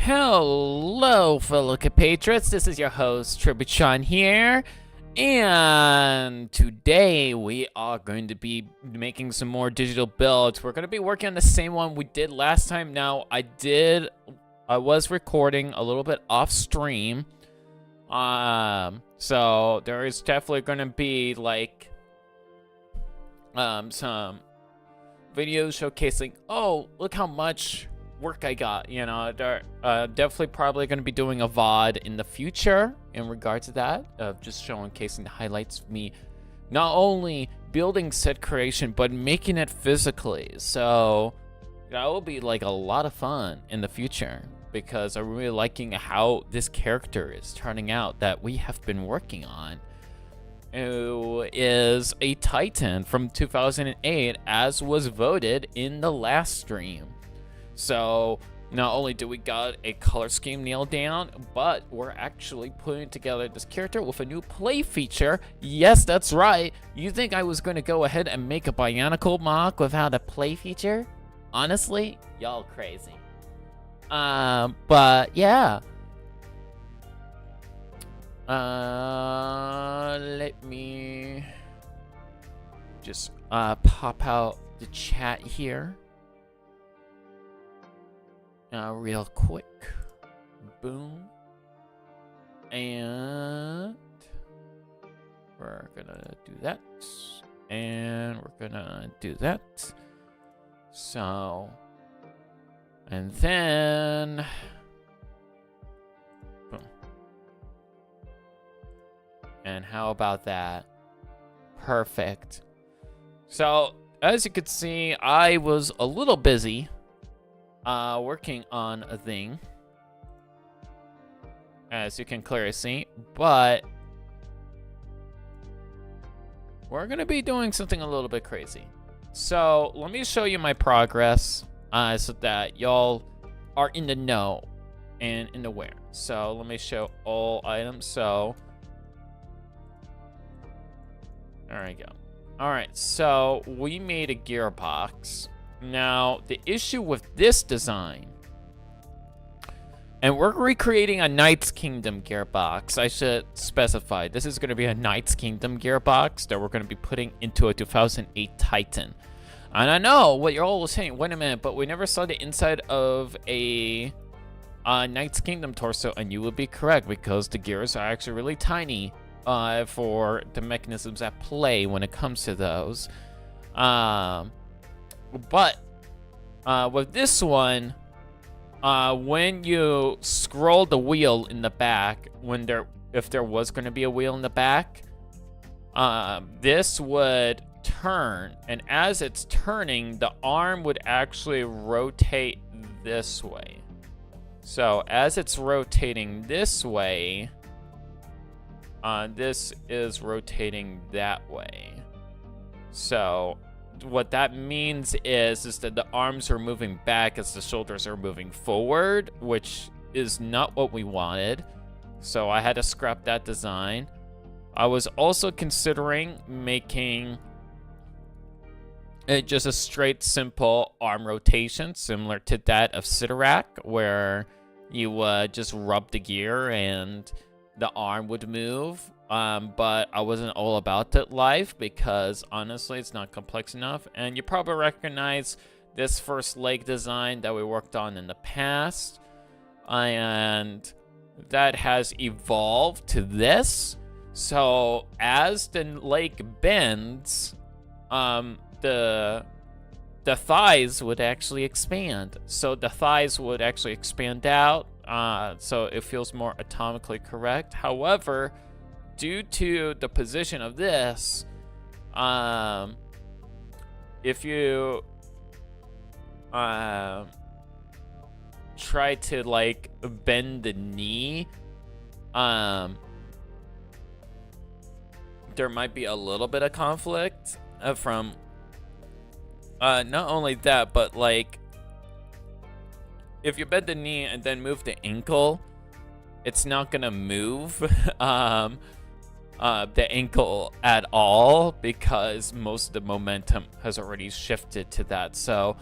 Hello, fellow compatriots. This is your host, Tribuchon here. And today we are going to be making some more digital builds. We're going to be working on the same one we did last time. Now, I was recording a little bit off stream. So there is definitely going to be like some videos showcasing, oh, look how much work I got, you know. They're definitely probably going to be doing a VOD in the future in regard to that, of just showcasing the highlights of me not only building set creation but making it physically. So that will be like a lot of fun in the future, because I'm really liking how this character is turning out that we have been working on, who is a Titan from 2008, as was voted in the last stream. So not only do we got a color scheme nailed down, but we're actually putting together this character with a new play feature. Yes, that's right. You think I was going to go ahead and make a Bionicle mock without a play feature? Honestly, y'all crazy. But yeah. Let me just pop out the chat here. Real quick. Boom. And we're gonna do that. And we're gonna do that. So, and then boom. And how about that? Perfect. So, as you can see, I was a little busy working on a thing, as you can clearly see, but we're gonna be doing something a little bit crazy. So let me show you my progress, so that y'all are in the know and in the where. So let me show all items. So there we go. All right, so we made a gearbox. Now, the issue with this design, and we're recreating a Knights Kingdom gearbox. I should specify, this is going to be a Knights Kingdom gearbox that we're going to be putting into a 2008 Titan. And I know what you're all saying, wait a minute, but we never saw the inside of a Knights Kingdom torso, and you would be correct, because the gears are actually really tiny for the mechanisms at play when it comes to those. But with this one, when you scroll the wheel in the back, if there was going to be a wheel in the back, this would turn, and as it's turning, the arm would actually rotate this way. So as it's rotating this way, this is rotating that way. So what that means is that the arms are moving back as the shoulders are moving forward, which is not what we wanted. So I had to scrap that design. I was also considering making it just a straight, simple arm rotation, similar to that of Sidorak, where you just rub the gear and the arm would move. But I wasn't all about that life, because honestly it's not complex enough, and you probably recognize this first leg design that we worked on in the past, and that has evolved to this. So as the leg bends, the thighs would actually expand. So the thighs would actually expand out, so it feels more atomically correct. However, due to the position of this, if you try to like bend the knee, there might be a little bit of conflict from not only that, but like if you bend the knee and then move the ankle, it's not gonna move the ankle at all, because most of the momentum has already shifted to that. So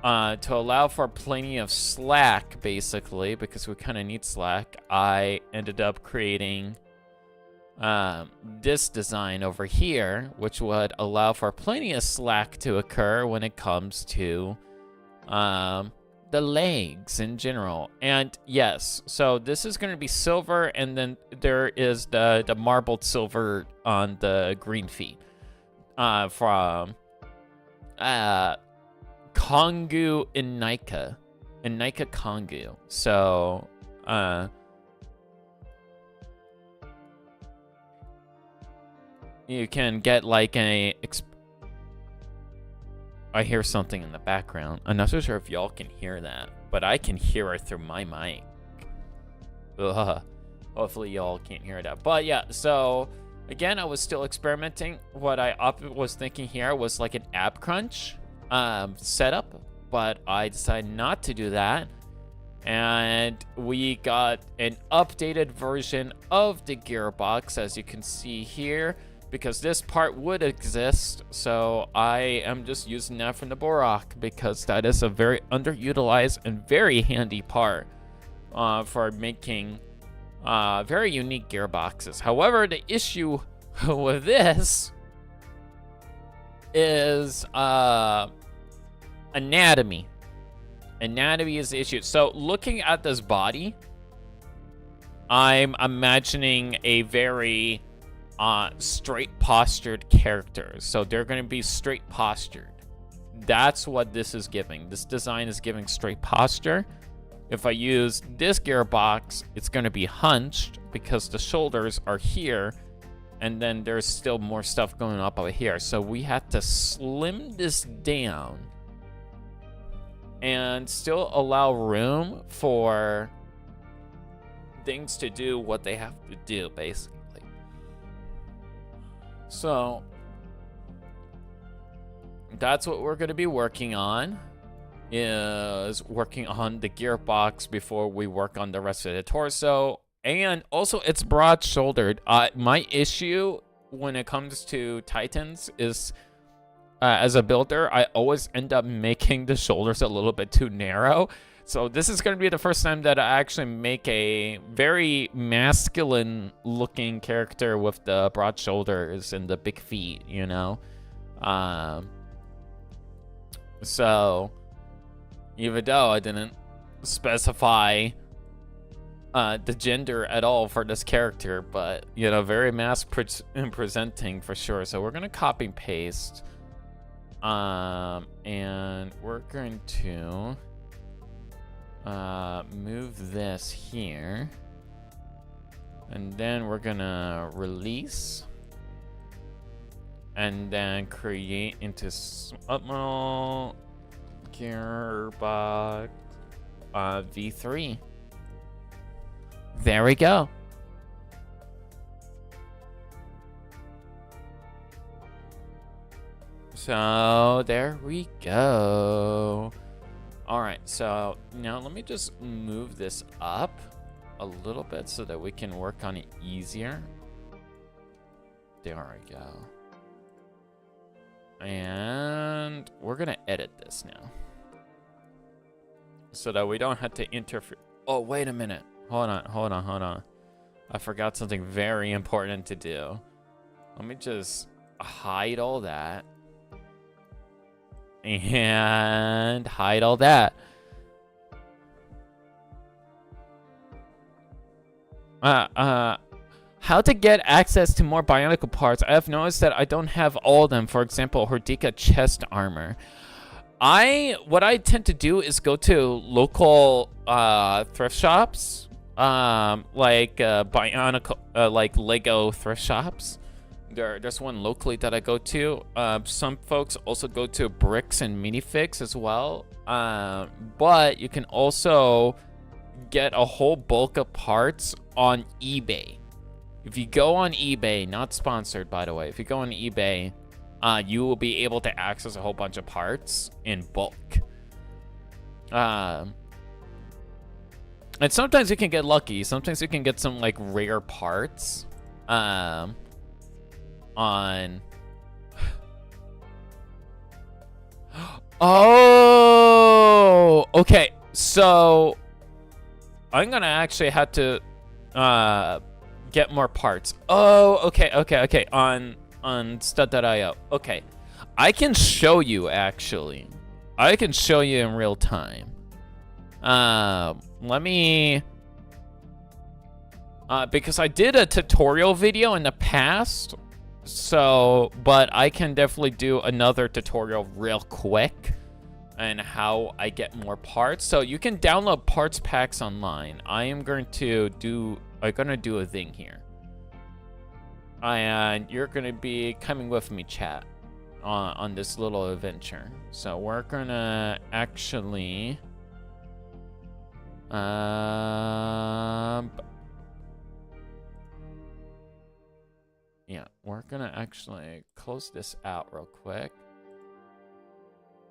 to allow for plenty of slack, basically, because we kind of need slack, I ended up creating this design over here, which would allow for plenty of slack to occur when it comes to the legs in general. And yes, so this is going to be silver, and then there is the marbled silver on the green feet from Kongu Inika Kongu. So you can get like a I hear something in the background. I'm not so sure if y'all can hear that, but I can hear it through my mic. Ugh. Hopefully y'all can't hear that. But yeah, so again, I was still experimenting. What I was thinking here was like an app crunch setup, but I decided not to do that. And we got an updated version of the gearbox, as you can see here, because this part would exist. So I am just using that from the Borak, because that is a very underutilized and very handy part for making very unique gearboxes. However, the issue with this is anatomy. Anatomy is the issue. So looking at this body, I'm imagining a very straight postured character. So they're going to be straight postured. That's what this is giving. This design is giving straight posture. If I use this gearbox, it's going to be hunched because the shoulders are here, and then there's still more stuff going up over here. So we had to slim this down and still allow room for things to do what they have to do, basically. So that's what we're going to be working on, is working on the gearbox before we work on the rest of the torso. And also, it's broad-shouldered. My issue when it comes to Titans is, as a builder, I always end up making the shoulders a little bit too narrow. So this is going to be the first time that I actually make a very masculine-looking character with the broad shoulders and the big feet, you know? So even though I didn't specify the gender at all for this character, but, you know, very presenting for sure. So we're going to copy and paste. And we're going to move this here, and then we're gonna release, and then create into Small Gearbox V3. There we go. So there we go. All right, so now let me just move this up a little bit so that we can work on it easier. There we go. And we're gonna edit this now so that we don't have to interfere. Oh, wait a minute. Hold on. I forgot something very important to do. Let me just hide all that. And hide all that. How to get access to more Bionicle parts? I have noticed that I don't have all of them. For example, Hordika chest armor. What I tend to do is go to local thrift shops, like Bionicle, like Lego thrift shops. There's one locally that I go to. Some folks also go to Bricks and Minifix as well. But you can also get a whole bulk of parts on eBay. If you go on eBay, not sponsored by the way, if you go on eBay, you will be able to access a whole bunch of parts in bulk. And sometimes you can get lucky. Sometimes you can get some like rare parts. Oh, Oh, okay. So I'm gonna actually have to get more parts. Oh, okay. On stud.io. Okay. I can show you actually. I can show you in real time. Let me because I did a tutorial video in the past. So, but I can definitely do another tutorial real quick and how I get more parts. So you can download parts packs online. I'm gonna do a thing here. And you're gonna be coming with me, chat, on this little adventure. So we're gonna actually yeah, we're gonna actually close this out real quick.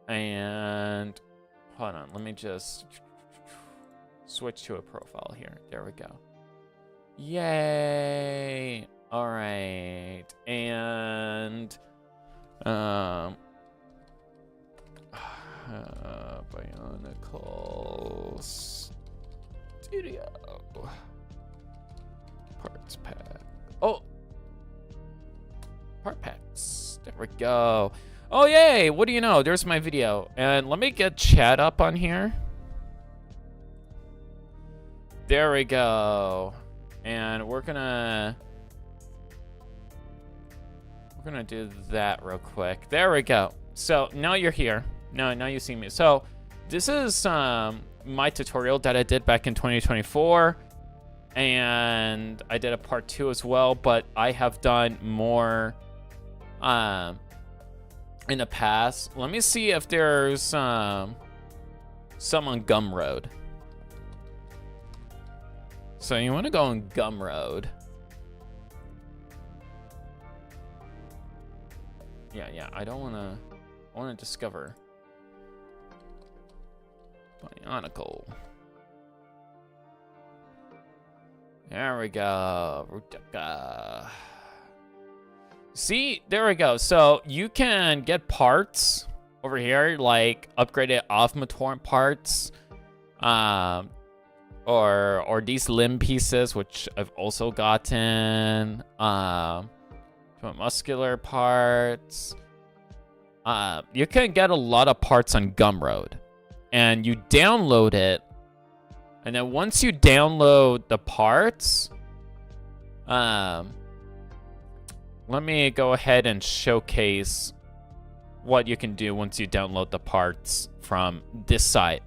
And hold on, let me just switch to a profile here. There we go. Yay! All right, and Bionicle Studio parts pack. Oh. Part packs. There we go. Oh, yay. What do you know? There's my video. And let me get chat up on here. There we go. And we're gonna do that real quick. There we go. So now you're here. Now you see me. So this is my tutorial that I did back in 2024. And I did a part 2 as well, but I have done more in the past. Let me see if there's some on Gumroad. So you want to go on Gumroad. Yeah, I want to discover Bionicle. There we go. Rutica. See, there we go. So you can get parts over here, like upgraded off-motor parts, or these limb pieces, which I've also gotten, muscular parts. You can get a lot of parts on Gumroad, and you download it, and then once you download the parts, let me go ahead and showcase what you can do once you download the parts from this site.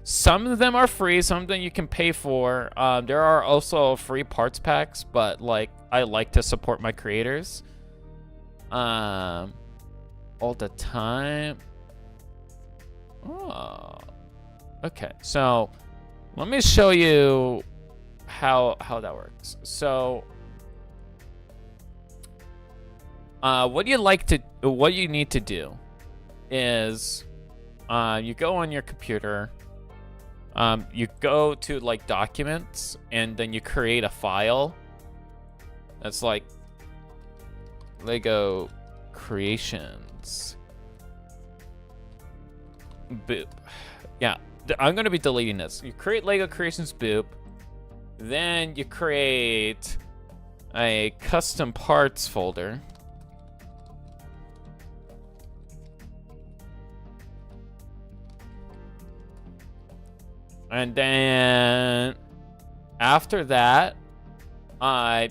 Some of them are free, some of them you can pay for. There are also free parts packs, but like I like to support my creators all the time. Oh, okay. So let me show you how that works. So what you need to do is you go on your computer, you go to like documents, and then you create a file that's like Lego Creations boop. Yeah, I'm gonna be deleting this. You create Lego Creations boop, then you create a custom parts folder. And then after that,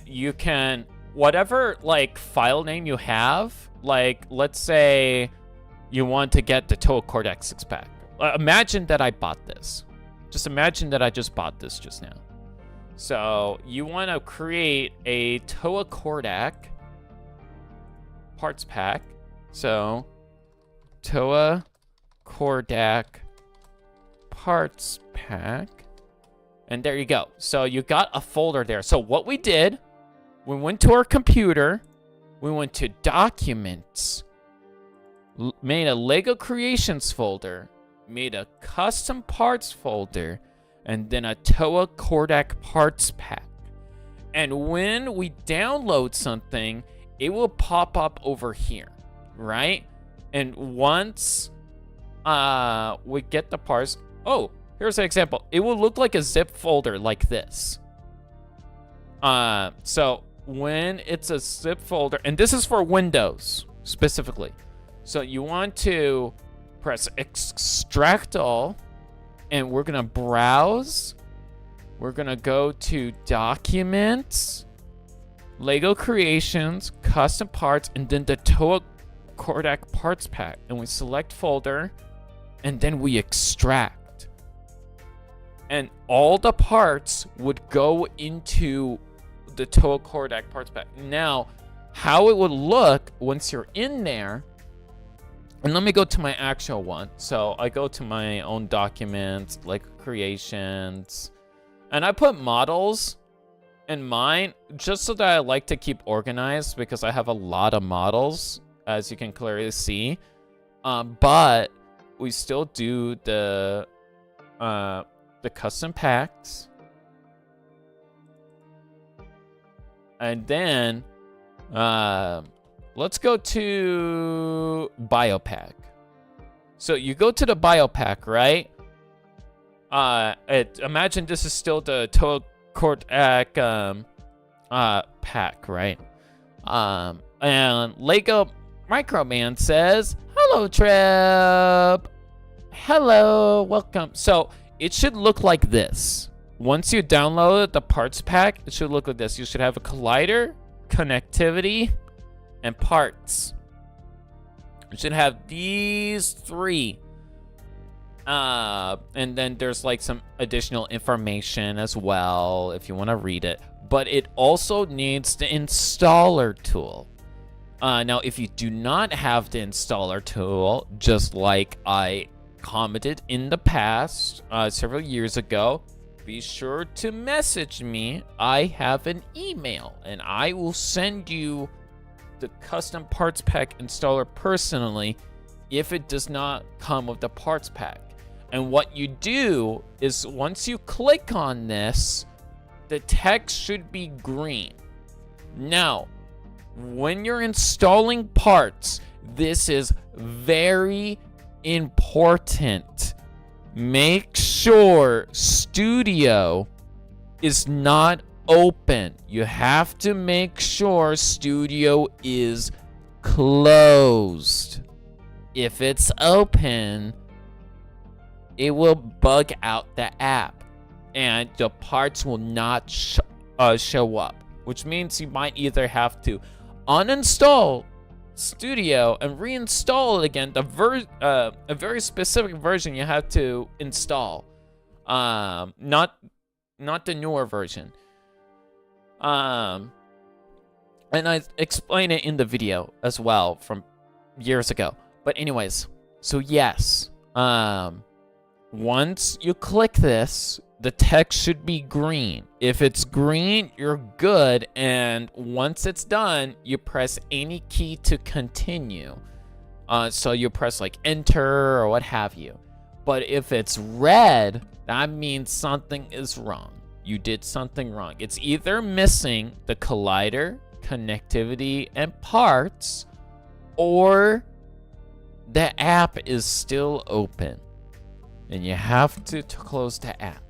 you can, whatever like file name you have, like let's say you want to get the Toa Cortex 6-pack. Imagine that I bought this. Just imagine that I just bought this just now. So you want to create a Toa Cortex parts pack. So Toa Cortex parts pack, and there you go. So you got a folder there. So what we did, we went to our computer, we went to documents, made a Lego Creations folder, made a custom parts folder, and then a Toa Cortex parts pack. And when we download something, it will pop up over here, right? And once we get the parts, Oh, here's an example. It will look like a zip folder like this. So when it's a zip folder, and this is for Windows specifically. So you want to press extract all, and we're gonna browse. We're gonna go to documents, Lego Creations, custom parts, and then the Toa Kodak parts pack. And we select folder, and then we extract. And all the parts would go into the Toa Kodak parts pack. Now, how it would look once you're in there, and let me go to my actual one. So I go to my own documents, like creations, and I put models in mine just so that I like to keep organized because I have a lot of models, as you can clearly see. But we still do the custom packs. And then, let's go to Biopack. So you go to the Biopack, right? Imagine this is still the Toa Kodak pack, right? And Lego Microman says, "Hello, Trip. Hello, welcome." So it should look like this. Once you download the parts pack, it should look like this. You should have a collider, connectivity, and parts. You should have these three. And then there's like some additional information as well if you want to read it. But it also needs the installer tool. Now, if you do not have the installer tool, just like I commented in the past, several years ago, be sure to message me. I have an email, and I will send you the custom parts pack installer personally if it does not come with the parts pack. And what you do is once you click on this, the text should be green. Now, when you're installing parts, this is very important. Make sure Studio is not open. You have to make sure Studio is closed. If it's open, it will bug out the app and the parts will not show up, which means you might either have to uninstall Studio and reinstall it again. A very specific version you have to install, not the newer version. And I explain it in the video as well from years ago. But anyways, so yes, once you click this, the text should be green. If it's green, you're good. And once it's done, you press any key to continue. So you press like enter or what have you. But if it's red, that means something is wrong. You did something wrong. It's either missing the collider, connectivity, and parts, or the app is still open. And you have to close the app.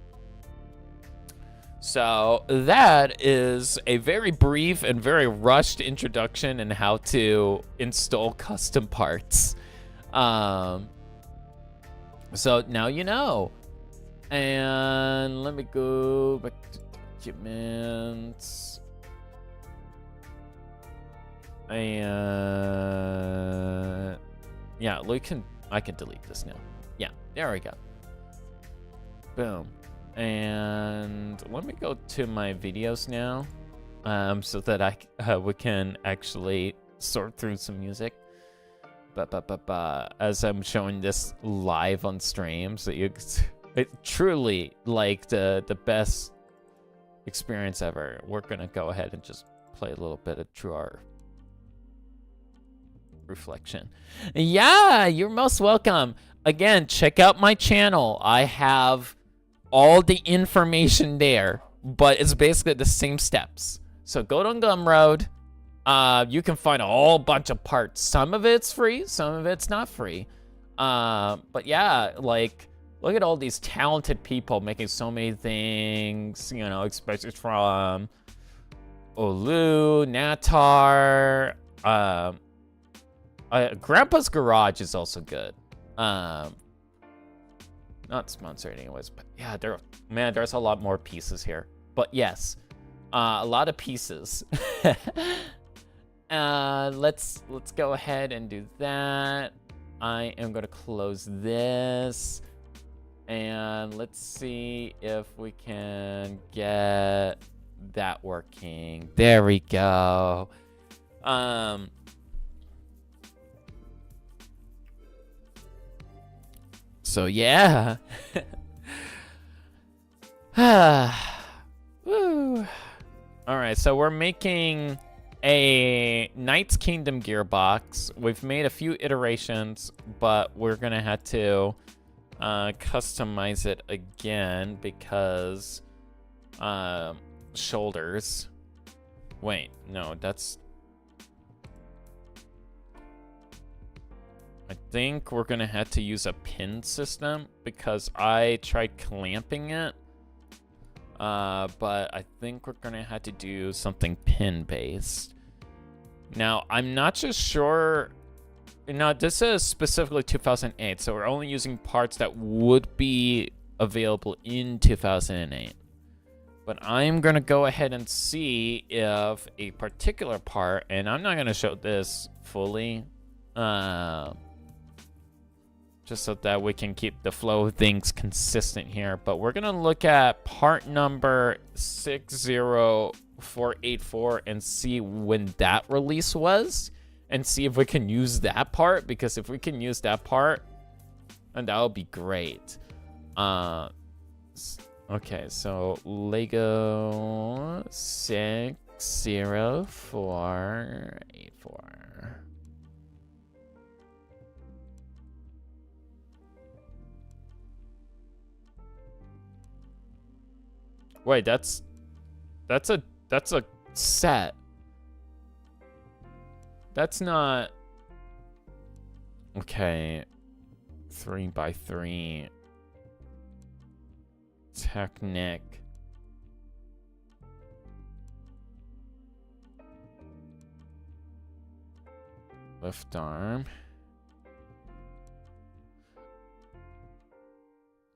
So that is a very brief and very rushed introduction in how to install custom parts. So now you know. And let me go back to documents. And yeah, I can delete this now. Yeah, there we go. Boom. And let me go to my videos now, so that we can actually sort through some music. As I'm showing this live on stream, so it truly like the best experience ever. We're gonna go ahead and just play a little bit of True Art Reflection. Yeah, you're most welcome. Again, check out my channel. I have all the information there, but it's basically the same steps. So go to Gumroad. You can find a whole bunch of parts. Some of it's free, some of it's not free. But yeah, like Look at all these talented people making so many things, you know, especially from Olu, Natar, Grandpa's Garage is also good. Not sponsored anyways, but yeah, there's a lot more pieces here. But yes, a lot of pieces. Let's go ahead and do that. I am gonna close this. And let's see if we can get that working. There we go. So yeah. Woo. All right, so we're making a Knight's Kingdom gearbox. We've made a few iterations, but we're gonna have to customize it again because shoulders. Wait, no, that's... I think we're gonna have to use a pin system because I tried clamping it. But I think we're gonna have to do something pin based. Now, I'm not just sure. Now, this is specifically 2008, so we're only using parts that would be available in 2008. But I'm gonna go ahead and see if a particular part, and I'm not gonna show this fully, just so that we can keep the flow of things consistent here. But we're gonna look at part number 60484 and see when that release was, and see if we can use that part, because if we can use that part, then that would be great. Okay, so Lego 60484. Wait, that's a set. That's not... Okay. 3x3. Technic. Lift arm.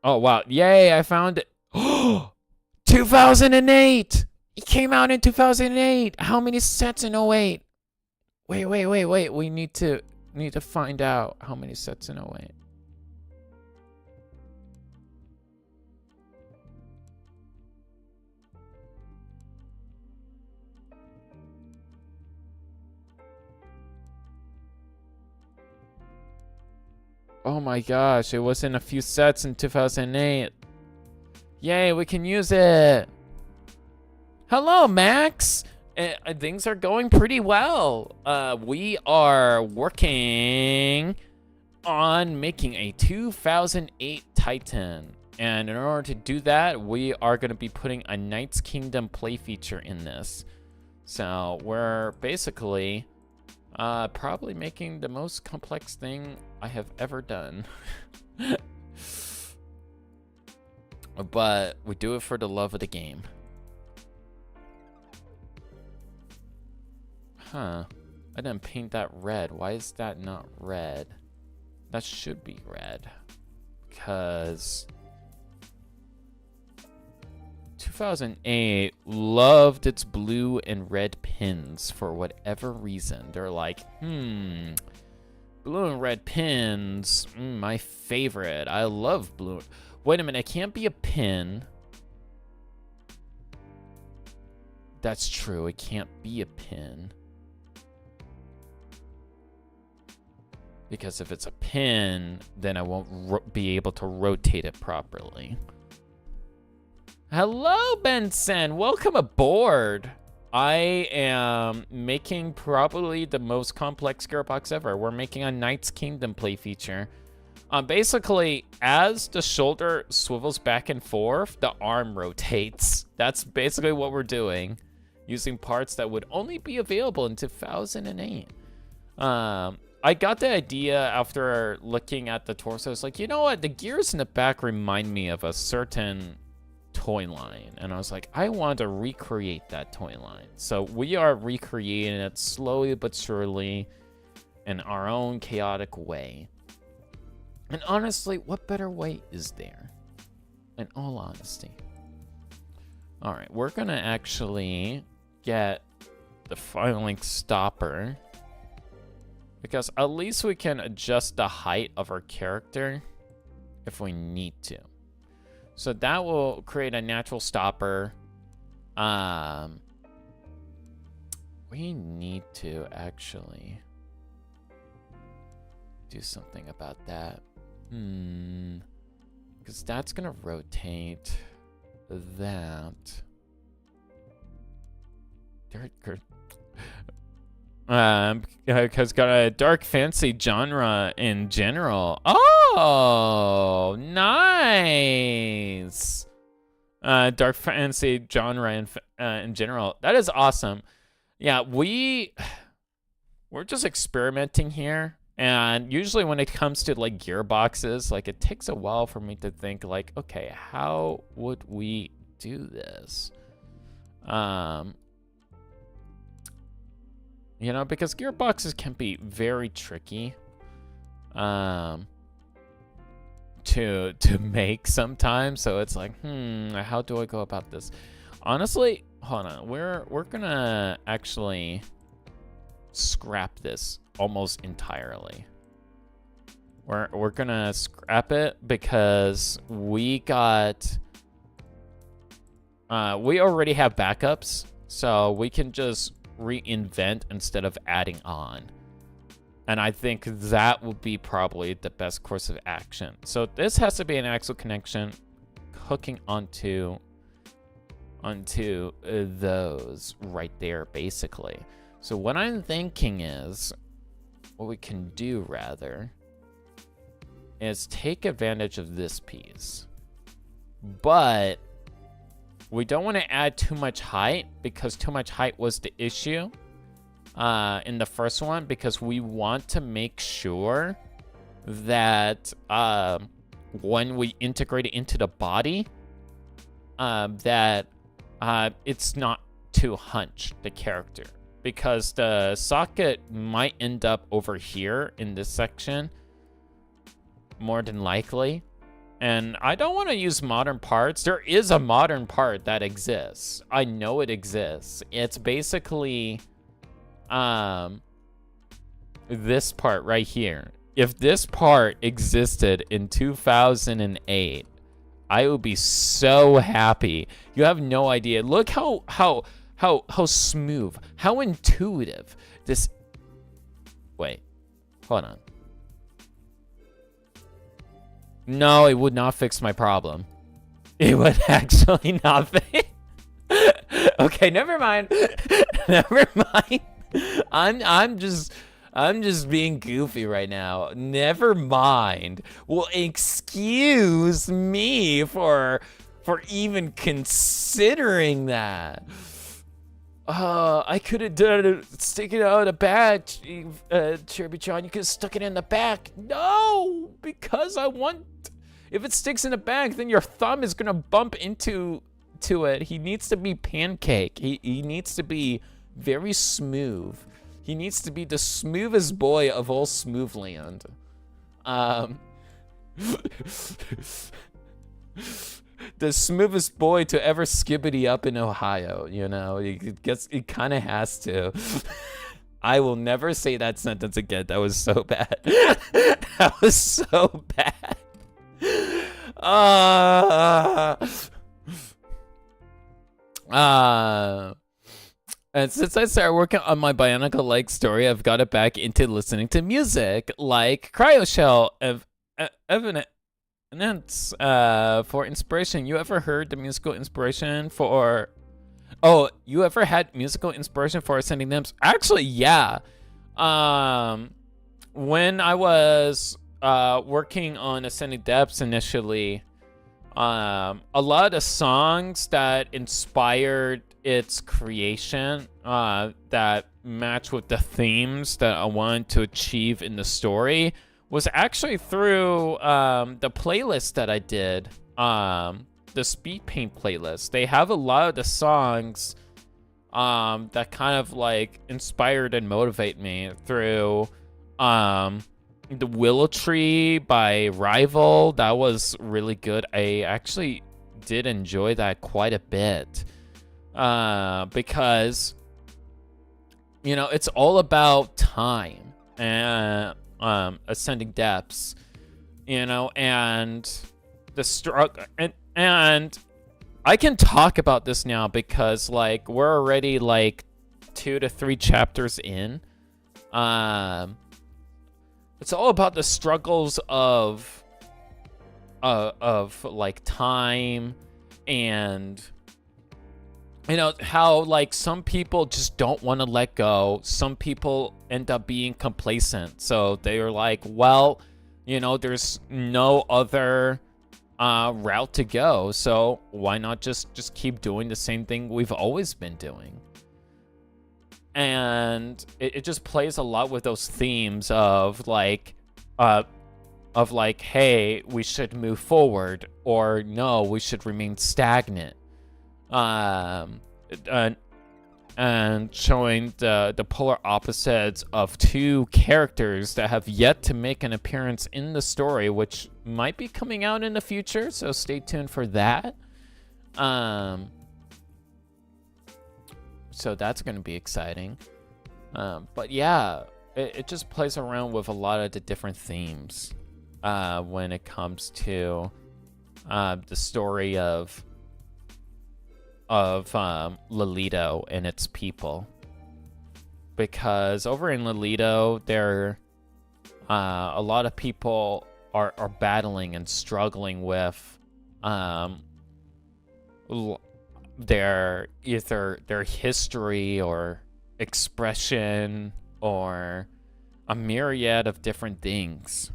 Oh, wow. Yay, I found it. 2008! It came out in 2008. How many sets in 08? Wait. We need to find out how many sets in 08. Oh my gosh, it was in a few sets in 2008. Yay, we can use it. Hello, Max. Things are going pretty well. We are working on making a 2008 Titan. And in order to do that, we are going to be putting a Knight's Kingdom play feature in this. So we're basically probably making the most complex thing I have ever done. But we do it for the love of the game. Huh. I didn't paint that red. Why is that not red? That should be red. Because 2008 loved its blue and red pins for whatever reason. They're like, blue and red pins, my favorite. I love blue. Wait a minute, it can't be a pin. That's true, it can't be a pin. Because if it's a pin, then I won't be able to rotate it properly. Hello, Benson, welcome aboard. I am making probably the most complex gearbox ever. We're making a Knight's Kingdom play feature. Basically, as the shoulder swivels back and forth, the arm rotates. That's basically what we're doing, using parts that would only be available in 2008. I got the idea after looking at the torso. It's like, you know what? The gears in the back remind me of a certain toy line. And I was like, I want to recreate that toy line. So we are recreating it slowly but surely in our own chaotic way. And honestly, what better way is there? In all honesty. All right, we're going to actually get the filing stopper. Because at least we can adjust the height of our character if we need to. So that will create a natural stopper. We need to actually do something about that. Because that's going to rotate that. Because got a dark fantasy genre in general. Oh, nice. Dark fantasy genre in general. That is awesome. Yeah, we're just experimenting here. And usually when it comes to like gearboxes, like it takes a while for me to think like, okay, how would we do this? You know, because gearboxes can be very tricky to make sometimes. So it's like, how do I go about this? Honestly, hold on. We're gonna actually scrap this almost entirely. We're gonna scrap it because we already have backups, so we can just reinvent instead of adding on. And I think that would be probably the best course of action. So this has to be an axle connection hooking onto those right there, basically. So what I'm thinking is, what we can do rather is take advantage of this piece. But we don't want to add too much height, because too much height was the issue in the first one, because we want to make sure that when we integrate it into the body, that it's not too hunched, the character. Because the socket might end up over here in this section, more than likely. And I don't want to use modern parts. There is a modern part that exists. I know it exists. It's basically this part right here. If this part existed in 2008, I would be so happy. You have no idea. Look how smooth, how intuitive this. Wait, hold on. No, it would not fix my problem. It would actually not fix. Okay, never mind. Never mind. I'm just being goofy right now. Never mind. Well, excuse me for even considering that. I could have done it, stick it out of the bag, Chirpy John. You could have stuck it in the back. No, because I want. If it sticks in the bag, then your thumb is gonna bump into it. He needs to be pancake. He needs to be very smooth. He needs to be the smoothest boy of all Smoothland. The smoothest boy to ever skibbity up in Ohio, you know? It kind of has to. I will never say that sentence again. That was so bad. That was so bad. And since I started working on my Bionicle-like story, I've got it back into listening to music, like Cryoshell, Evidence, for inspiration. You ever heard the musical inspiration for... Oh, you ever had musical inspiration for Ascending Depths? Actually, yeah. When I was working on Ascending Depths initially, a lot of the songs that inspired its creation, that match with the themes that I wanted to achieve in the story was actually through the playlist that I did, the Speed Paint playlist. They have a lot of the songs that kind of like inspired and motivate me through the Willow Tree by Rival. That was really good. I actually did enjoy that quite a bit because, you know, it's all about time and ascending depths, you know, and the struggle. And I can talk about this now because, like, we're already like 2 to 3 chapters in. It's all about the struggles of like time, and you know how like some people just don't want to let go. Some people end up being complacent, so they're like, well, you know, there's no other route to go, so why not just keep doing the same thing we've always been doing? And it just plays a lot with those themes of like hey, we should move forward, or no, we should remain stagnant, and showing the polar opposites of 2 characters that have yet to make an appearance in the story, which might be coming out in the future, so stay tuned for that. So that's going to be exciting. But yeah, it just plays around with a lot of the different themes when it comes to the story of Lolito and its people. Because over in Lolito, there a lot of people are battling and struggling with their history or expression or a myriad of different things,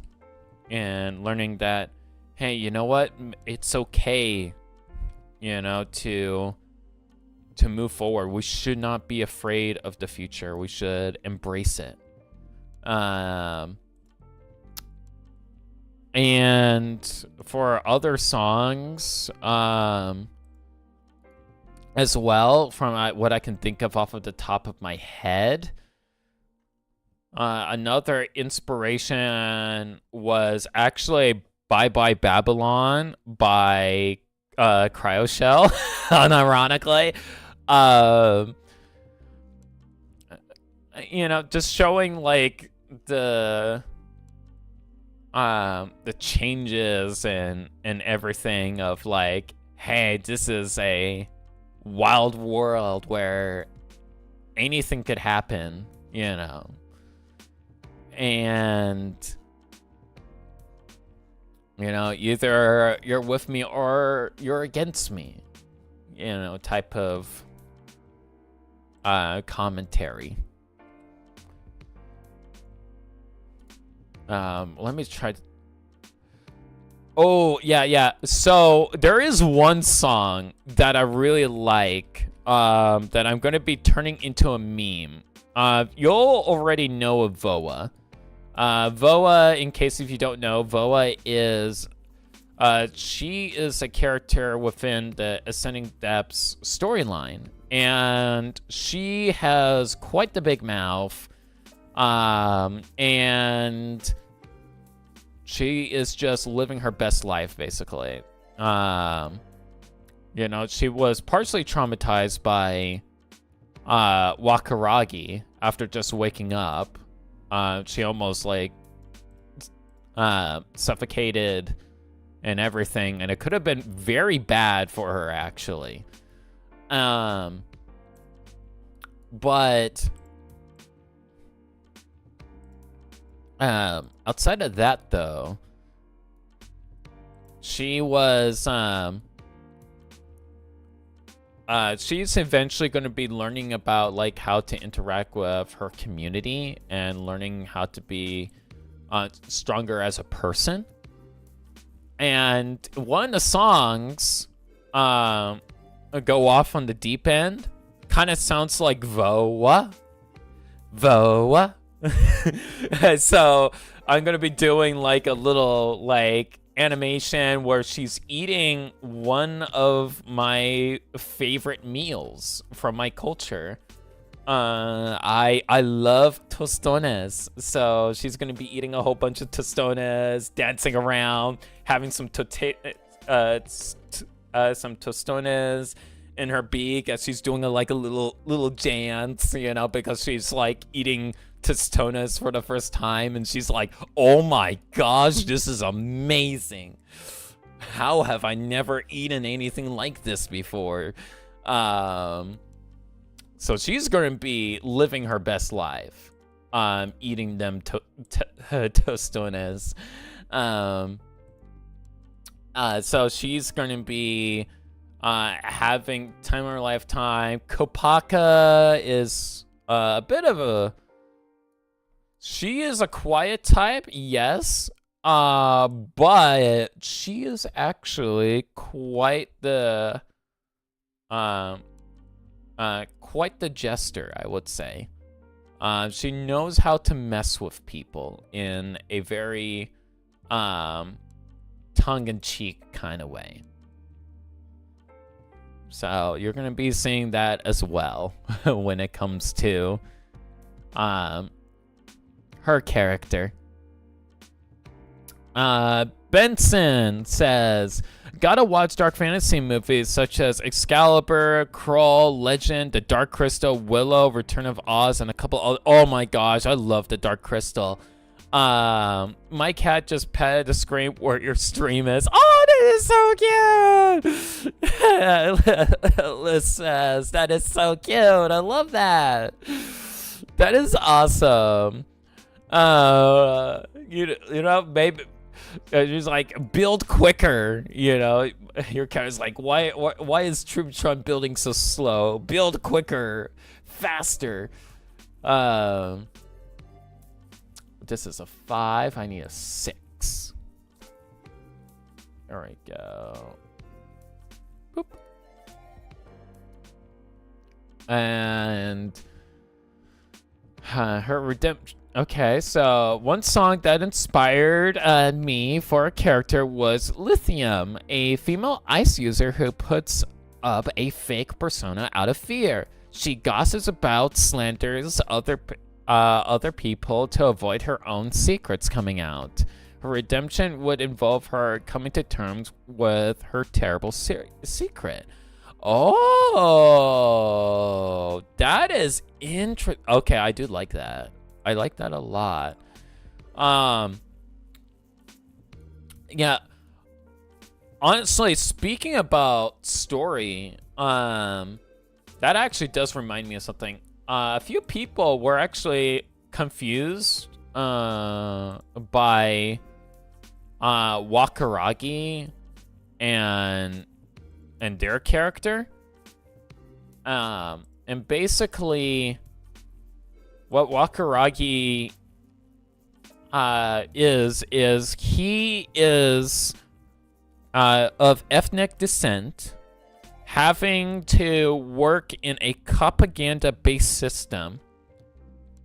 and learning that, hey, you know what, it's okay, you know, to move forward. We should not be afraid of the future. We should embrace it. And for other songs, as well, from what I can think of off of the top of my head, another inspiration was actually Bye Bye Babylon by Cryoshell, unironically. You know, just showing like the changes and everything of like, hey, this is a wild world where anything could happen, you know, and you know, either you're with me or you're against me, you know, type of commentary. Let me try to... Oh, yeah. So there is one song that I really like, that I'm going to be turning into a meme. You'll already know of Voa. Voa, in case if you don't know, Voa is... she is a character within the Ascending Depths storyline. And she has quite the big mouth. And she is just living her best life, basically. You know, she was partially traumatized by Wakaragi after just waking up. She almost like suffocated and everything, and it could have been very bad for her, actually. But outside of that, though, she was she's eventually going to be learning about like how to interact with her community and learning how to be stronger as a person. And one of the songs go off on the deep end kind of sounds like Voa. Voa. So I'm gonna be doing like a little like animation where she's eating one of my favorite meals from my culture. I love tostones, so she's gonna be eating a whole bunch of tostones, dancing around, having some tostones in her beak as she's doing a little dance, you know, because she's like eating tostones for the first time, and she's like, "Oh my gosh, this is amazing! How have I never eaten anything like this before?" So she's going to be living her best life, eating them tostones. So she's going to be having time of her lifetime. Kopaka is a bit of a... She is a quiet type, yes. But she is actually quite the... quite the jester, I would say. She knows how to mess with people in a very tongue-in-cheek kind of way. So you're going to be seeing that as well when it comes to her character. Benson says, gotta watch dark fantasy movies such as Excalibur, Crawl, Legend, The Dark Crystal, Willow, Return of Oz, and a couple other. Oh my gosh, I love The Dark Crystal. My cat just petted the screen where your stream is. Oh, that is so cute. Liz says, that is so cute. I love that. That is awesome. You know, maybe she's like, build quicker, you know. Your cat is like, why is Trooptron building so slow? Build quicker, faster. This is a 5. I need a 6. There we go. Boop. And her redemption. Okay, so one song that inspired me for a character was Lithium, a female ice user who puts up a fake persona out of fear. She gossips about, slanders other people to avoid her own secrets coming out. Her redemption would involve her coming to terms with her terrible secret. Oh, that is interesting. Okay, I do like that. I like that a lot. Yeah. Honestly, speaking about story, that actually does remind me of something. A few people were actually confused by Wakaragi and their character. And basically, what Wakaragi is he is of ethnic descent, having to work in a propaganda-based system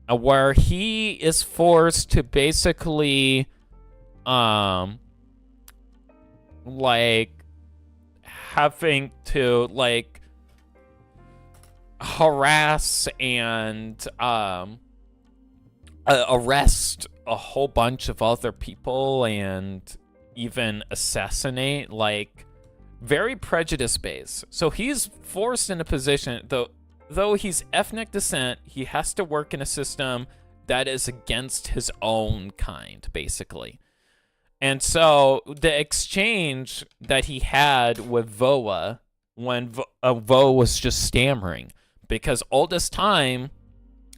where he is forced to basically like having to like harass and arrest a whole bunch of other people and even assassinate, like very prejudice based. So he's forced in a position, though he's ethnic descent, he has to work in a system that is against his own kind, basically. And so the exchange that he had with Voa, when Voa was just stammering, because all this time,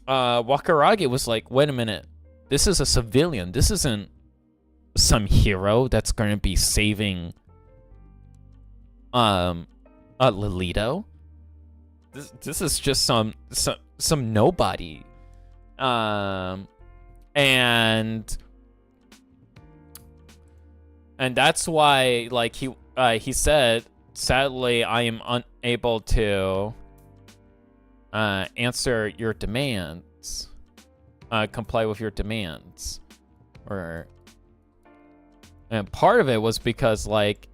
Wakaragi was like, wait a minute, this is a civilian. This isn't some hero that's going to be saving Lolito. This is just some nobody. And that's why, like, he said, sadly, I am unable to answer your demands. comply with your demands. And part of it was because, like,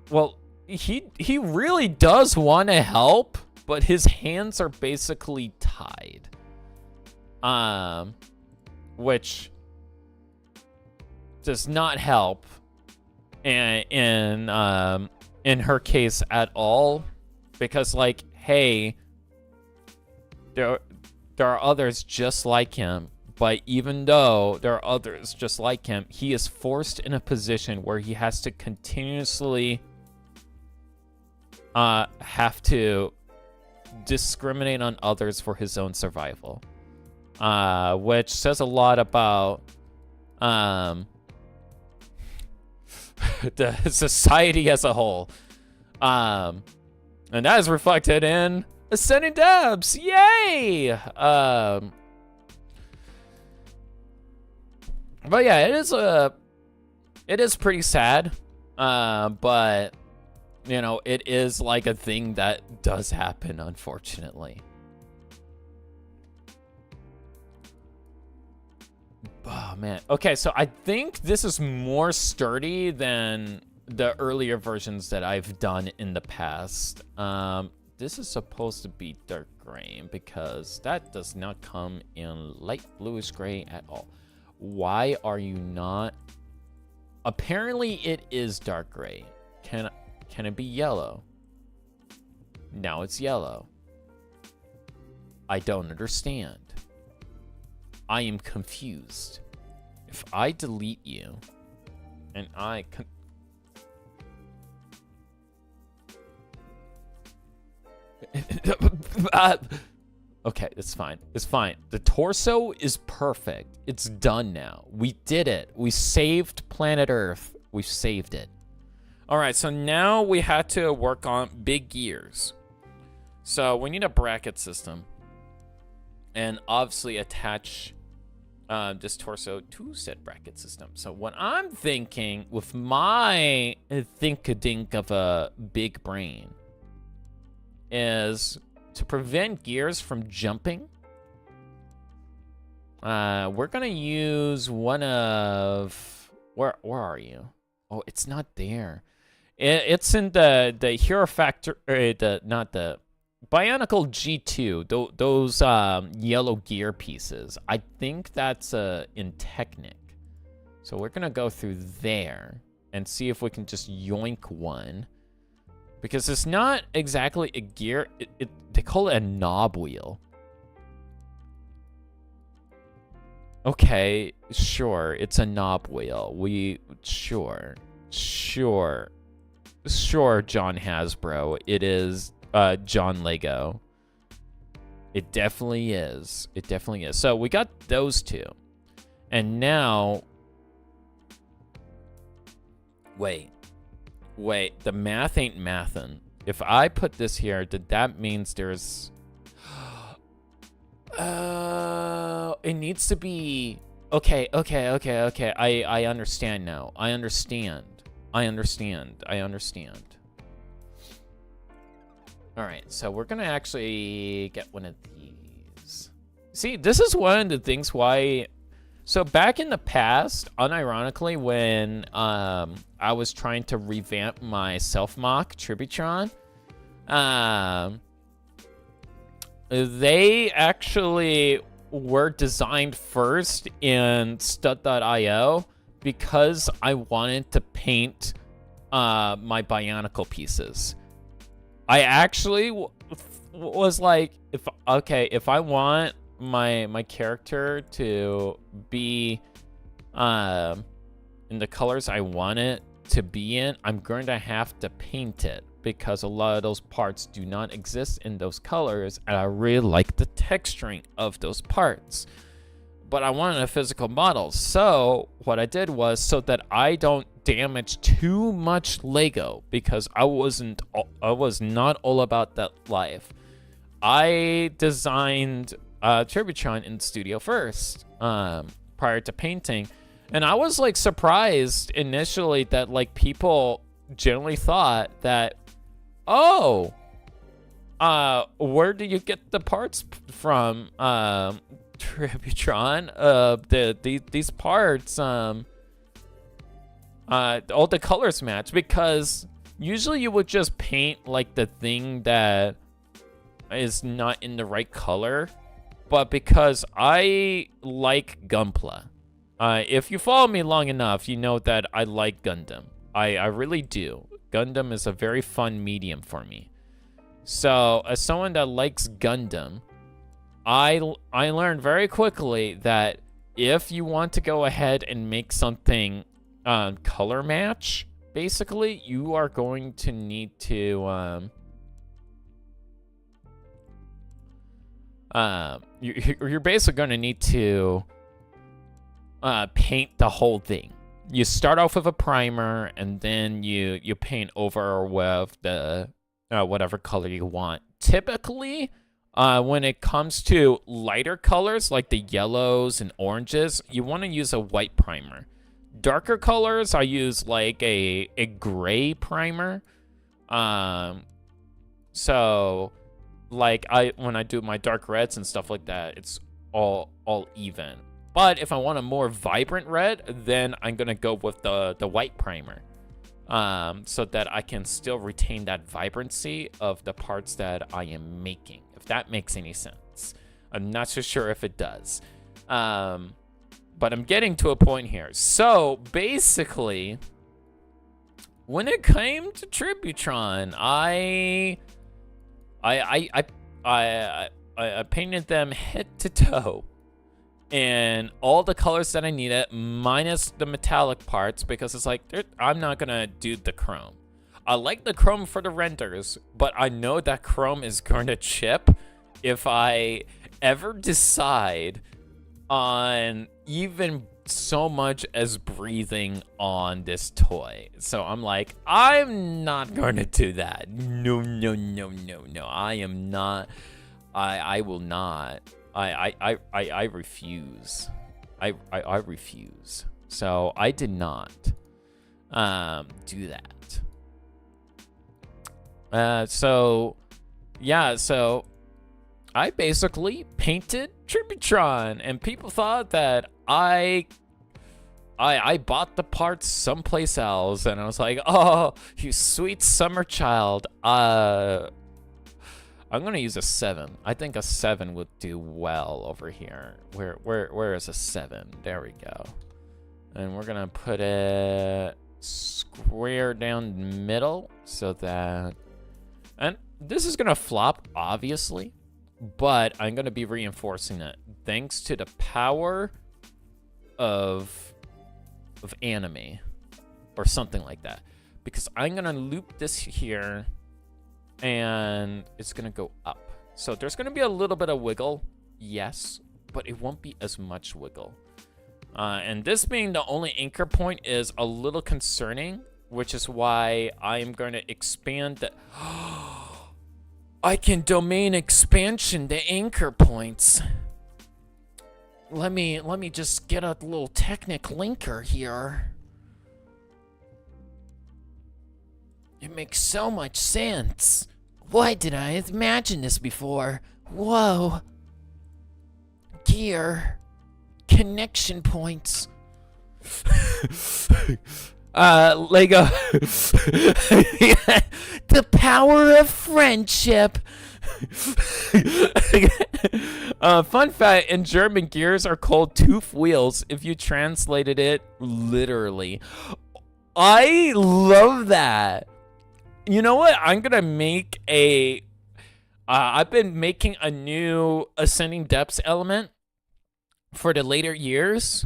well, he really does want to help, but his hands are basically tied. Which does not help in her case at all, because, like, hey, there are others just like him, but even though there are others just like him, he is forced in a position where he has to continuously have to discriminate on others for his own survival, which says a lot about the society as a whole, and that is reflected in Ascending Debs. Yay! But yeah, it is pretty sad, but you know, it is like a thing that does happen, unfortunately. Oh man. Okay, so I think this is more sturdy than the earlier versions that I've done in the past. This is supposed to be dark gray because that does not come in light bluish gray at all. Why are you not? Apparently it is dark gray. Can it be yellow? Now it's yellow. I don't understand. I am confused. If I delete you and I okay, it's fine. It's fine. The torso is perfect. It's done now. We did it. We saved planet Earth. We've saved it. All right, so now we had to work on big gears. So we need a bracket system and obviously attach this torso to said bracket system. So what I'm thinking with my think-a-dink of a big brain is to prevent gears from jumping. We're gonna use one of where are you? Oh, it's not there. It's in the Hero Factor, not the Bionicle G2. Those yellow gear pieces. I think that's in Technic. So we're gonna go through there and see if we can just yoink one. Because it's not exactly a gear. They call it a knob wheel. Okay, sure. It's a knob wheel. Sure, John Hasbro. It is John Lego. It definitely is. It definitely is. So we got those two. And now... Wait, the math ain't mathin'. If I put this here, that means there's... it needs to be... Okay. I understand now. I understand. All right, so we're gonna actually get one of these. See, this is one of the things why... So back in the past, unironically, when I was trying to revamp my self-mock Tributron, they actually were designed first in stud.io because I wanted to paint my Bionicle pieces. I actually was like, if I want my character to be in the colors I want it to be in, I'm going to have to paint it because a lot of those parts do not exist in those colors, and I really like the texturing of those parts. But I wanted a physical model, so what I did was, so that I don't damage too much Lego, because I was not all about that life, I designed Tributron in Studio first, prior to painting. And I was like surprised initially that like people generally thought that, oh, where do you get the parts from Tributron, these parts, all the colors match, because usually you would just paint like the thing that is not in the right color. But because I like Gunpla, if you follow me long enough, you know that I like Gundam. I really do. Gundam is a very fun medium for me. So as someone that likes Gundam, I learned very quickly that if you want to go ahead and make something color match, basically, you are going to need to you're basically going to need to paint the whole thing. You start off with a primer, and then you paint over with the whatever color you want. Typically, when it comes to lighter colors like the yellows and oranges, you want to use a white primer. Darker colors, I use like a gray primer. So like when I do my dark reds and stuff like that, it's all even. But if I want a more vibrant red, then I'm gonna go with the white primer, so that I can still retain that vibrancy of the parts that I am making. If that makes any sense, I'm not so sure if it does, but I'm getting to a point here. So basically, when it came to Tributron, I painted them head to toe in all the colors that I needed, minus the metallic parts, because it's like, I'm not gonna do the chrome. I like the chrome for the renders, but I know that chrome is going to chip if I ever decide on even so much as breathing on this toy. So I'm like, I'm not going to do that. No. I am not. I will not. I refuse. I refuse. So I did not do that. So I basically painted Tributron, and people thought that I bought the parts someplace else, and I was like, oh, you sweet summer child. I'm gonna use a 7. I think a 7 would do well over here. Where is a 7? There we go. And we're gonna put it square down the middle, so that, and this is gonna flop, obviously, but I'm gonna be reinforcing it thanks to the power of anime or something like that, because I'm gonna loop this here and it's gonna go up. So there's gonna be a little bit of wiggle, yes, but it won't be as much wiggle. And this being the only anchor point is a little concerning, which is why I'm going to expand the I can domain expansion the anchor points. Let me just get a little Technic linker here. It makes so much sense. Why did I imagine this before? Whoa. Gear. Connection points. Lego. The power of friendship. Fun fact, in German, gears are called tooth wheels if you translated it literally. I love that. You know what? I'm gonna make a I've been making a new ascending depths element for the later years,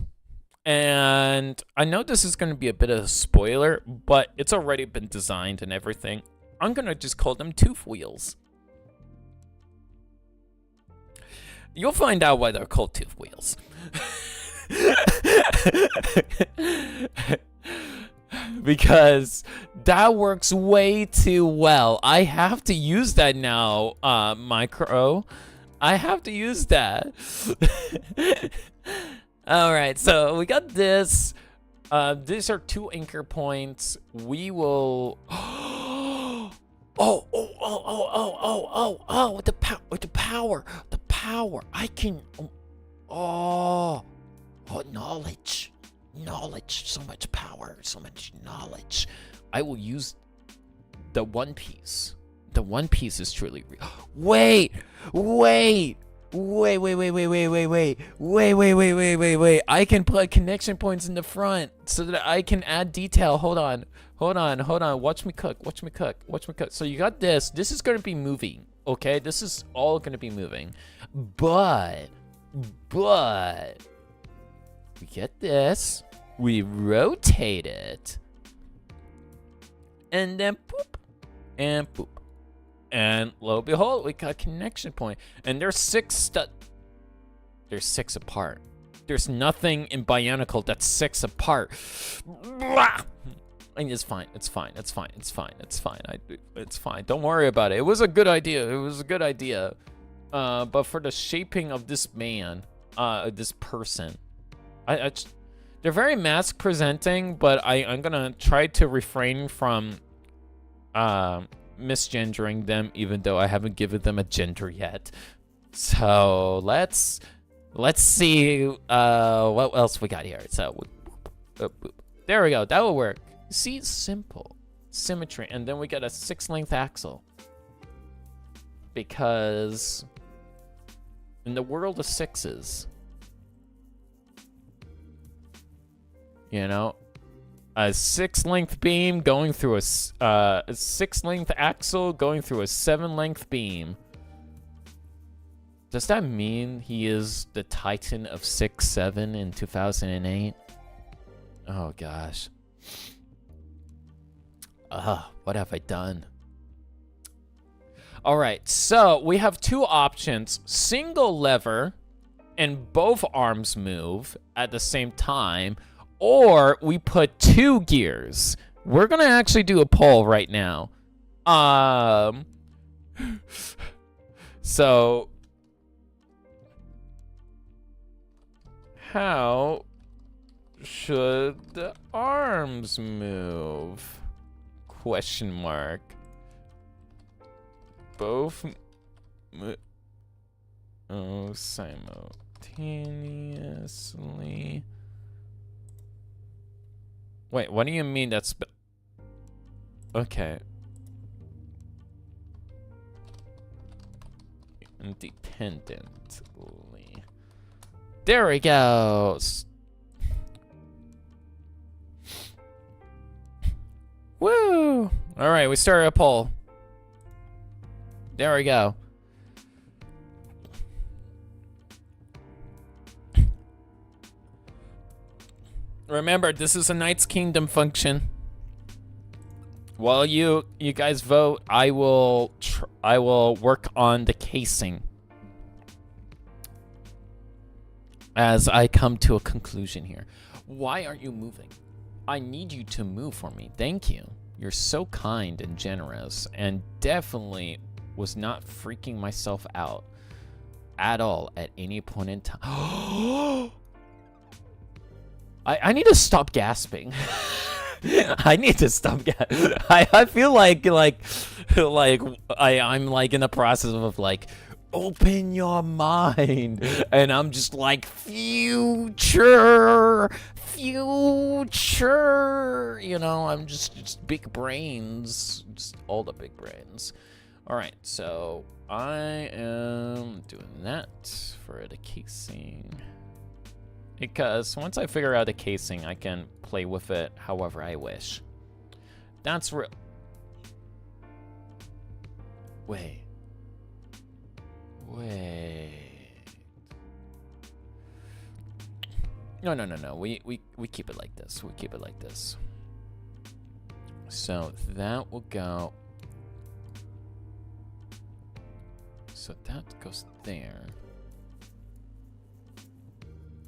and I know this is gonna be a bit of a spoiler, but it's already been designed and everything. I'm gonna just call them tooth wheels. You'll find out why they're called tooth wheels. Because that works way too well. I have to use that now, Micro. I have to use that. All right, so we got this. These are 2 anchor points. We will. Oh! The power! I can. Oh, knowledge. Knowledge. So much power. So much knowledge. I will use the One Piece. The One Piece is truly real. Wait. I can put connection points in the front so that I can add detail. Hold on. Watch me cook. So you got this. This is going to be moving. Okay, this is all going to be moving. But we get this. We rotate it. And then boop. And boop. And lo and behold, we got a connection point. And there's six apart. There's nothing in Bionicle that's 6 apart. And it's fine. It's fine. Don't worry about it. It was a good idea. But for the shaping of this man, this person, they're very mask presenting, but I'm gonna try to refrain from misgendering them, even though I haven't given them a gender yet. So let's see what else we got here. So there we go. That will work. See, it's simple symmetry, and then we get a 6-length axle, because in the world of 6s, you know, a 6-length beam going through a 6-length axle going through a 7-length beam. Does that mean he is the Titan of 6-7 in 2008? Oh gosh. What have I done? All right, so we have 2 options: single lever and both arms move at the same time, or we put 2 gears. We're gonna actually do a poll right now. So how should the arms move? Question mark. Both simultaneously. Wait, what do you mean that's... Okay. Independently. There we go. Woo! All right, we started a poll. There we go. Remember, this is a Knight's Kingdom function. While you guys vote, I will work on the casing as I come to a conclusion here. Why aren't you moving? I need you to move for me. Thank you. You're so kind and generous, and definitely was not freaking myself out at all at any point in time. I need to stop gasping. I need to stop gasping. I feel like I'm like in the process of like, open your mind, and I'm just like, future, you know, I'm just big brains, just all the big brains. All right, so I am doing that for the casing, because once I figure out the casing, I can play with it however I wish. That's real. Wait. No. We keep it like this. We keep it like this. So that will go. So that goes there.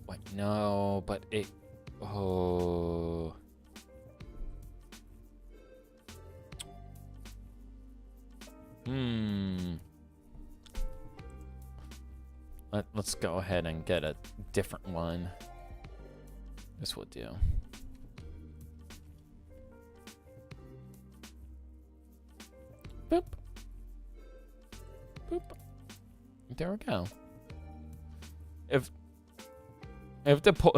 Wait, no, but it. Oh. Let's go ahead and get a different one. This will do. Boop. Boop. There we go. If the poll,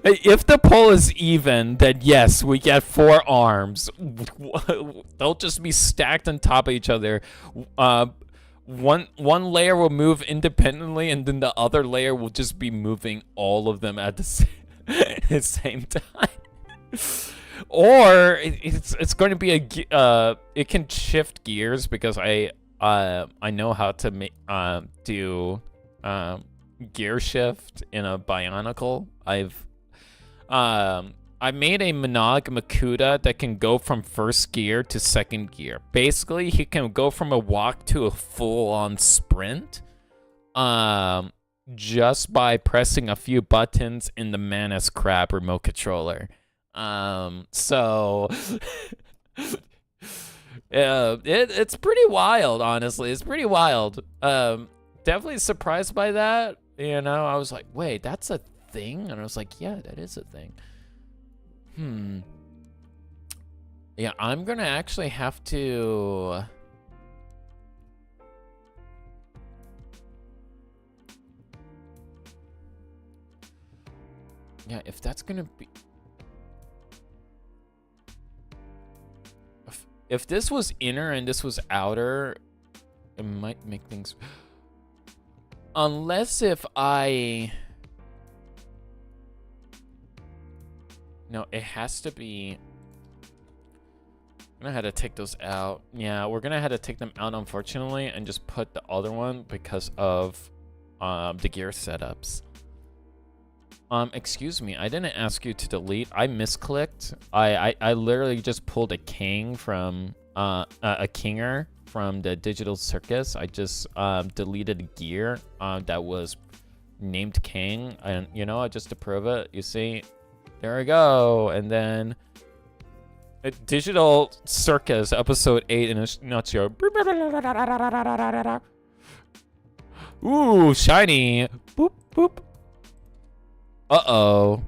if the poll is even, then yes, we get 4 arms. They'll just be stacked on top of each other. One layer will move independently, and then the other layer will just be moving all of them at the same time. Or it's going to be it can shift gears because I know how to do gear shift in a Bionicle. I made a Monog Makuta that can go from first gear to second gear. Basically, he can go from a walk to a full-on sprint, just by pressing a few buttons in the Manus Crab remote controller. So it's pretty wild, honestly. It's pretty wild. Definitely surprised by that. You know, I was like, wait, that's a thing? And I was like, yeah, that is a thing. Yeah, I'm gonna actually have to... Yeah, if that's gonna be... If this was inner and this was outer, it might make things... Unless if I... No, it has to be... I'm gonna have to take those out. Yeah, we're gonna have to take them out, unfortunately, and just put the other one because of the gear setups. Excuse me, I didn't ask you to delete. I misclicked. I literally just pulled a king from a kinger from the Digital Circus. I just deleted a gear that was named king, and you know, just to prove it, you see, there we go. And then Digital Circus episode 8 in a nutshell. Ooh, shiny. Boop boop. Uh-oh.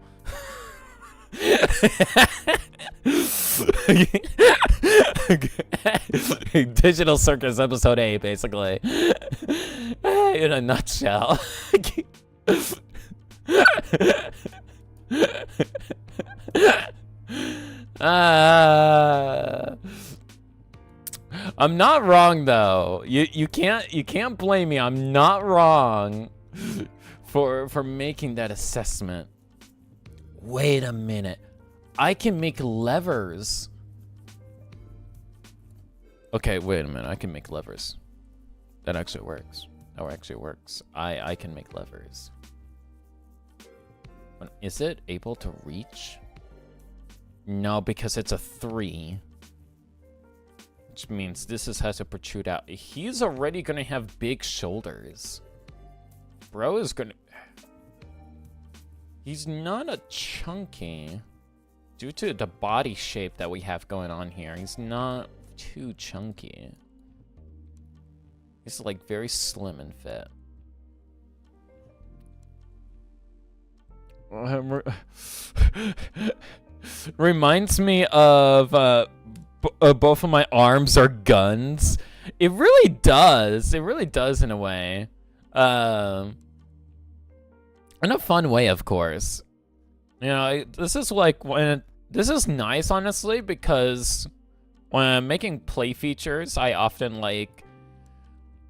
Digital Circus episode 8, basically. In a nutshell. I'm not wrong though. You can't blame me. I'm not wrong for making that assessment. Wait a minute. I can make levers. Okay, wait a minute. I can make levers. That actually works. That actually works. I can make levers. Is it able to reach? No, because it's a 3. Which means this has to protrude out. He's already going to have big shoulders. Bro is going to... He's not a chunky. Due to the body shape that we have going on here, he's not too chunky. He's like very slim and fit. Reminds me of both of my arms are guns. It really does. It really does in a way. In a fun way, of course. You know, this is like this is nice, honestly, because when I'm making play features, I often like...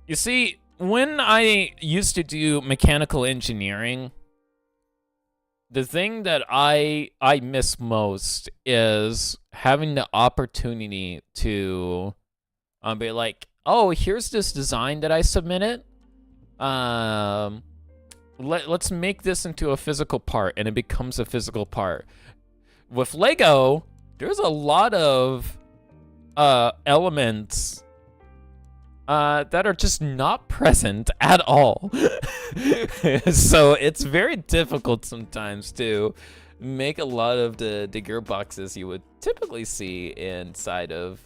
You see, when I used to do mechanical engineering, the thing that I miss most is having the opportunity to be like, oh, here's this design that I submitted. Let's make this into a physical part, and it becomes a physical part. With Lego, there's a lot of elements that are just not present at all. So it's very difficult sometimes to make a lot of the gearboxes you would typically see inside of,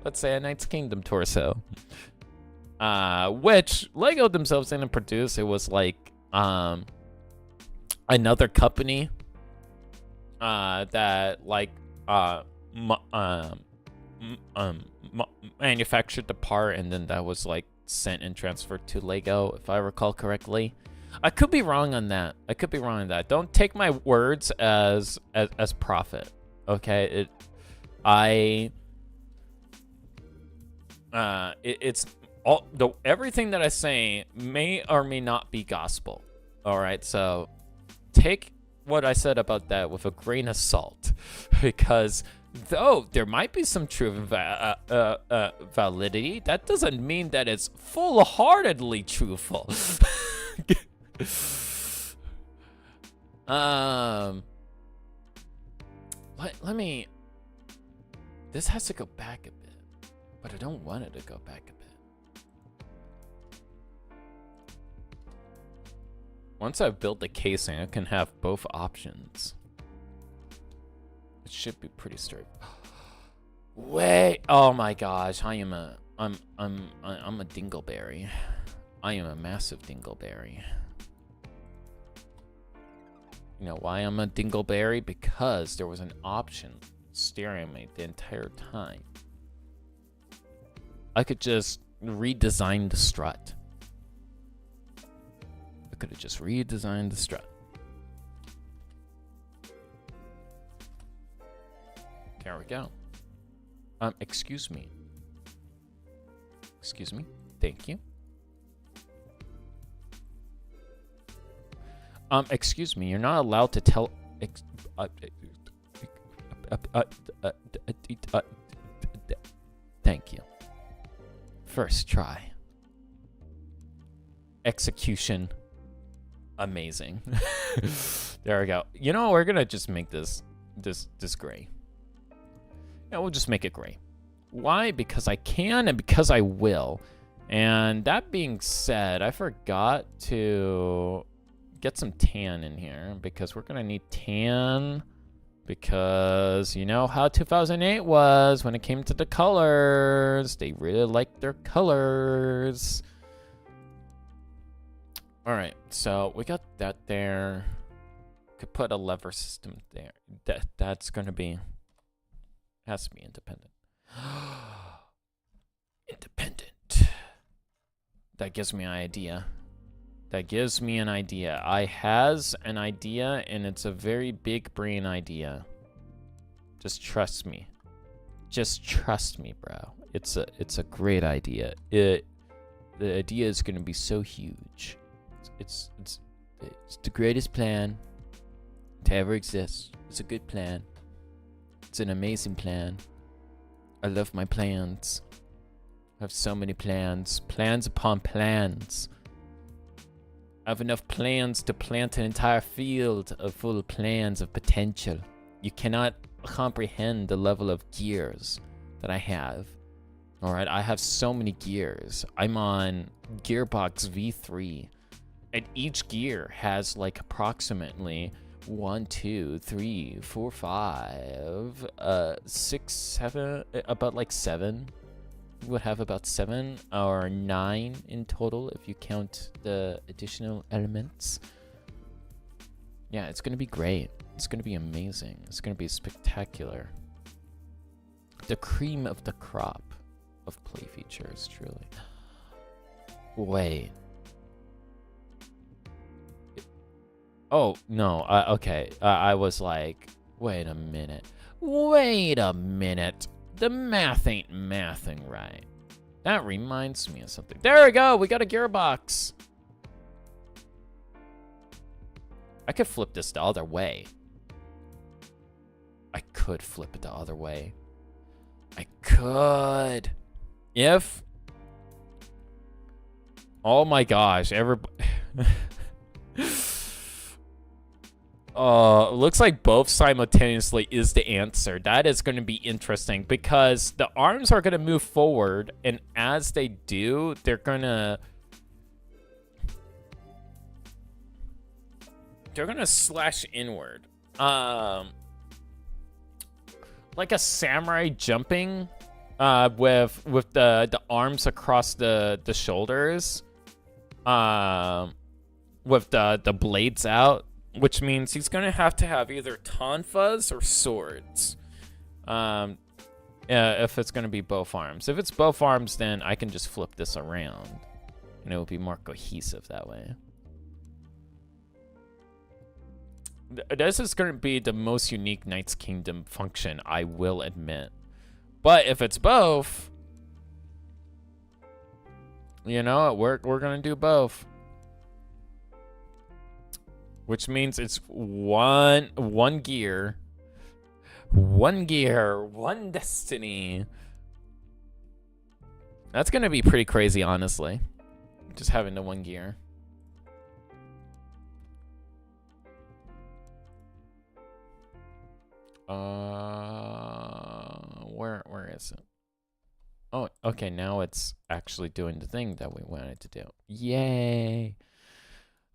let's say, a Knights Kingdom torso. Which Lego themselves didn't produce. It was like another company that like manufactured the part, and then that was like sent and transferred to Lego, if I recall correctly. I could be wrong on that. I could be wrong on that. Don't take my words as prophet. Okay? It's all everything that I say may or may not be gospel. All right? So take what I said about that with a grain of salt, because though there might be some true validity, that doesn't mean that it's full-heartedly truthful. Let me. This has to go back a bit, but I don't want it to go back a bit. Once I've built the casing, I can have both options. It should be pretty straight. Wait! Oh my gosh! I'm a dingleberry. I am a massive dingleberry. You know why I'm a dingleberry? Because there was an option staring at me the entire time. I could just redesign the strut. I could have just redesigned the strut. There we go. Excuse me. Excuse me. Thank you. Excuse me. You're not allowed to tell. Thank you. First try. Execution. Amazing. There we go. You know, we're gonna just make this gray. Yeah, we'll just make it gray. Why? Because I can and because I will. And that being said, I forgot to get some tan in here because we're gonna need tan, because you know how 2008 was when it came to the colors. They really liked their colors. All right, so we got that there. Could put a lever system there. That's gonna be, has to be independent. Independent. That gives me an idea. That gives me an idea. I has an idea, and it's a very big brain idea. Just trust me. Just trust me, bro. It's a great idea. The idea is gonna be so huge. It's the greatest plan to ever exist. It's a good plan. It's an amazing plan. I love my plans. I have so many plans. Plans upon plans. I have enough plans to plant an entire field of full of plans of potential. You cannot comprehend the level of gears that I have. Alright, I have so many gears. I'm on Gearbox V3. And each gear has like approximately 1, 2, 3, 4, 5, 6, 7, about like 7. Would have about 7 or 9 in total if you count the additional elements. Yeah, it's gonna be great. It's gonna be amazing. It's gonna be spectacular. The cream of the crop of play features, truly. Wait. Oh, no. Okay. I was like, wait a minute. Wait a minute. The math ain't mathing right. That reminds me of something. There we go. We got a gearbox. I could flip this the other way. I could flip it the other way. I could. If... Oh my gosh. Everybody... Looks like both simultaneously is the answer. That is going to be interesting because the arms are going to move forward, and as they do, they're going to slash inward. Like a samurai jumping with the arms across the shoulders. With the blades out. Which means he's going to have either tonfas or swords. If it's going to be both arms. If it's both arms, then I can just flip this around. And it will be more cohesive that way. This is going to be the most unique Knights Kingdom function, I will admit. But if it's both, you know, we're going to do both. Which means it's one gear, one destiny. That's going to be pretty crazy, honestly. Just having the one gear. Where is it? Oh, okay, now it's actually doing the thing that we wanted to do. Yay!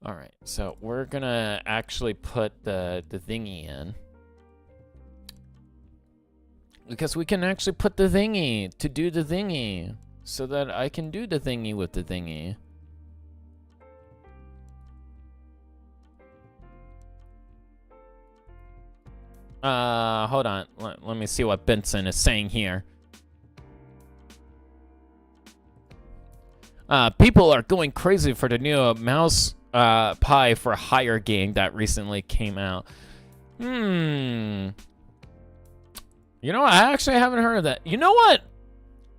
All right, so we're gonna actually put the thingy in. Because we can actually put the thingy to do the thingy. So that I can do the thingy with the thingy. Hold on. Let me see what Benson is saying here. People are going crazy for the new mouse pie for hire game that recently came out. You know, I actually haven't heard of that. You know what?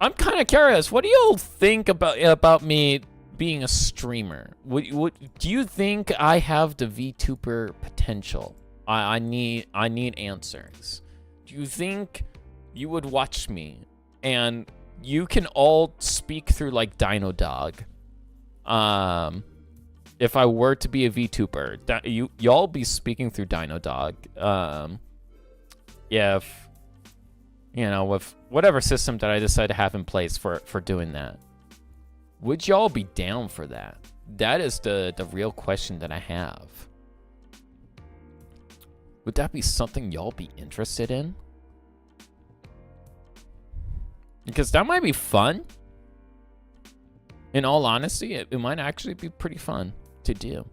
I'm kind of curious. What do you think about me being a streamer? Do you think I have the VTuber potential? I need answers. Do you think you would watch me and you can all speak through like Dino Dog? If I were to be a VTuber, y'all be speaking through Dino Dog. If you know, with whatever system that I decide to have in place for doing that, would y'all be down for that? That is the real question that I have. Would that be something y'all be interested in? Because that might be fun. In all honesty, it might actually be pretty fun to do.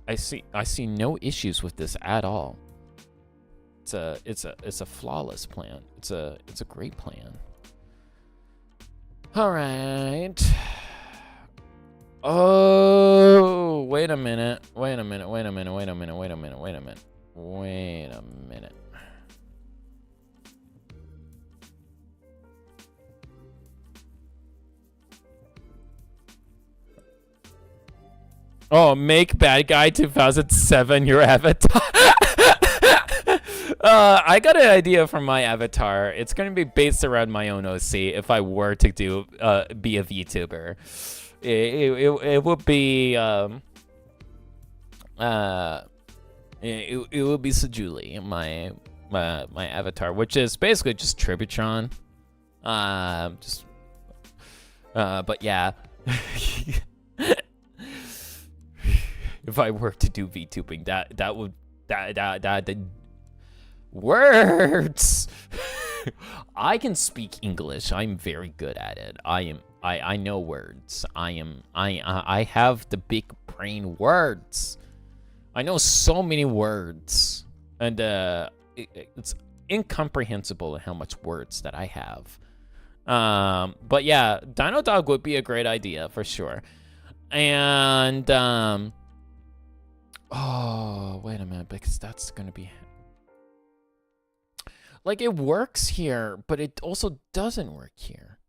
I see no issues with this at all. It's a flawless plan. It's a great plan. All right. Oh, wait a minute. Oh, make bad guy 2007 your avatar. I got an idea for my avatar. It's gonna be based around my own OC. If I were to be a VTuber, it would be it would be Sajuli, my avatar, which is basically just Tributron. But yeah. If I were to do VTubing, that would words. I can speak English. I'm very good at it. I know words. I have the big brain words. I know so many words, and it's incomprehensible how much words that I have. But yeah, Dino Dog would be a great idea for sure. And oh, wait a minute, because that's gonna be like, it works here, but it also doesn't work here.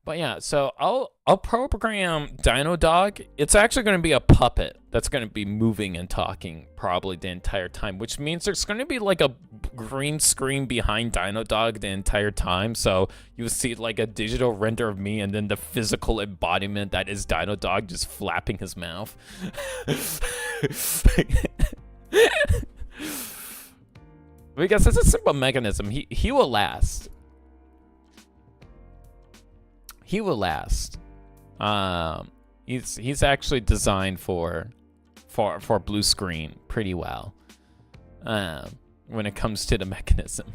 But yeah, so I'll program Dino Dog. It's actually going to be a puppet that's going to be moving and talking probably the entire time, which means there's going to be like a green screen behind Dino Dog the entire time. So you see like a digital render of me and then the physical embodiment that is Dino Dog just flapping his mouth. Because it's a simple mechanism. He will last. He will last. He's actually designed for blue screen pretty well. When it comes to the mechanism.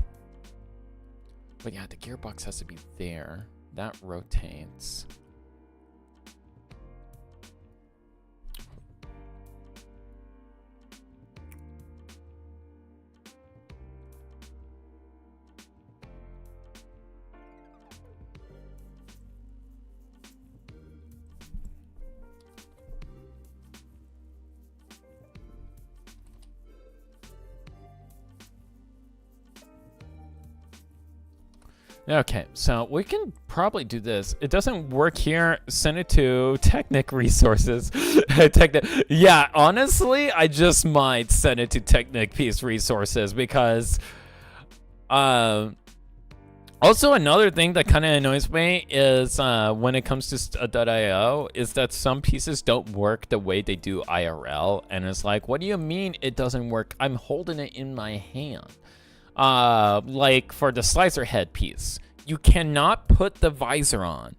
But yeah, the gearbox has to be there. That rotates. Okay, so we can probably do this. It doesn't work here. Send it to Technic Resources. Yeah, honestly, I just might send it to Technic Piece Resources because also another thing that kind of annoys me is when it comes to .io is that some pieces don't work the way they do IRL, and it's like, what do you mean it doesn't work? I'm holding it in my hand. Like for the slicer head piece, you cannot put the visor on.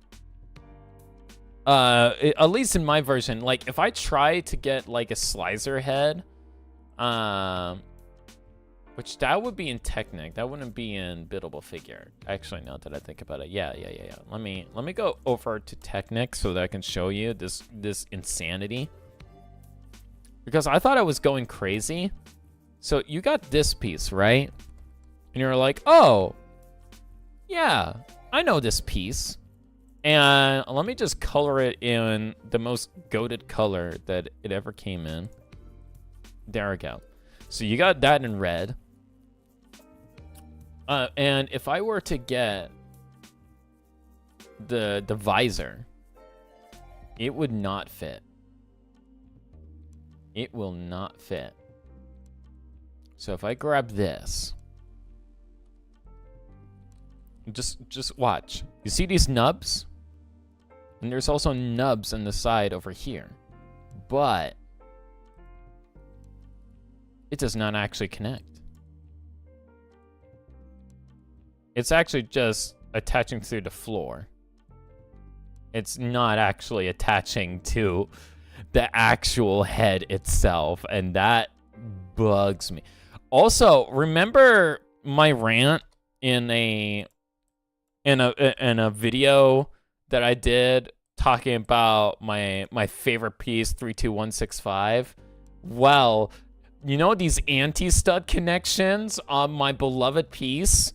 At least in my version, like if I try to get like a slicer head, which that would be in Technic, that wouldn't be in Biddable Figure. Actually, now that I think about it, yeah. Let me go over to Technic so that I can show you this insanity. Because I thought I was going crazy. So you got this piece, right? And you're like, oh, yeah, I know this piece. And let me just color it in the most goated color that it ever came in. There we go. So you got that in red. And if I were to get the visor, it would not fit. It will not fit. So if I grab this, just watch. You see these nubs? And there's also nubs on the side over here. But it does not actually connect. It's actually just attaching through the floor. It's not actually attaching to the actual head itself, and that bugs me. Also, remember my rant in a video that I did talking about my favorite piece, 32165? Well, you know these anti-stud connections on my beloved piece?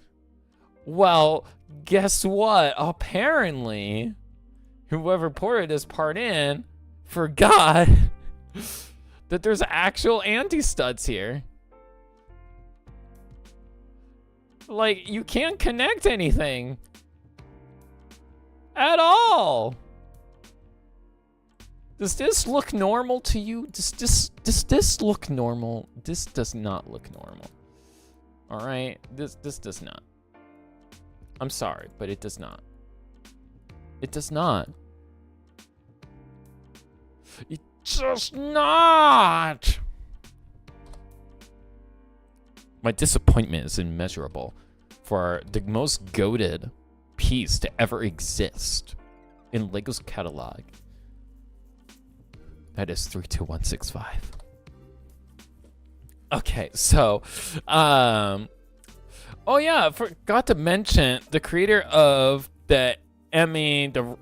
Well, guess what? Apparently, whoever ported this part in forgot that there's actual anti-studs here. Like, you can't connect anything at all. Does this look normal to you? Does this look normal? This does not look normal. All right, this does not. I'm sorry, but it does not. It does not. It does not. My disappointment is immeasurable for the most goated piece to ever exist in LEGO's catalog. That is 32165. Okay, so, oh yeah, I forgot to mention the creator of the Emmy the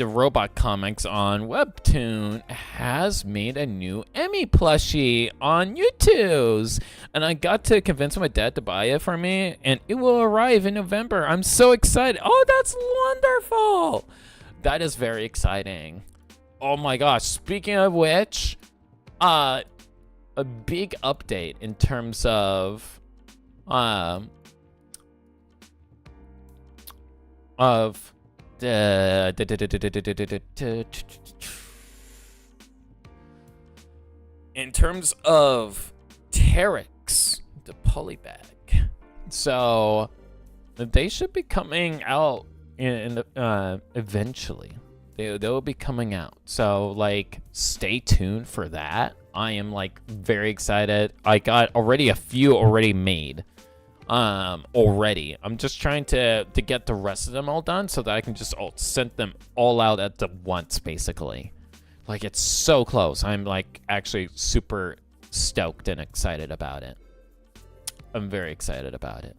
Robot comics on Webtoon has made a new Emmy plushie on YouTube's, and I got to convince my dad to buy it for me, and it will arrive in November. I'm so excited. Oh, that's wonderful. That is very exciting. Oh my gosh. Speaking of which, a big update in terms of in terms of Terex, the polybag. So they should be coming out in eventually. They'll be coming out. So like, stay tuned for that. I am like very excited. I got already a few already made. Already. I'm just trying to get the rest of them all done so that I can just send them all out at the once, basically. Like, it's so close. I'm like actually super stoked and excited about it. I'm very excited about it.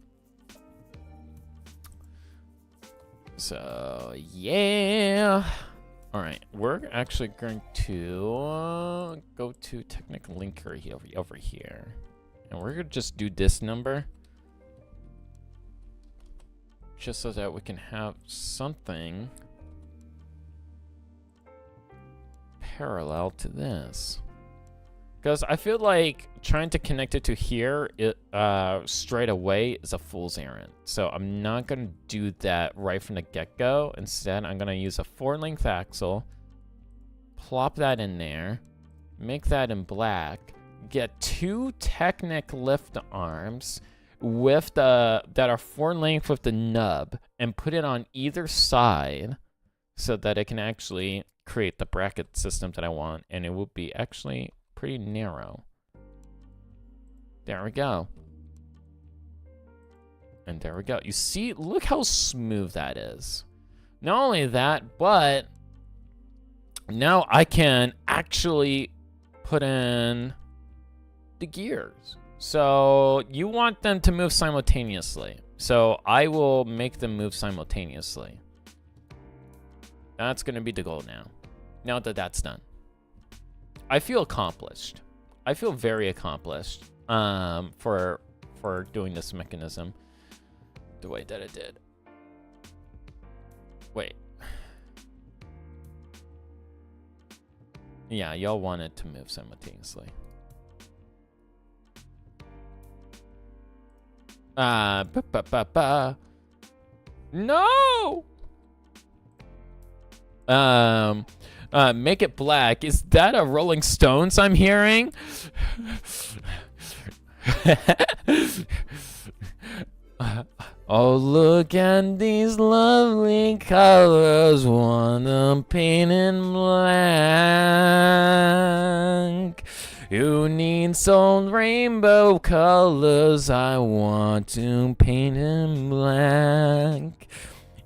So, yeah. All right, we're actually going to go to Technic Linker over here. And we're going to just do this number. Just so that we can have something parallel to this. Because I feel like trying to connect it to here straight away is a fool's errand. So I'm not going to do that right from the get-go. Instead, I'm going to use a 4-length axle, plop that in there, make that in black, get 2 Technic lift arms with that are 4-length with the nub, and put it on either side so that it can actually create the bracket system that I want, and it will be actually pretty narrow. There we go. And there we go. You see, look how smooth that is. Not only that, but now I can actually put in the gears. So you want them to move simultaneously. So I will make them move simultaneously. That's going to be the goal now. Now that that's done. I feel accomplished. I feel very accomplished for doing this mechanism the way that it did. Wait. Yeah, y'all want it to move simultaneously. No! Make it black. Is that a Rolling Stones I'm hearing? Oh, look at these lovely colors. Want them paint in black. Who needs some rainbow colors? I want to paint in black.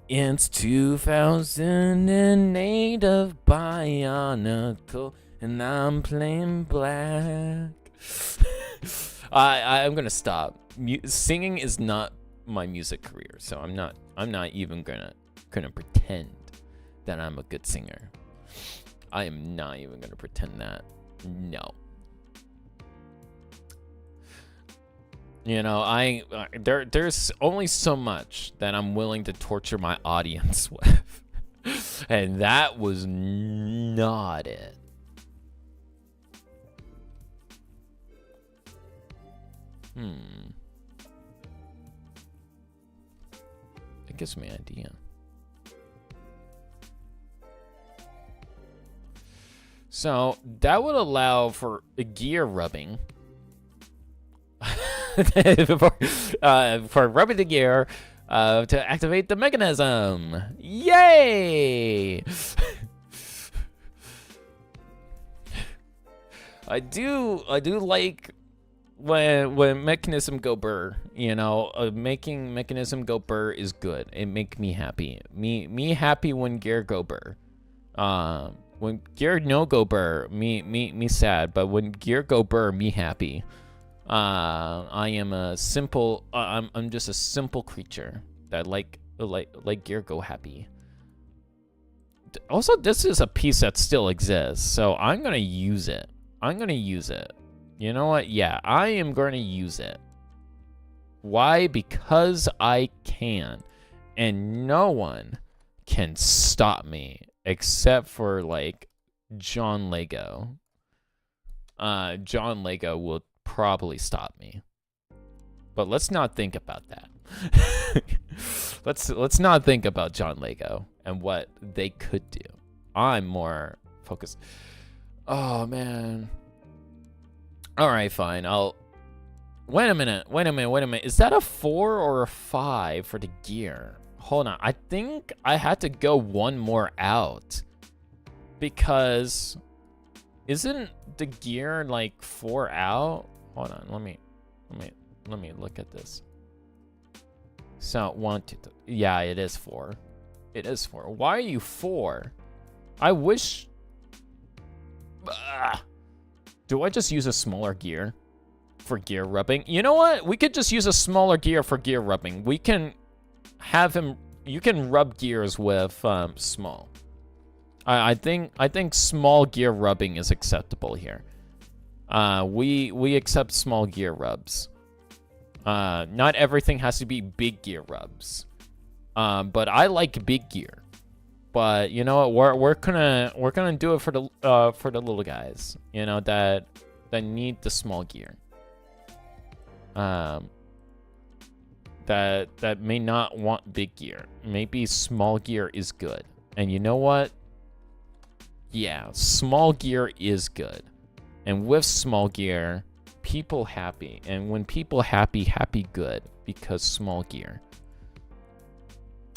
It's 2008 of Bionicle, and I'm playing black. I'm gonna stop. Singing is not my music career, so I'm not even gonna pretend that I'm a good singer. I am not even gonna pretend that. No. You know, there's only so much that I'm willing to torture my audience with. And that was not it. It gives me an idea. So that would allow for a gear rubbing. For rubbing the gear to activate the mechanism. Yay! I do like when mechanism go burr. You know, making mechanism go burr is good. It make me happy. Me happy when gear go burr. When gear no go burr, me sad. But when gear go burr, me happy. I am a simple. I'm just a simple creature that like gear go happy. Also, this is a piece that still exists, so I'm gonna use it. You know what? Yeah, I am gonna use it. Why? Because I can, and no one can stop me except for like John Lego. John Lego will probably stop me, but let's not think about that. let's not think about John Lego and what they could do. I'm more focused. Oh man. All right, fine. Wait a minute. Is that a 4 or a 5 for the gear? Hold on. I think I had to go one more out because isn't the gear like 4 out? Hold on, let me look at this. So 1, 2, 3. Yeah, it is 4. It is 4. Why are you 4? I wish. Do I just use a smaller gear for gear rubbing? You know what? We could just use a smaller gear for gear rubbing. We can have him. You can rub gears with small. I think small gear rubbing is acceptable here. We accept small gear rubs. Not everything has to be big gear rubs. But I like big gear. But you know what? We're gonna do it for the little guys. You know that that need the small gear. That may not want big gear. Maybe small gear is good. And you know what? Yeah, small gear is good. And with small gear, people happy. And when people happy, happy good. Because small gear.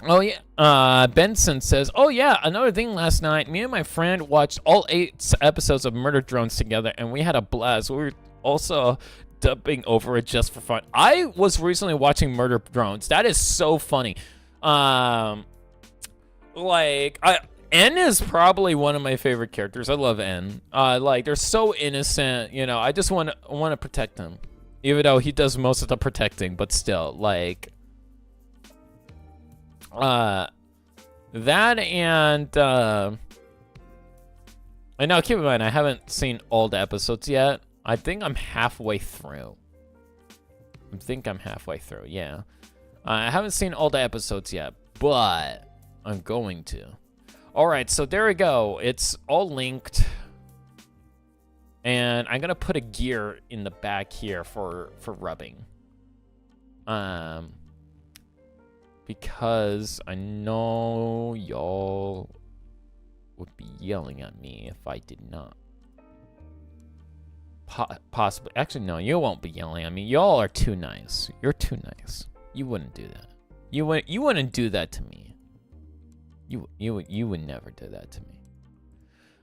Oh yeah, Benson says, oh yeah, another thing last night, me and my friend watched all 8 episodes of Murder Drones together, and we had a blast. We were also dubbing over it just for fun. I was recently watching Murder Drones. That is so funny. N is probably one of my favorite characters. I love N. Like, they're so innocent, you know. I just want to protect him, even though he does most of the protecting. But still, like, that and now keep in mind, I haven't seen all the episodes yet. I think I'm halfway through. Yeah. I haven't seen all the episodes yet, but I'm going to. All right, so there we go. It's all linked. And I'm going to put a gear in the back here for rubbing. Because I know y'all would be yelling at me if I did not. Possibly. Actually, no, you won't be yelling at me. Y'all are too nice. You're too nice. You wouldn't do that. You wouldn't do that to me. You would never do that to me.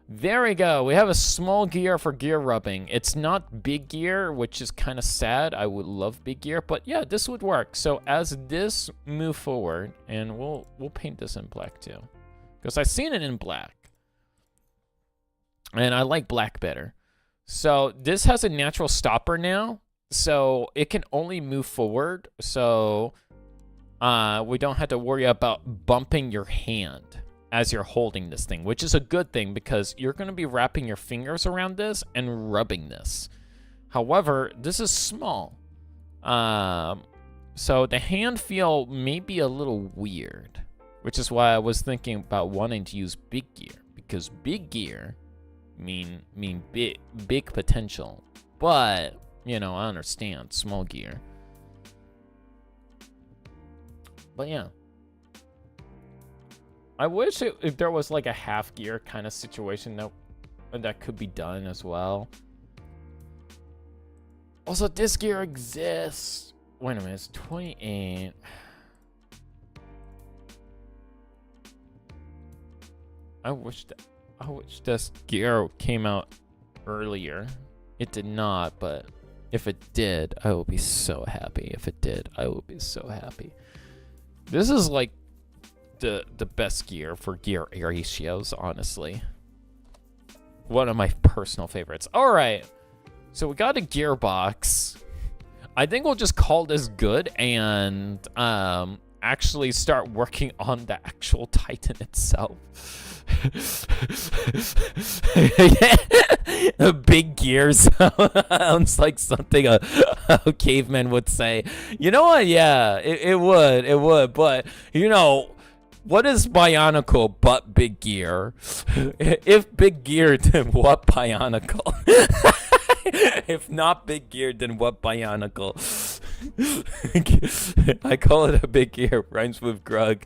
There we go. We have a small gear for gear rubbing. It's not big gear, which is kind of sad. I would love big gear, but yeah, this would work. So as this move forward, and we'll paint this in black too, because I've seen it in black, and I like black better. So this has a natural stopper now, so it can only move forward. So we don't have to worry about bumping your hand as you're holding this thing, which is a good thing because you're going to be wrapping your fingers around this and rubbing this. However, this is small. So the hand feel may be a little weird, which is why I was thinking about wanting to use big gear, because big gear mean big potential, but you know, I understand small gear. But yeah, I wish if there was like a half gear kind of situation that could be done as well. Also, this gear exists. Wait a minute, it's 28. I wish this gear came out earlier. It did not, but if it did, I would be so happy. If it did, I would be so happy. This is like the best gear for gear ratios, honestly. One of my personal favorites. All right, so we got a gearbox. I think we'll just call this good and actually start working on the actual Titan itself. A big gear sounds like something a caveman would say. You know what? Yeah, it would. But you know, what is Bionicle but big gear? If big gear, then what Bionicle? If not big gear, then what Bionicle? I call it a big gear. Rhymes with grug.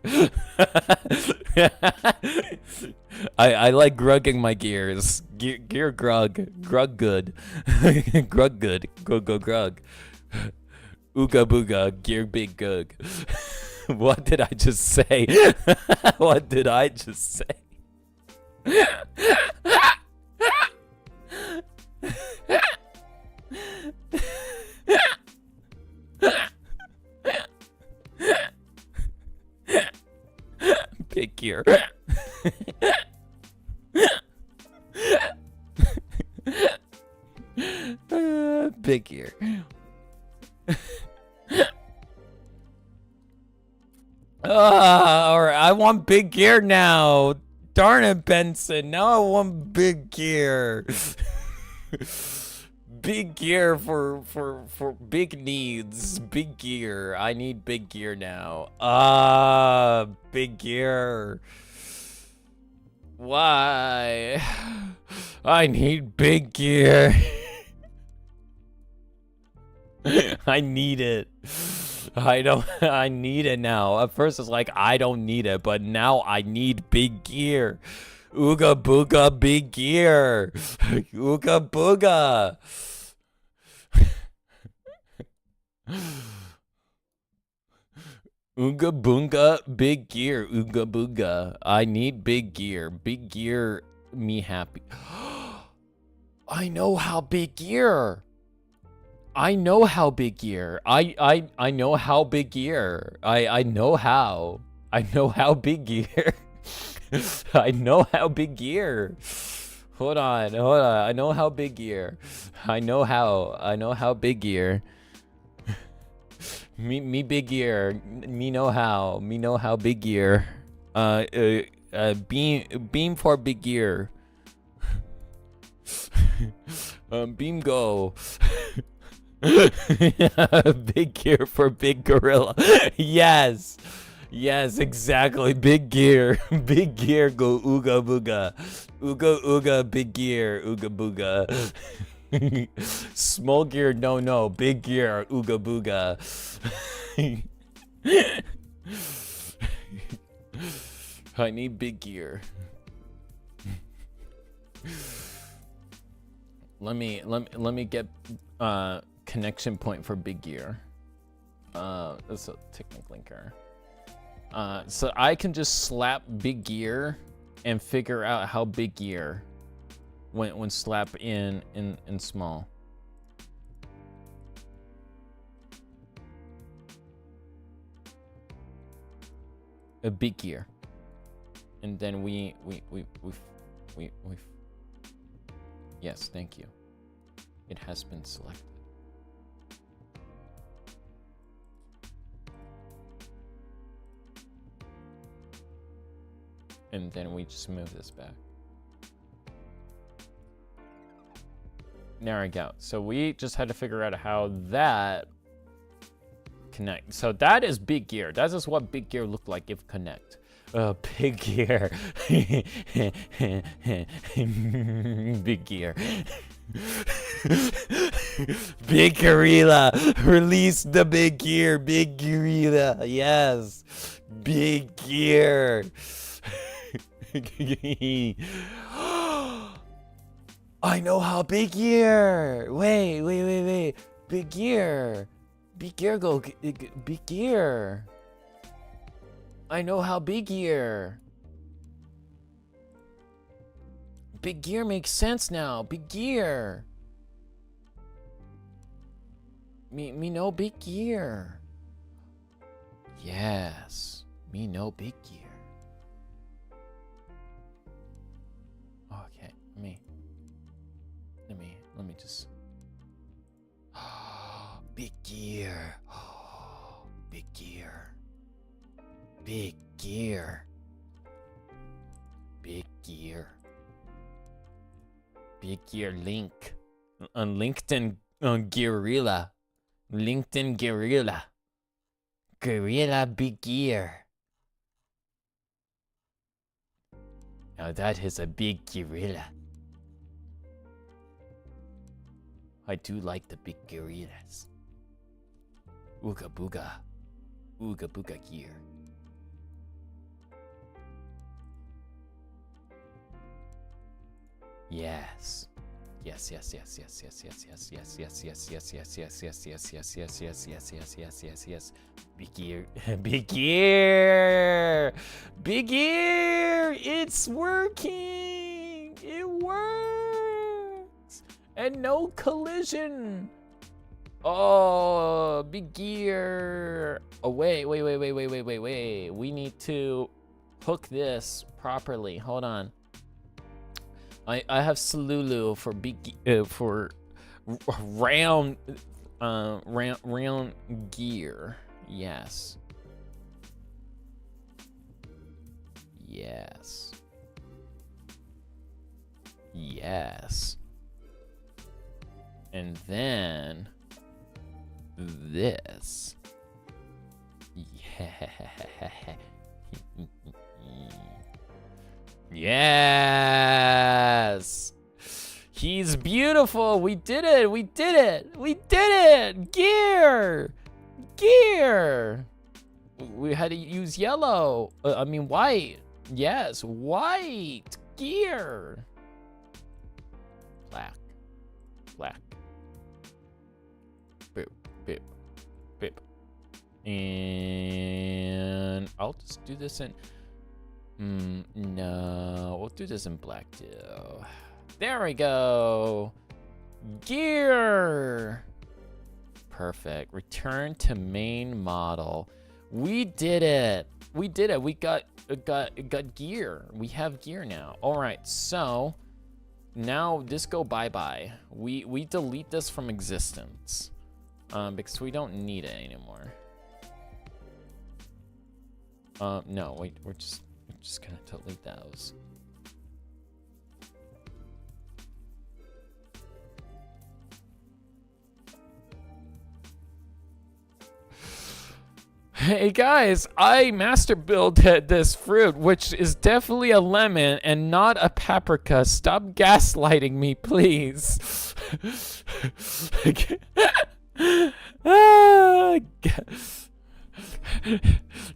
I like grugging my gears. Gear grug. Grug good. Grug good. Go grug. Ooga booga. Gear big gug. What did I just say? What did I just say? Big gear. Big gear. All right, I want big gear now. Darn it, Benson. Now I want big gear. Big gear for big needs. Big gear. I need big gear now. Big gear. Why? I need big gear. I need it. I need it now. At first it's like, I don't need it, but now I need big gear. Ooga booga big gear. Ooga booga. Ooga boonga big gear. Ooga booga. I need big gear. Big gear me happy. I know how big gear. I know how big gear. I know how big gear. I know how. I know how big gear. I know how big gear. Hold on. I know how big gear. I know how big gear. Me big gear. Me know how big gear. Beam for big gear. Beam go. Big gear for big gorilla. Yes. Yes, exactly. Big gear. Big gear go ooga booga. Ooga ooga big gear. Ooga booga. Small gear no. Big gear ooga booga. I need big gear. Let me get connection point for big gear. That's a technic linker. So I can just slap big gear and figure out how big gear when slap in small. A big gear, and then we yes, thank you. It has been selected. And then we just move this back. There we go. So we just had to figure out how that connect. So that is big gear. That is what big gear looked like if connect. Big gear. Big gear. Big gorilla. Release the big gear. Big gorilla. Yes. Big gear. I know how big gear. Wait. Big gear. Big gear go. Big gear. I know how big gear. Big gear makes sense now. Big gear. Me know big gear. Yes. Me know big gear. Okay, let me just. Big gear. Big gear. Big gear. Big gear. Big gear link. On LinkedIn gorilla. LinkedIn gorilla. Gorilla big gear. Now that is a big gorilla. I do like the big gorillas. Ooga booga. Ooga booga gear. Yes. Yes. Big gear. Big gear. Big gear. It's working. It works. And no collision. Oh, big gear. Oh, wait. We need to hook this properly. Hold on. I have Salulu for for round gear. Yes. And then this. Yes. He's beautiful. We did it. We did it. We did it. Gear. Gear. We had to use yellow. I mean, white. Yes, white. Gear. Black. Black. Boop. Boop. Boop. And I'll just do this in... no. We'll do this in black, too. There we go. Gear. Perfect. Return to main model. We did it. We did it. We got gear. We have gear now. All right. So now this go bye-bye. We delete this from existence because we don't need it anymore. No, wait. We're just gonna delete those. Hey guys, I master builded this fruit, which is definitely a lemon and not a paprika. Stop gaslighting me, please.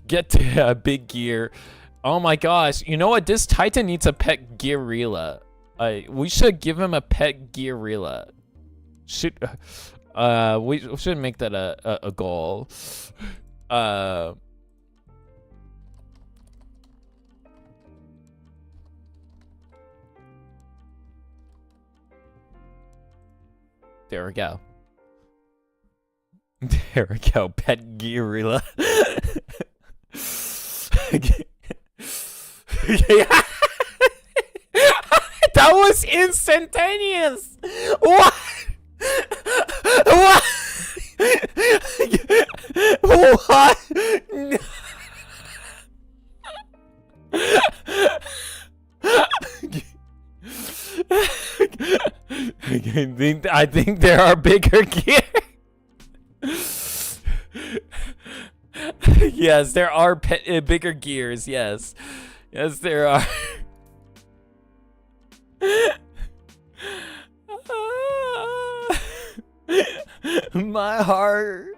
Get to big gear. Oh my gosh, you know what? This Titan needs a pet Gearilla. We should give him a pet Gearilla. We should make that a goal. There we go. There we go. Pet Gearilla. That was instantaneous. What? What? What? No. I think there are bigger gears. Yes, there are bigger gears. Yes, yes, there are. My heart.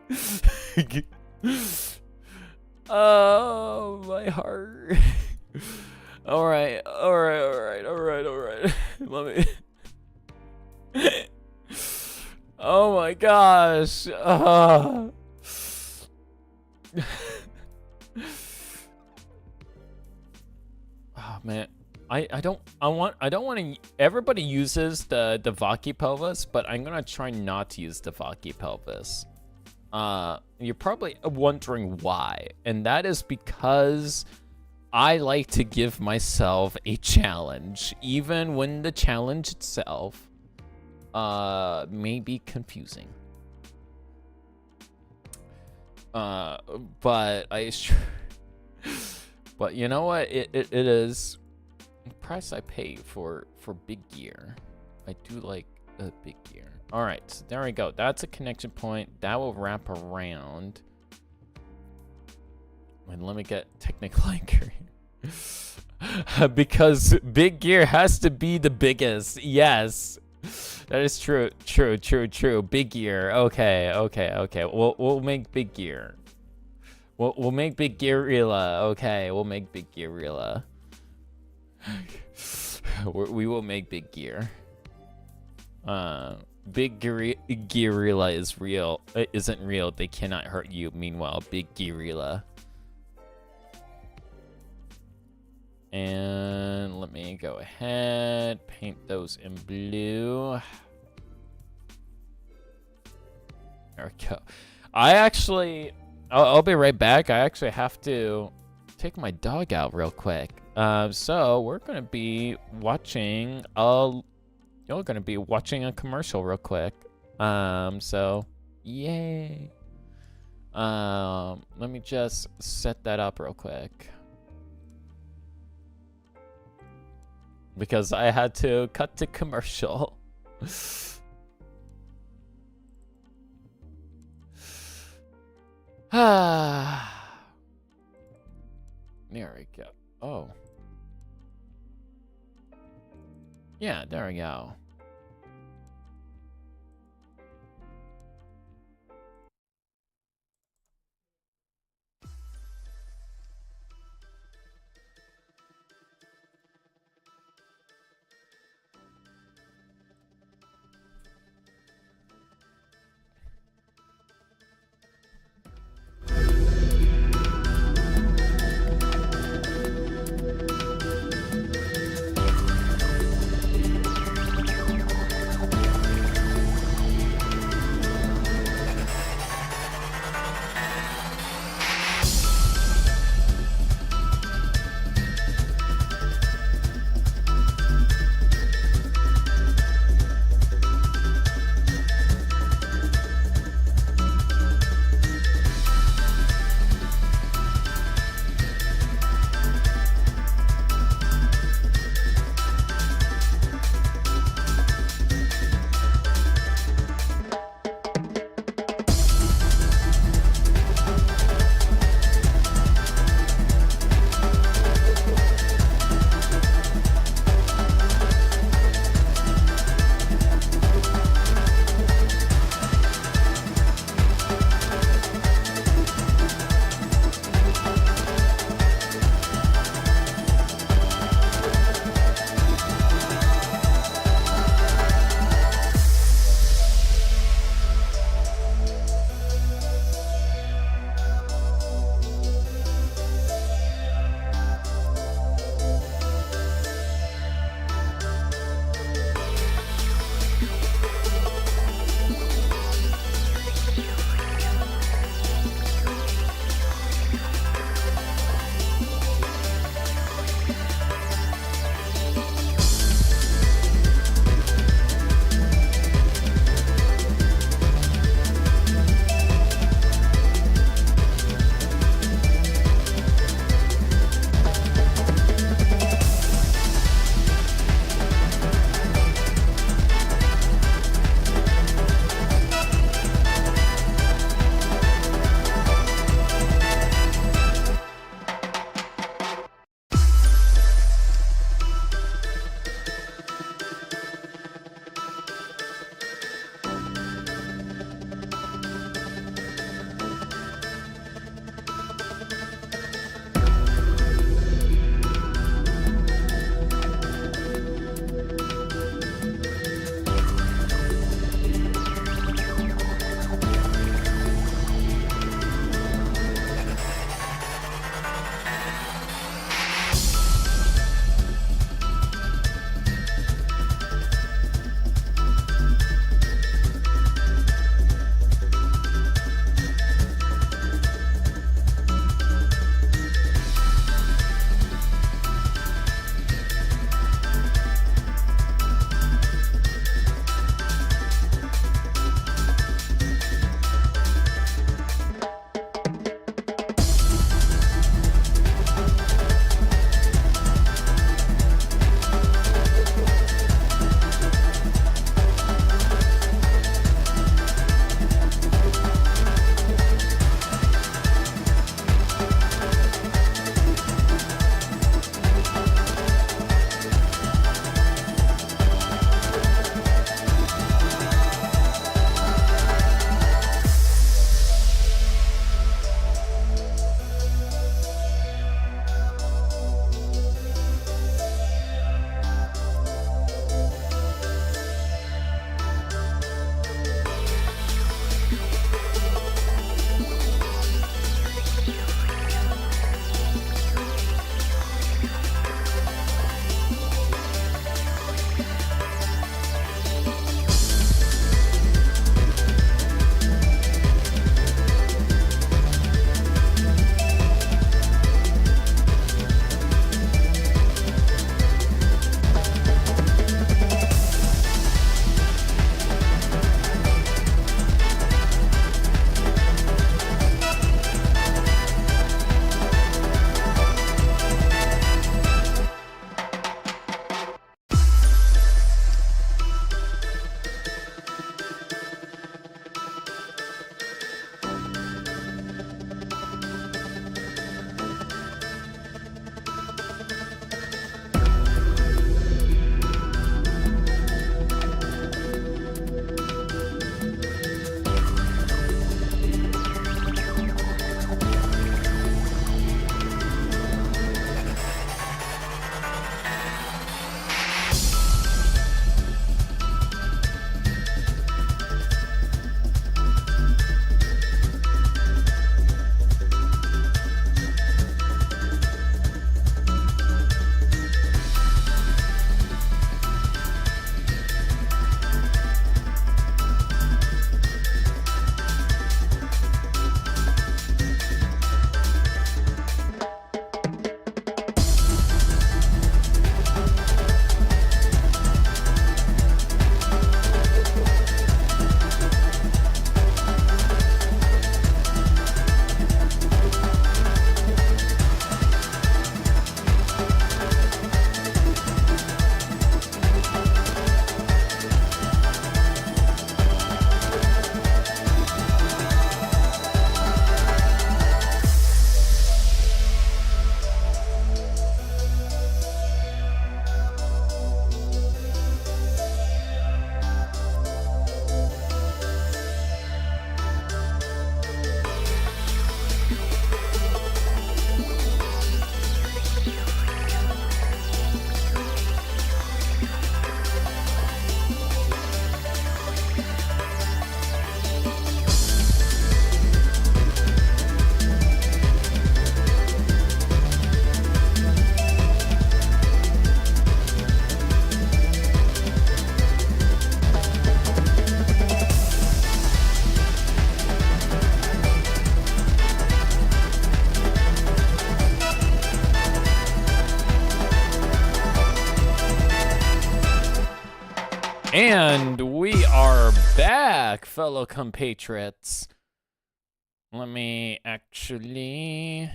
Oh, my heart. All right. Let me. Oh my gosh. Oh man. I don't want to. Everybody uses the Vaki pelvis, but I'm gonna try not to use the Vaki pelvis. You're probably wondering why, and that is because I like to give myself a challenge, even when the challenge itself may be confusing. But but you know what? It is the price I pay for big gear. I do like big gear. All right, so there we go. That's a connection point. That will wrap around. And let me get technical anchor here. Because big gear has to be the biggest. Yes. That is true. Big gear. Okay. We'll make big gear. We'll make big Gearilla. Okay, we'll make big Gearilla. We will make big gear. Big Gearilla is real. It isn't real. They cannot hurt you. Meanwhile, big Gearilla. And let me go ahead, paint those in blue. There we go. I'll be right back. I actually have to take my dog out real quick. So we're gonna be watching you're gonna be watching a commercial real quick. So yay. Let me just set that up real quick. Because I had to cut to commercial. There we go. Oh. Yeah, there we go. And we are back, fellow compatriots. Let me actually...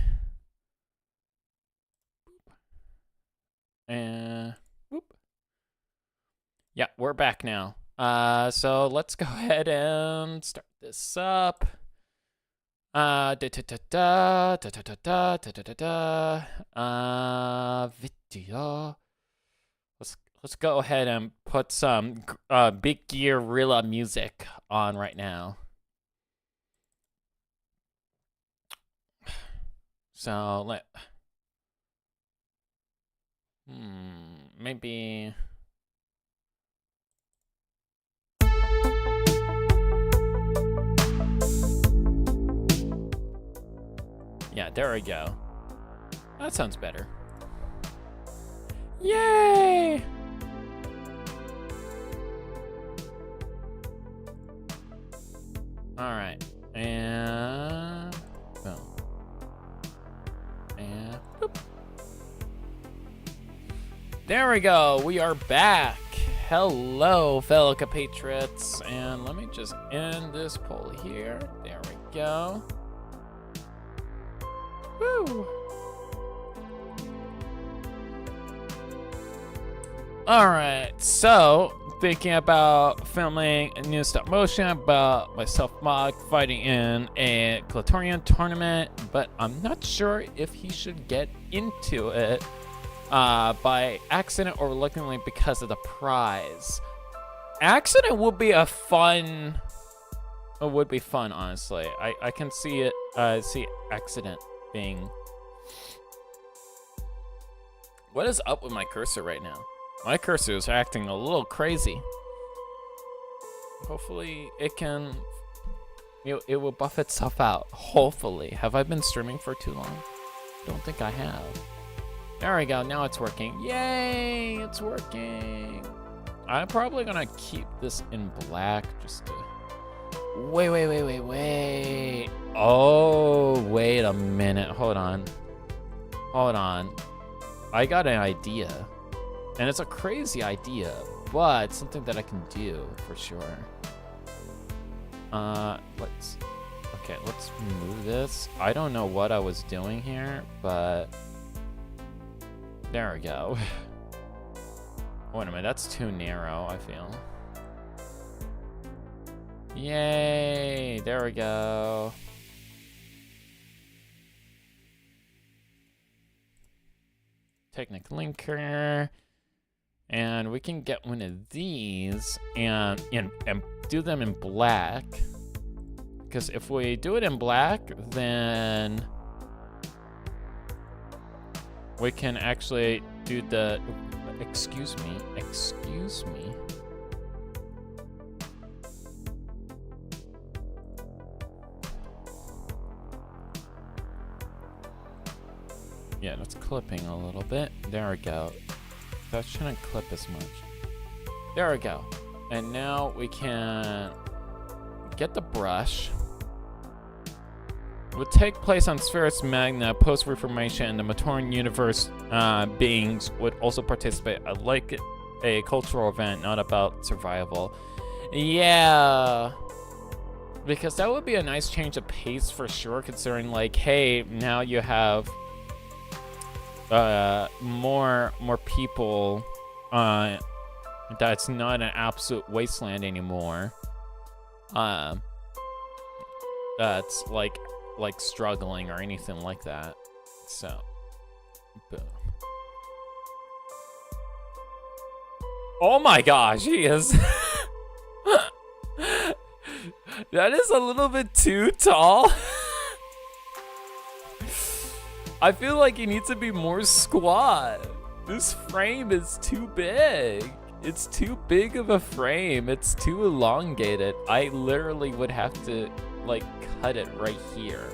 whoop. Yeah, we're back now. So let's go ahead and start this up. Video. Let's go ahead and put some big guerrilla music on right now. So maybe. Yeah, there we go. That sounds better. Yay! All right, and boom, and boop. There we go. We are back. Hello, fellow compatriots, and let me just end this poll here. There we go. Woo! All right, so thinking about filming a new stop motion about myself Mog fighting in a Glatorian tournament, but I'm not sure if he should get into it by accident or reluctantly because of the prize. Accident would be a fun. It would be fun, honestly. I can see it. See accident being. What is up with my cursor right now? My cursor is acting a little crazy. Hopefully it can, it will buff itself out. Hopefully. Have I been streaming for too long? Don't think I have. There we go, now it's working. Yay, it's working. I'm probably gonna keep this in black just to, wait. Oh, wait a minute, hold on. I got an idea. And it's a crazy idea, but something that I can do for sure. Let's move this. I don't know what I was doing here, but there we go. Wait a minute, that's too narrow, I feel. Yay, there we go. Technic linker. And we can get one of these and do them in black. Because if we do it in black, then we can actually do the, excuse me. Yeah, that's clipping a little bit. There we go. That shouldn't clip as much. There we go. And now we can get the brush. It would take place on Spherus Magna post-Reformation, and the Matorian universe beings would also participate. I like it, a cultural event, not about survival. Yeah. Because that would be a nice change of pace for sure, considering like, hey, now you have more people, that's not an absolute wasteland anymore. That's like struggling or anything like that. So, boom. Oh my gosh, he is. That is a little bit too tall. I feel like he needs to be more squat. This frame is too big. It's too big of a frame. It's too elongated. I literally would have to like cut it right here.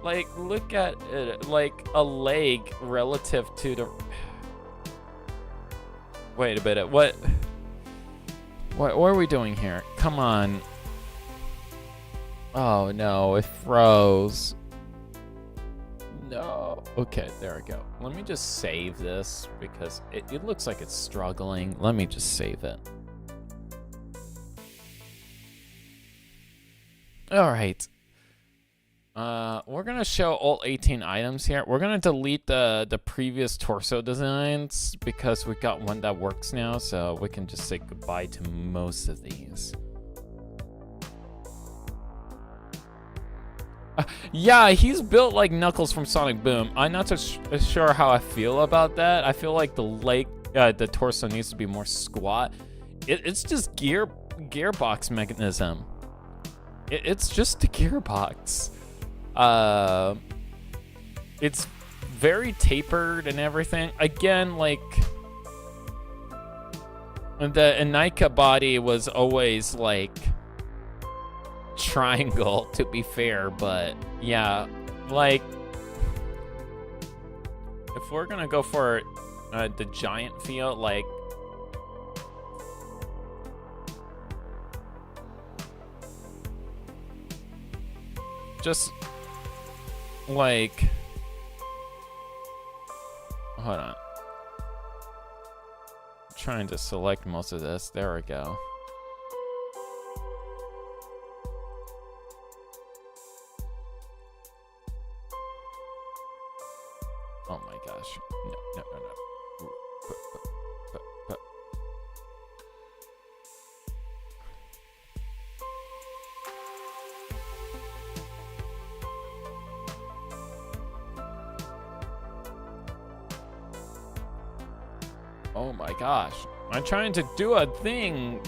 Like, look at it, like a leg relative to the... Wait a minute, what are we doing here? Come on. Oh no, it froze. no. Okay, there we go. Let me just save this because it looks like it's struggling. Let me just save it. All right. We're gonna show all 18 items here. We're gonna delete the previous torso designs because we got one that works now, so we can just say goodbye to most of these. Yeah, he's built like Knuckles from Sonic Boom. I'm not so sure how I feel about that. I feel like the torso needs to be more squat. It's just gearbox mechanism. It's just a gearbox. It's very tapered and everything. Again, like the Anika body was always like triangle, to be fair, but yeah, like if we're gonna go for the giant feel, like just like, hold on, I'm trying to select most of this. There we go. Oh my gosh. No. Oh my gosh. I'm trying to do a thing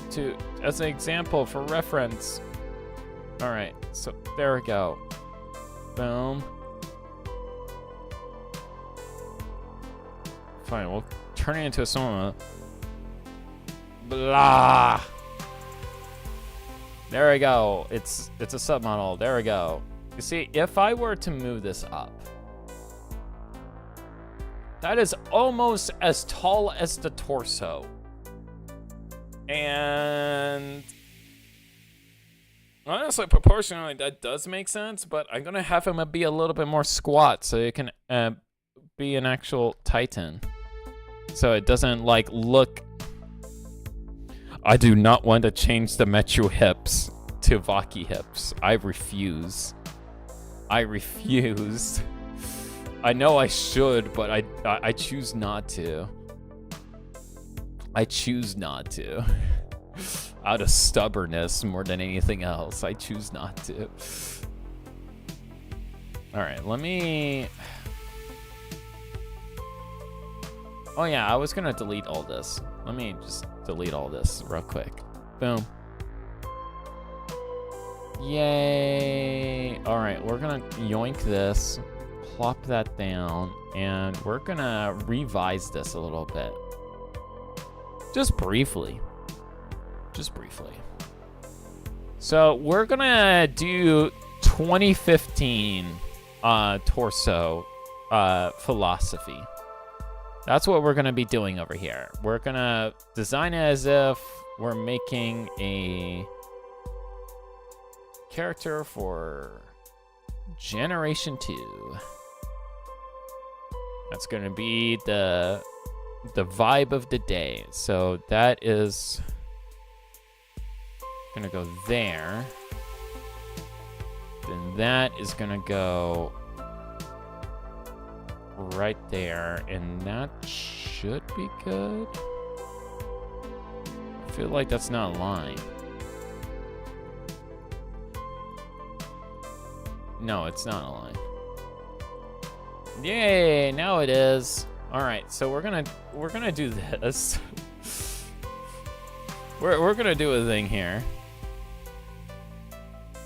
as an example for reference. All right, so there we go. Boom. Fine, we'll turn it into a soma. Blah. There we go. It's a submodel. There we go. You see, if I were to move this up, that is almost as tall as the torso. And honestly, proportionally, that does make sense, but I'm gonna have him be a little bit more squat so it can be an actual Titan. So it doesn't like look. I do not want to change the Metro hips to Vaki hips. I refuse. I refuse. I know I should, but I choose not to. I choose not to. Out of stubbornness more than anything else, I choose not to. All right, let me. Oh yeah, I was gonna delete all this. Let me just delete all this real quick. Boom. Yay. All right, we're gonna yoink this, plop that down, and we're gonna revise this a little bit. Just briefly. So we're gonna do 2015 torso philosophy. That's what we're gonna be doing over here. We're gonna design it as if we're making a character for Generation 2. That's gonna be the vibe of the day. So that is gonna go there. Then that is gonna go right there, and that should be good. I feel like that's not a line. No, it's not a line. Yay, now it is. All right, so we're gonna do this. we're gonna do a thing here.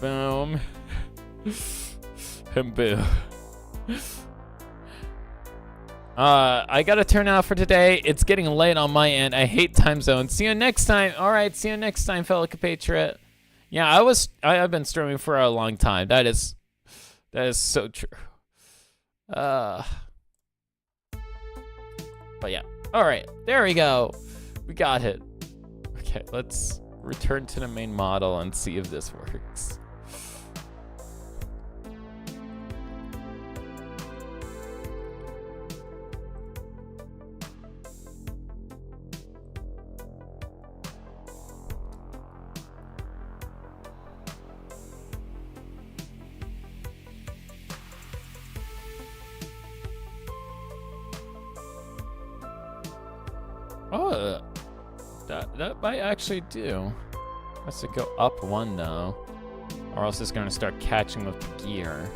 Boom. And boom. I gotta turn out for today. It's getting late on my end. I hate time zones. See you next time. All right, see you next time, fellow compatriot. Yeah, I've been streaming for a long time. That is so true. But yeah. All right, there we go. We got it. Okay, let's return to the main model and see if this works. Oh, that might actually do. Has to go up one though, or else it's gonna start catching with the gear,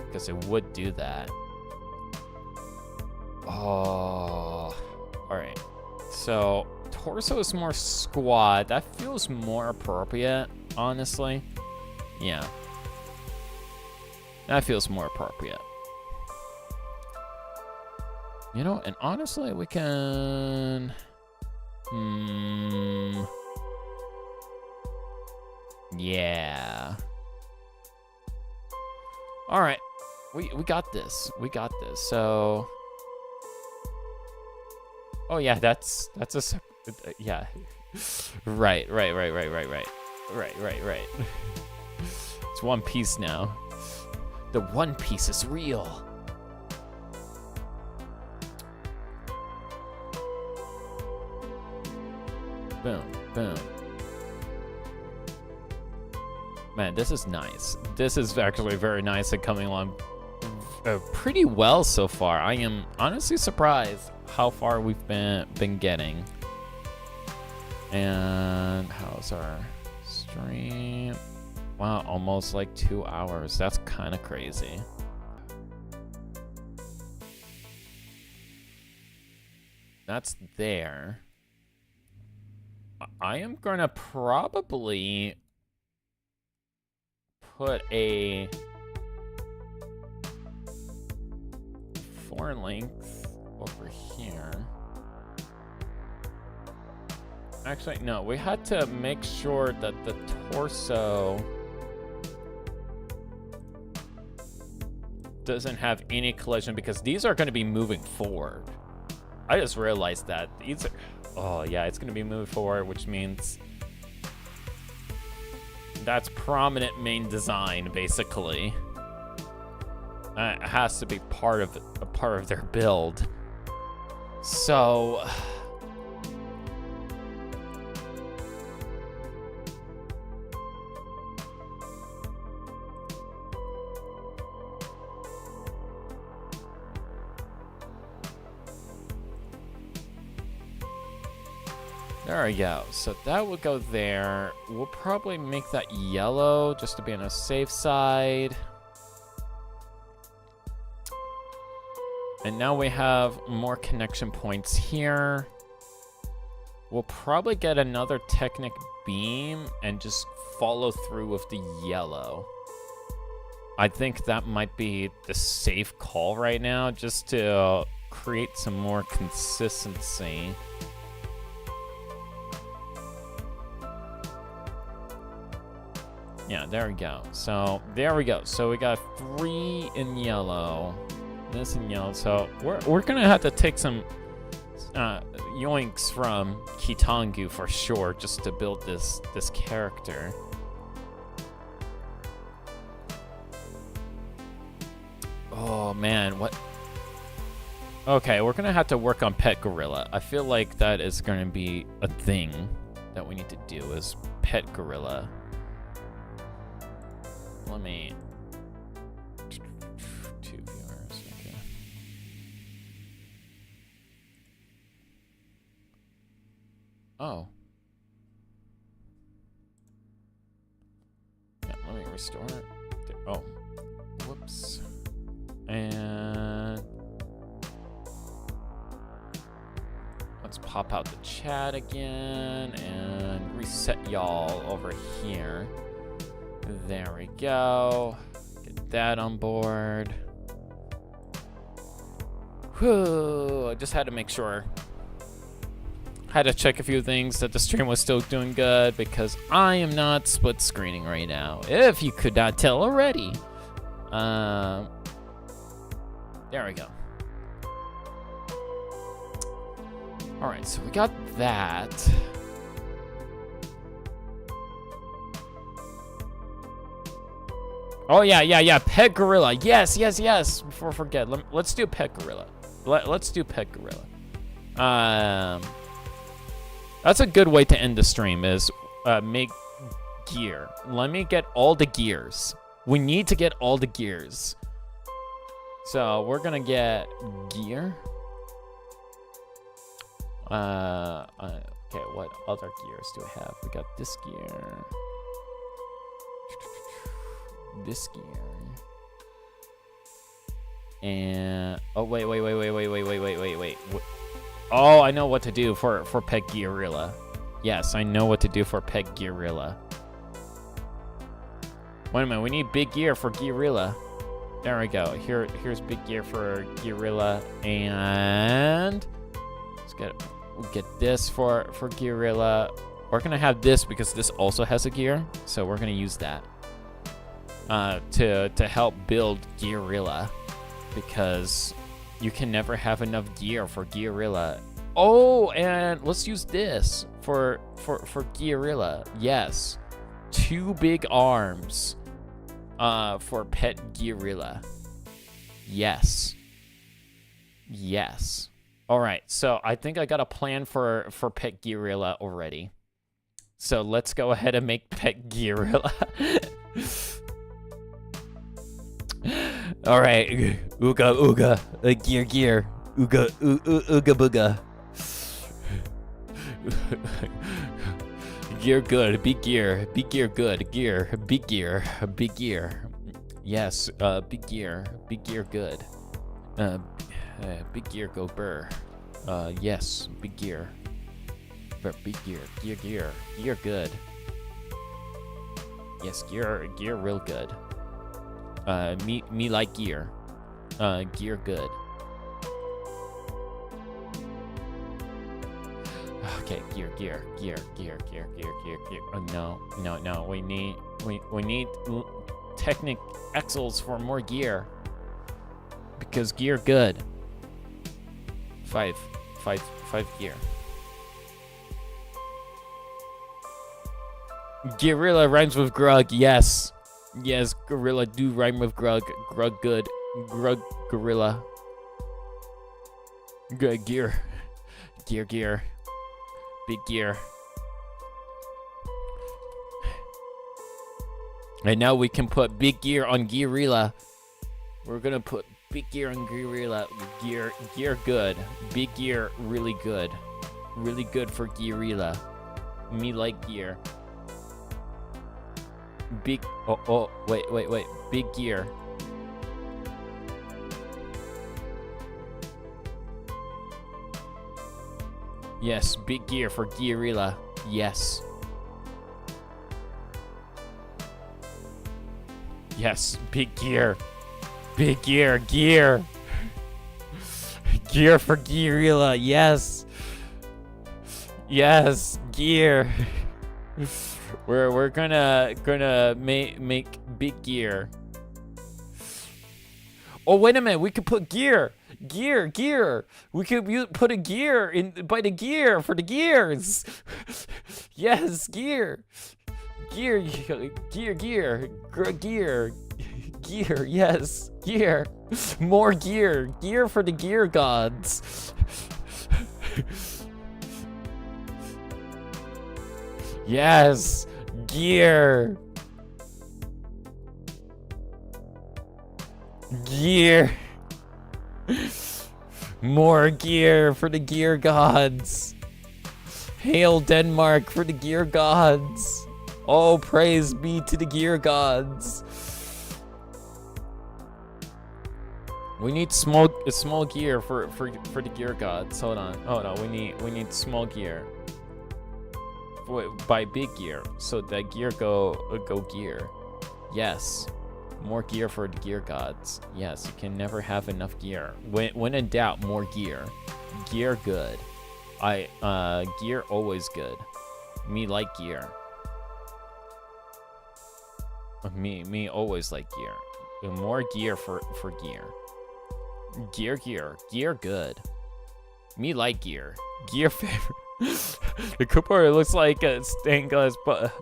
because it would do that. Oh, all right. So torso is more squat. That feels more appropriate, honestly. Yeah, that feels more appropriate. You know, and honestly, we can. Yeah. All right, we got this. We got this. So. Oh yeah, that's a yeah. Right. It's one piece now. The One Piece is real. Boom, boom. Man, this is nice. This is actually very nice and coming along pretty well so far. I am honestly surprised how far we've been getting. And how's our stream? Wow, almost like 2 hours. That's kind of crazy. That's there. I am gonna probably put a foreign length over here. Actually, no, we had to make sure that the torso doesn't have any collision because these are going to be moving forward. I just realized that these are, oh yeah, it's going to be moving forward, which means that's prominent main design basically. It has to be part of their build. So there we go. So that will go there. We'll probably make that yellow just to be on a safe side. And now we have more connection points here. We'll probably get another Technic beam and just follow through with the yellow. I think that might be the safe call right now, just to create some more consistency. Yeah, there we go. So there we go. So we got 3 in yellow. This in yellow. So we're gonna have to take some yoinks from Kitangu for sure, just to build this character. Oh man, what? Okay, we're gonna have to work on Pet Gorilla. I feel like that is gonna be a thing that we need to do, is Pet Gorilla. Let me. 2 viewers. Okay. Oh. Yeah, let me restore it. Oh. Whoops. And let's pop out the chat again and reset y'all over here. There we go. Get that on board. Whew, I just had to make sure. Had to check a few things that the stream was still doing good, because I am not split screening right now, if you could not tell already. There we go. All right, so we got that. Oh yeah, Pet Gorilla. Yes. Before I forget, let's do Pet Gorilla. Let's do Pet Gorilla. That's a good way to end the stream, is make gear. Let me get all the gears. We need to get all the gears. So we're gonna get gear. Okay, what other gears do we have? We got this gear. This gear. And oh wait. Oh, I know what to do for Pet Gearilla. Yes, I know what to do for Pet Gearilla. Wait a minute, we need big gear for Gearilla. There we go. Here's big gear for Gearilla, and we'll get this for Gearilla. We're gonna have this because this also has a gear, so we're gonna use that to help build Gearilla, because you can never have enough gear for Gearilla. Oh, and let's use this for Gearilla. Yes, 2 big arms for Pet Gearilla. Yes. All right, so I think I got a plan for Pet Gearilla already. So let's go ahead and make Pet Gearilla. All right, ooga, gear, ooga booga. Gear good, big gear good, big gear. Yes, big gear good. Big gear go burr. Yes, big gear. Big gear good. Yes, gear real good. Me like gear. Gear good. Okay, gear. Oh, no. We need Technic Exels for more gear, because gear good. 5 gear. Gearilla rhymes with grug. Yes, gorilla do rhyme with grug. Grug good. Grug gorilla. Good gear. Gear. Big gear. And now we can put big gear on Gearilla. We're gonna put big gear on Gearilla. Gear good. Big gear really good. Really good for Gearilla. Me like gear. Big wait. Big gear. Yes, big gear for Gearilla. Yes. Yes, big gear. Big gear. Gear for Gearilla. Yes, gear. We're gonna make big gear. Oh, wait a minute. We could put gear. We could put a gear by the gear for the gears. Yes, gear. Yes, gear. More gear for the gear gods. Yes, gear. More gear for the gear gods. Hail Denmark for the gear gods. Oh, praise be to the gear gods. We need small gear for the gear gods. Hold on. We need small gear. Wait, by big gear, so that gear go gear. Yes. More gear for the gear gods. Yes, you can never have enough gear. When in doubt, more gear. Gear good. Gear always good. Me like gear. Me always like gear. More gear for gear. Gear good. Me like gear. Gear favorite. The cool part looks like a stained glass, but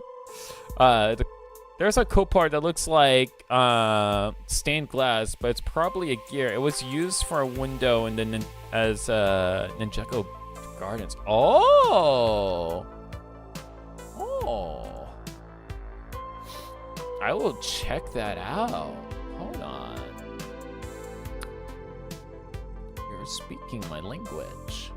there's a cool part that looks like stained glass, but it's probably a gear. It was used for a window and then as Ninjago Gardens. Oh, I will check that out. Hold on. You're speaking my language.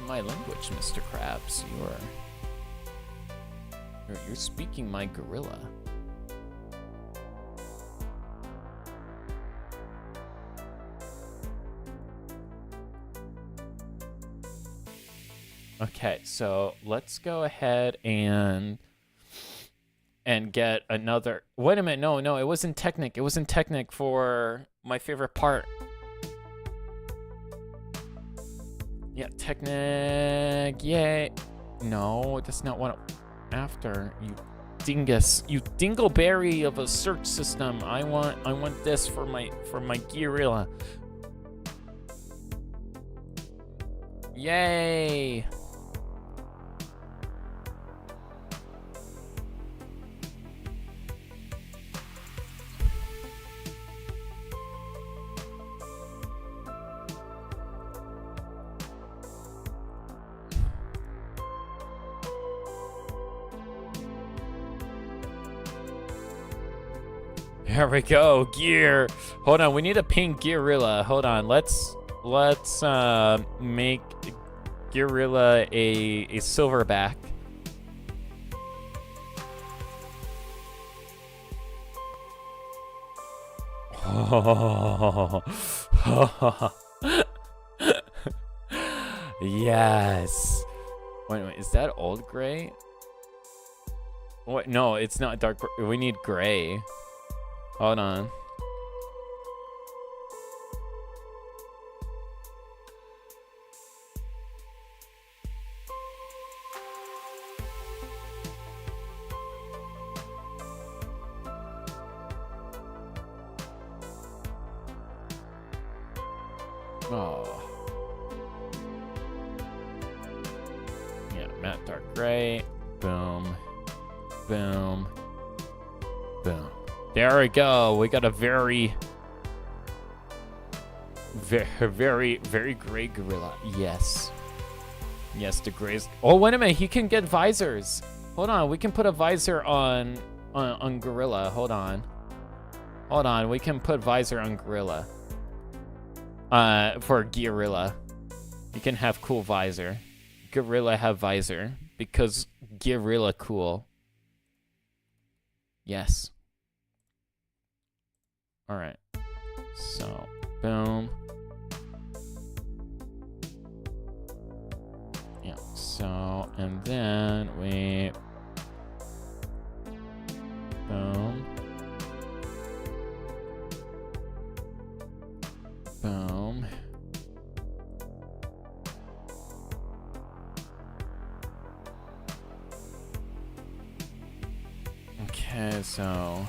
my language, Mr. Krabs. You're speaking my gorilla. Okay, so let's go ahead and get another. Wait a minute, no, it wasn't Technic. It wasn't Technic for my favorite part. Yeah, Technic, yay. No, that's not what I'm after, you dingus. You dingleberry of a search system. I want this for my gorilla. Yay. There we go, gear. Hold on, we need a pink gorilla. Hold on, let's make gorilla a silverback. Oh. Yes. Wait, is that old gray? What? No, it's not dark. We need gray. Hold on. Oh. Yeah, matte dark gray. Boom. Boom. Boom. There we go. We got a very gray gorilla. Yes. Yes, the grays. Oh, wait a minute. He can get visors. Hold on. We can put a visor on gorilla. Hold on. Hold on. We can put visor on gorilla. For gorilla. You can have cool visor. Gorilla have visor because gorilla cool. Yes. All right, so boom. Yeah, so, and then we, boom. Boom. Okay, so.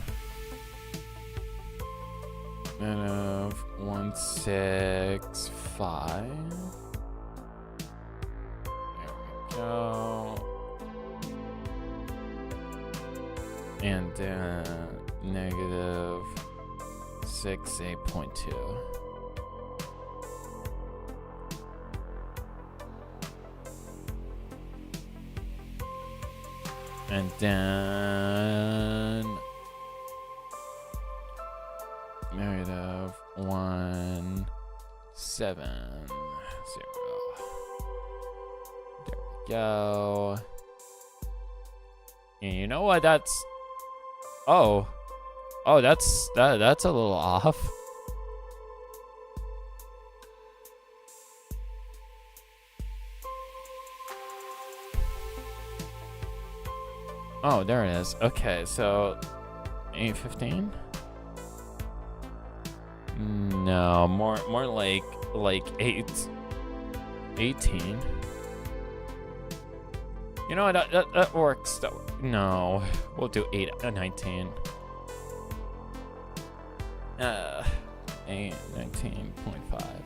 Out of 165. There we go. And negative 68.2. And then negative 170. There we go. And you know what? That's that's a little off. Oh, there it is. Okay, so 815. No, more like 18. You know what? That works. No, we'll do 19. 19.5.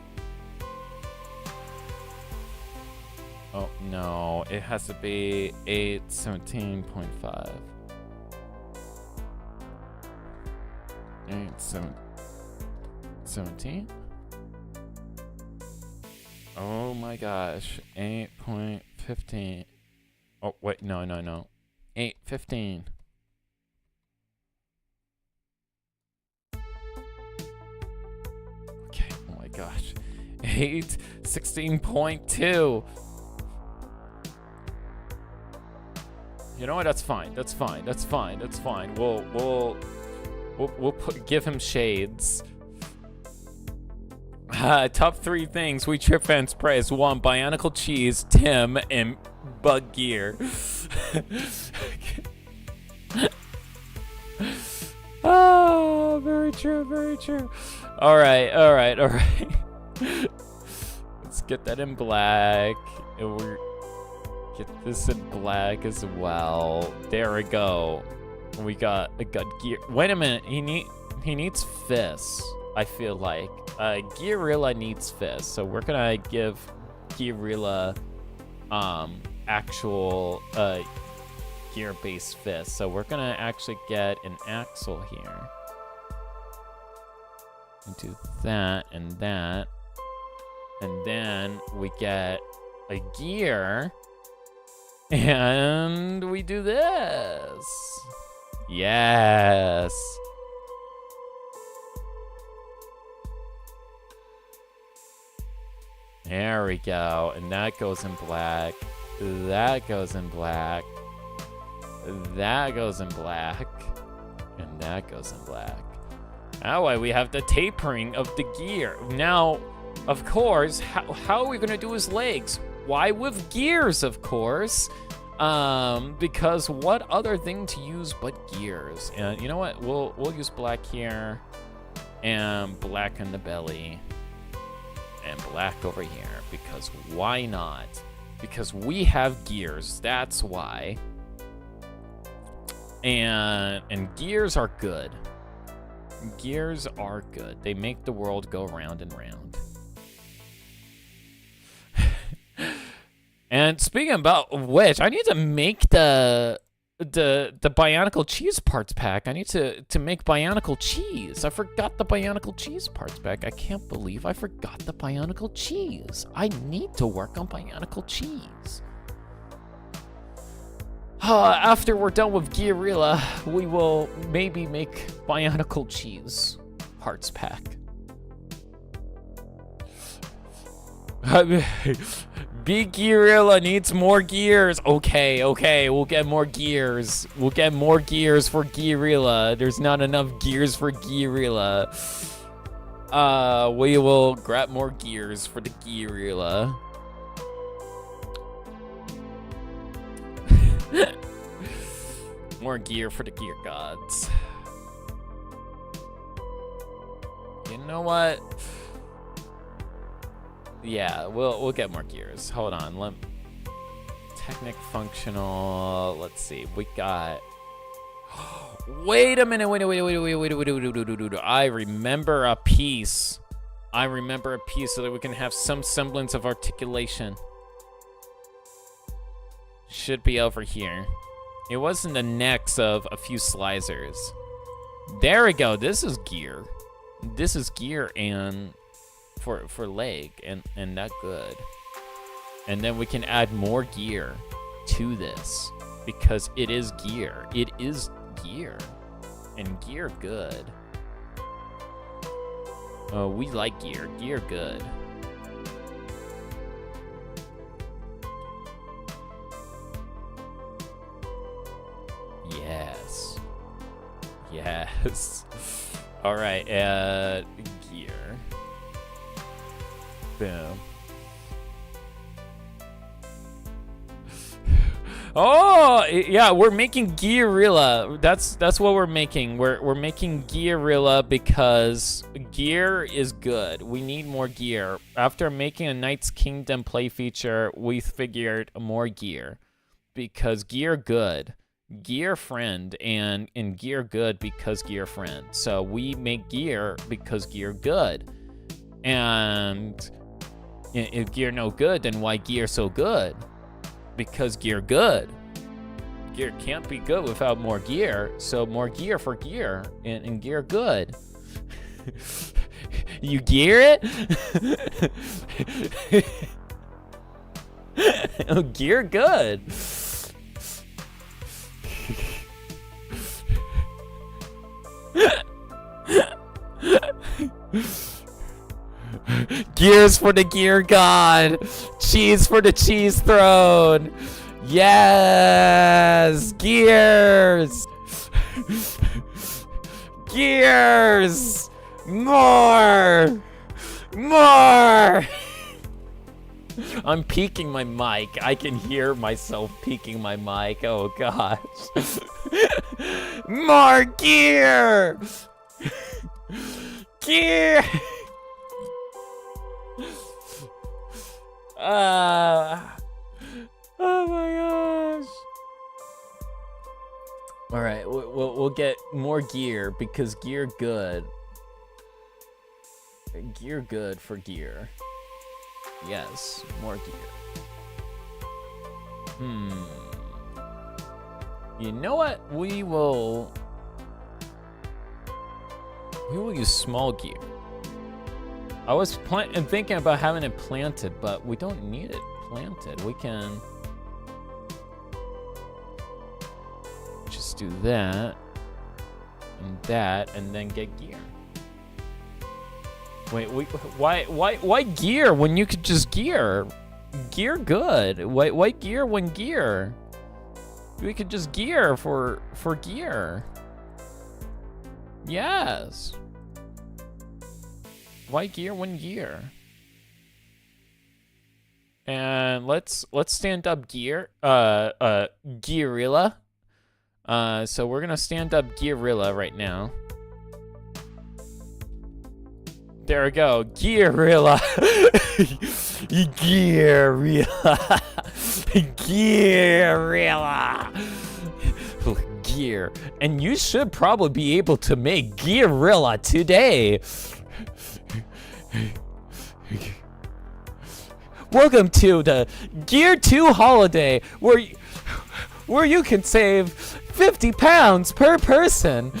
Oh no, it has to be 817.5. 17? Oh my gosh, 8.15. Oh wait, no. 815. Okay, oh my gosh. 816.2. You know what? That's fine. That's fine. That's fine. That's fine. We'll give him shades. Top 3 things we trip fans praise. 1, Bionicle cheese, Tim, and bug gear. Oh, very true, very true. All right. Let's get that in black. And we're get this in black as well. There we go. We got gear. Wait a minute. He needs fists. I feel like Gearilla needs fists, so we're gonna give Gearilla actual gear-based fists. So we're gonna actually get an axle here. Do that and that, and then we get a gear, and we do this. Yes. There we go, and that goes in black. That goes in black. That goes in black. And that goes in black. That way we have the tapering of the gear. Now, of course, how are we gonna do his legs? Why with gears, of course? Because what other thing to use but gears? And you know what? We'll use black here, and black in the belly, and black over here, because why not? Because we have gears, that's why. And gears are good. Gears are good. They make the world go round and round. And speaking about which, I need to make the Bionicle cheese parts pack. I need to make Bionicle cheese. I forgot the Bionicle cheese parts pack. I can't believe I forgot the Bionicle cheese. I need to work on Bionicle cheese. After we're done with Gearilla, we will maybe make Bionicle cheese parts pack. Big Gearilla needs more gears. Okay, we'll get more gears. We'll get more gears for Gearilla. There's not enough gears for Gearilla. We will grab more gears for the Gearilla. More gear for the gear gods. You know what? Yeah, we'll get more gears. Hold on. Technic functional. Let's see. We got. Wait a minute. Wait. I remember a piece. So that we can have some semblance of articulation. Should be over here. It was in the necks of a few slicers. There we go. This is gear. This is gear and for leg and that good. And then we can add more gear to this because it is gear. It is gear. And gear good. Oh, we like gear. Gear good. Yes. All right, gear. Boom. Oh, yeah, we're making Gearilla. That's what we're making. We're making Gearilla because gear is good. We need more gear. After making a Knight's Kingdom play feature, we figured more gear because gear good. Gear friend and gear good because gear friend. So we make gear because gear good. And if gear no good, then why gear so good? Because gear good. Gear can't be good without more gear. So more gear for gear and gear good. You gear it? Oh, gear good. Gears for the gear god. Cheese for the cheese throne. Yes. Yes, gears! Gears! More! More! I'm peeking my mic. I can hear myself peeking my mic. Oh gosh. More gear! Gear! Oh my gosh. All right, we'll get more gear because gear good. Gear good for gear. Yes, more gear. You know what? We will use small gear. I was thinking about having it planted, but we don't need it planted. We can just do that, and then get gear. Wait, why gear when you could just gear? Gear good. Why gear when gear? We could just gear for gear. Yes. Why gear when gear? And let's stand up gear. Gearilla. So we're gonna stand up Gearilla right now. There we go, Gearilla. Gearilla. Gearilla. Gear. And you should probably be able to make Gearilla today. Welcome to the Gear 2 holiday, where you can save 50 pounds per person.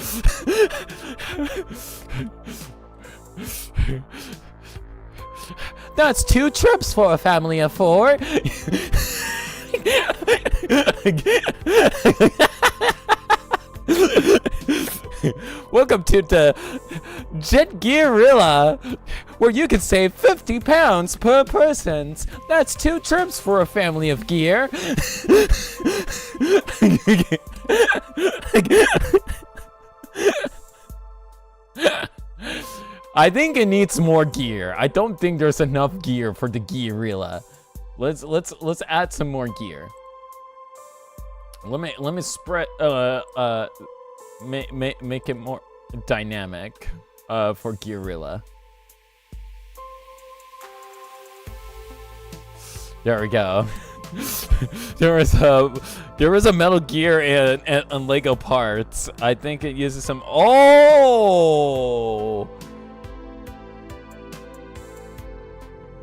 That's 2 trips for a family of 4. Welcome to the Jet Gearilla, where you can save 50 pounds per person. That's 2 trips for a family of gear. I think it needs more gear. I don't think there's enough gear for the Gearilla. Let's add some more gear. Let me spread make it more dynamic for Gearilla. There we go. there was a Metal Gear and Lego parts. I think it uses some. Oh,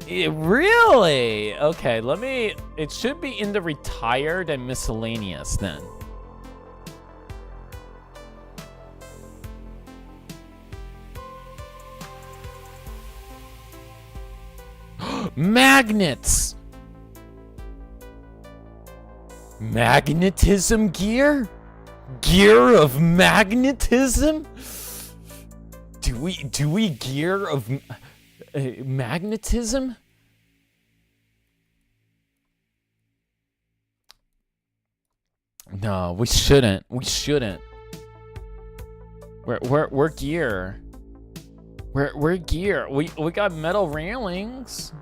really? Okay, it should be in the retired and miscellaneous then. Magnets! Magnetism gear? Gear of magnetism? Do we gear of magnetism? No, we shouldn't. We shouldn't. We're gear. We're gear. We got metal railings.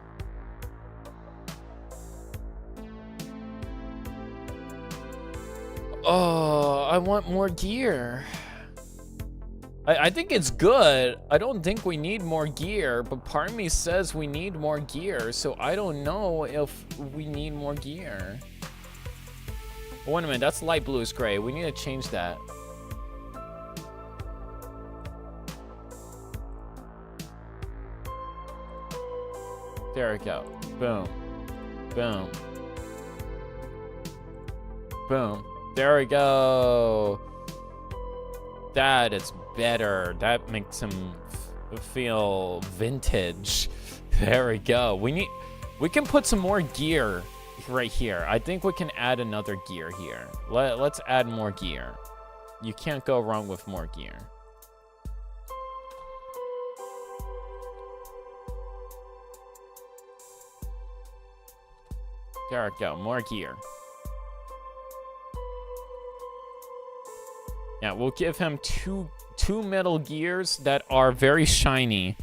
Oh, I want more gear. I think it's good. I don't think we need more gear, but part of me says we need more gear, so I don't know if we need more gear. Wait a minute, that's light bluish gray. We need to change that. There we go. Boom. Boom. Boom. There we go. That is better. That makes him feel vintage. There we go. We can put some more gear right here. I think we can add another gear here. Let's add more gear. You can't go wrong with more gear. There we go. More gear. Yeah, we'll give him two metal gears that are very shiny.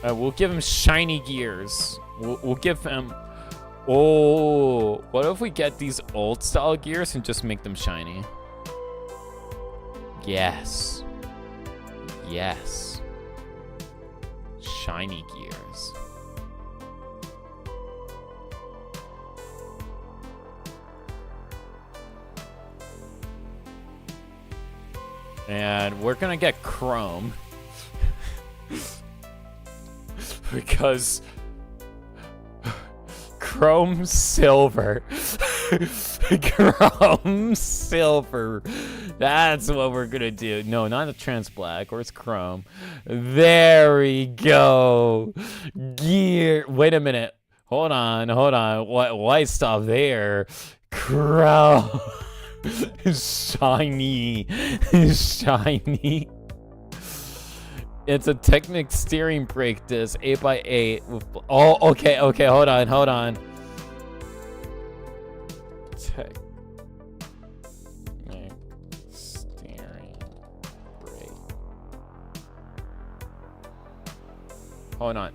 We'll give him shiny gears. We'll give him... Oh, what if we get these old style gears and just make them shiny? Yes. Yes. Shiny gears. And we're gonna get chrome. Because chrome silver. Chrome silver. That's what we're gonna do. No, not a trans black. Where's chrome? There we go. Gear. Wait a minute. Hold on. White stuff there. Chrome. Shiny. Shiny. It's a Technic steering brake disc, 8x8. With, oh, okay, hold on. Technic steering brake. Hold on.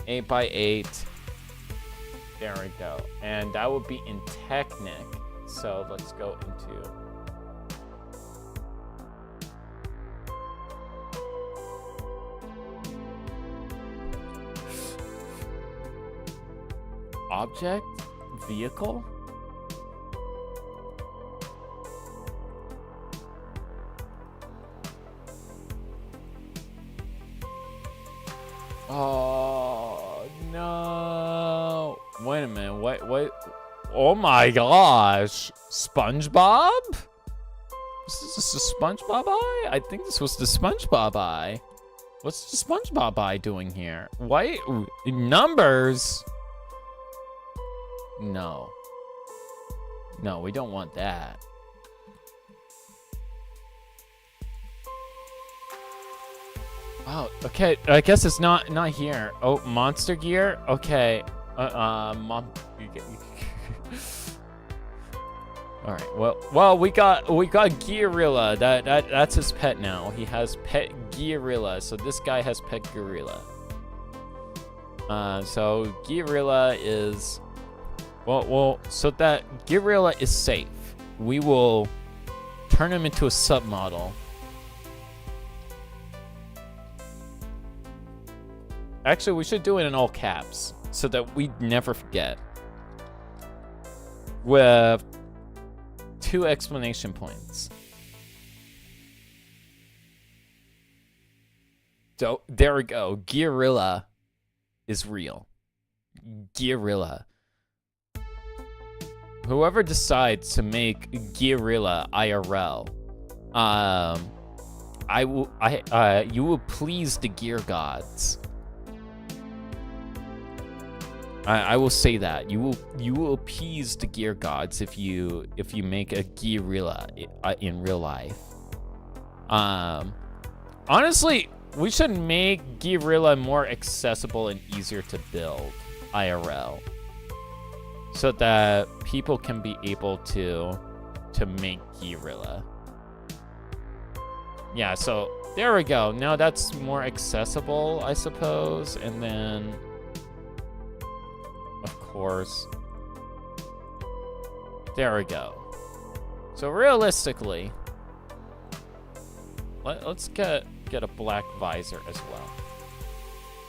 8x8. There we go. And that would be in Technic. So let's go into... Object? Vehicle? Oh, no. Wait a minute. Wait. Oh my gosh. SpongeBob? Is this the SpongeBob eye? I think this was the SpongeBob eye. What's the SpongeBob eye doing here? Why? Numbers? No, we don't want that. Oh, okay. I guess it's not here. Oh, monster gear. Okay. All right. Well, we got Gearilla. That's his pet now. He has pet Gearilla. So this guy has pet Gorilla. So Gearilla is. Well, so that Gearilla is safe. We will turn him into a submodel. Actually, we should do it in all caps so that we never forget. With 2 exclamation points. So there we go. Gearilla is real. Gearilla. Whoever decides to make Gearilla IRL, you will please the gear gods. I will say that you will appease the gear gods if you make a Gearilla in real life. Honestly, we should make Gearilla more accessible and easier to build IRL. So that people can be able to make Gearilla. Yeah, so there we go. Now that's more accessible, I suppose. And then, of course, there we go. So realistically, let's get a black visor as well.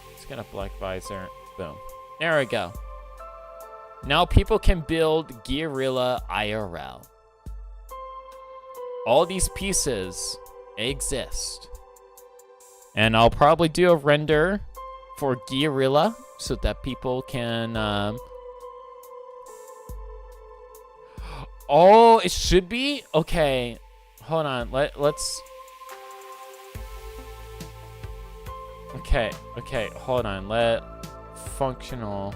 Let's get a black visor. Boom. There we go. Now people can build Gearilla IRL. All these pieces exist. And I'll probably do a render for Gearilla so that people can... Oh, it should be? Okay. Hold on. Let's... Okay. Hold on. Functional...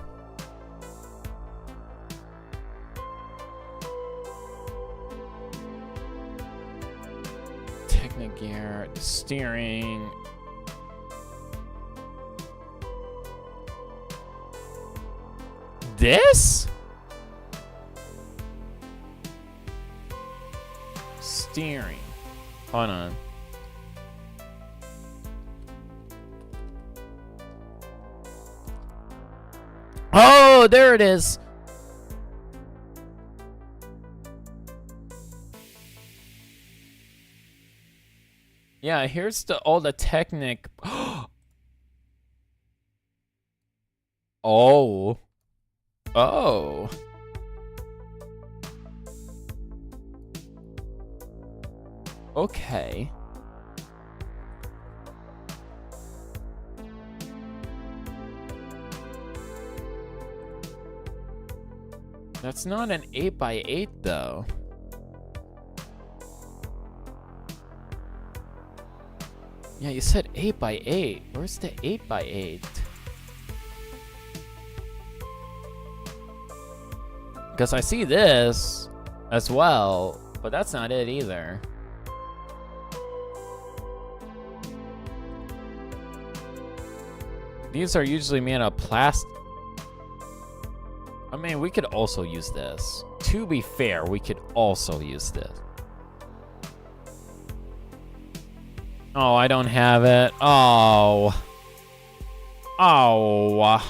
Gear, steering. This? steering. Hold on. Oh, there it is. Yeah, here's all the technic. Oh. Oh. Okay. That's not an 8x8 though. Yeah, you said 8x8. Where's the 8x8? Because I see this as well, but that's not it either. These are usually made of plastic. I mean, we could also use this. To be fair, we could also use this. Oh, I don't have it. Oh. Oh.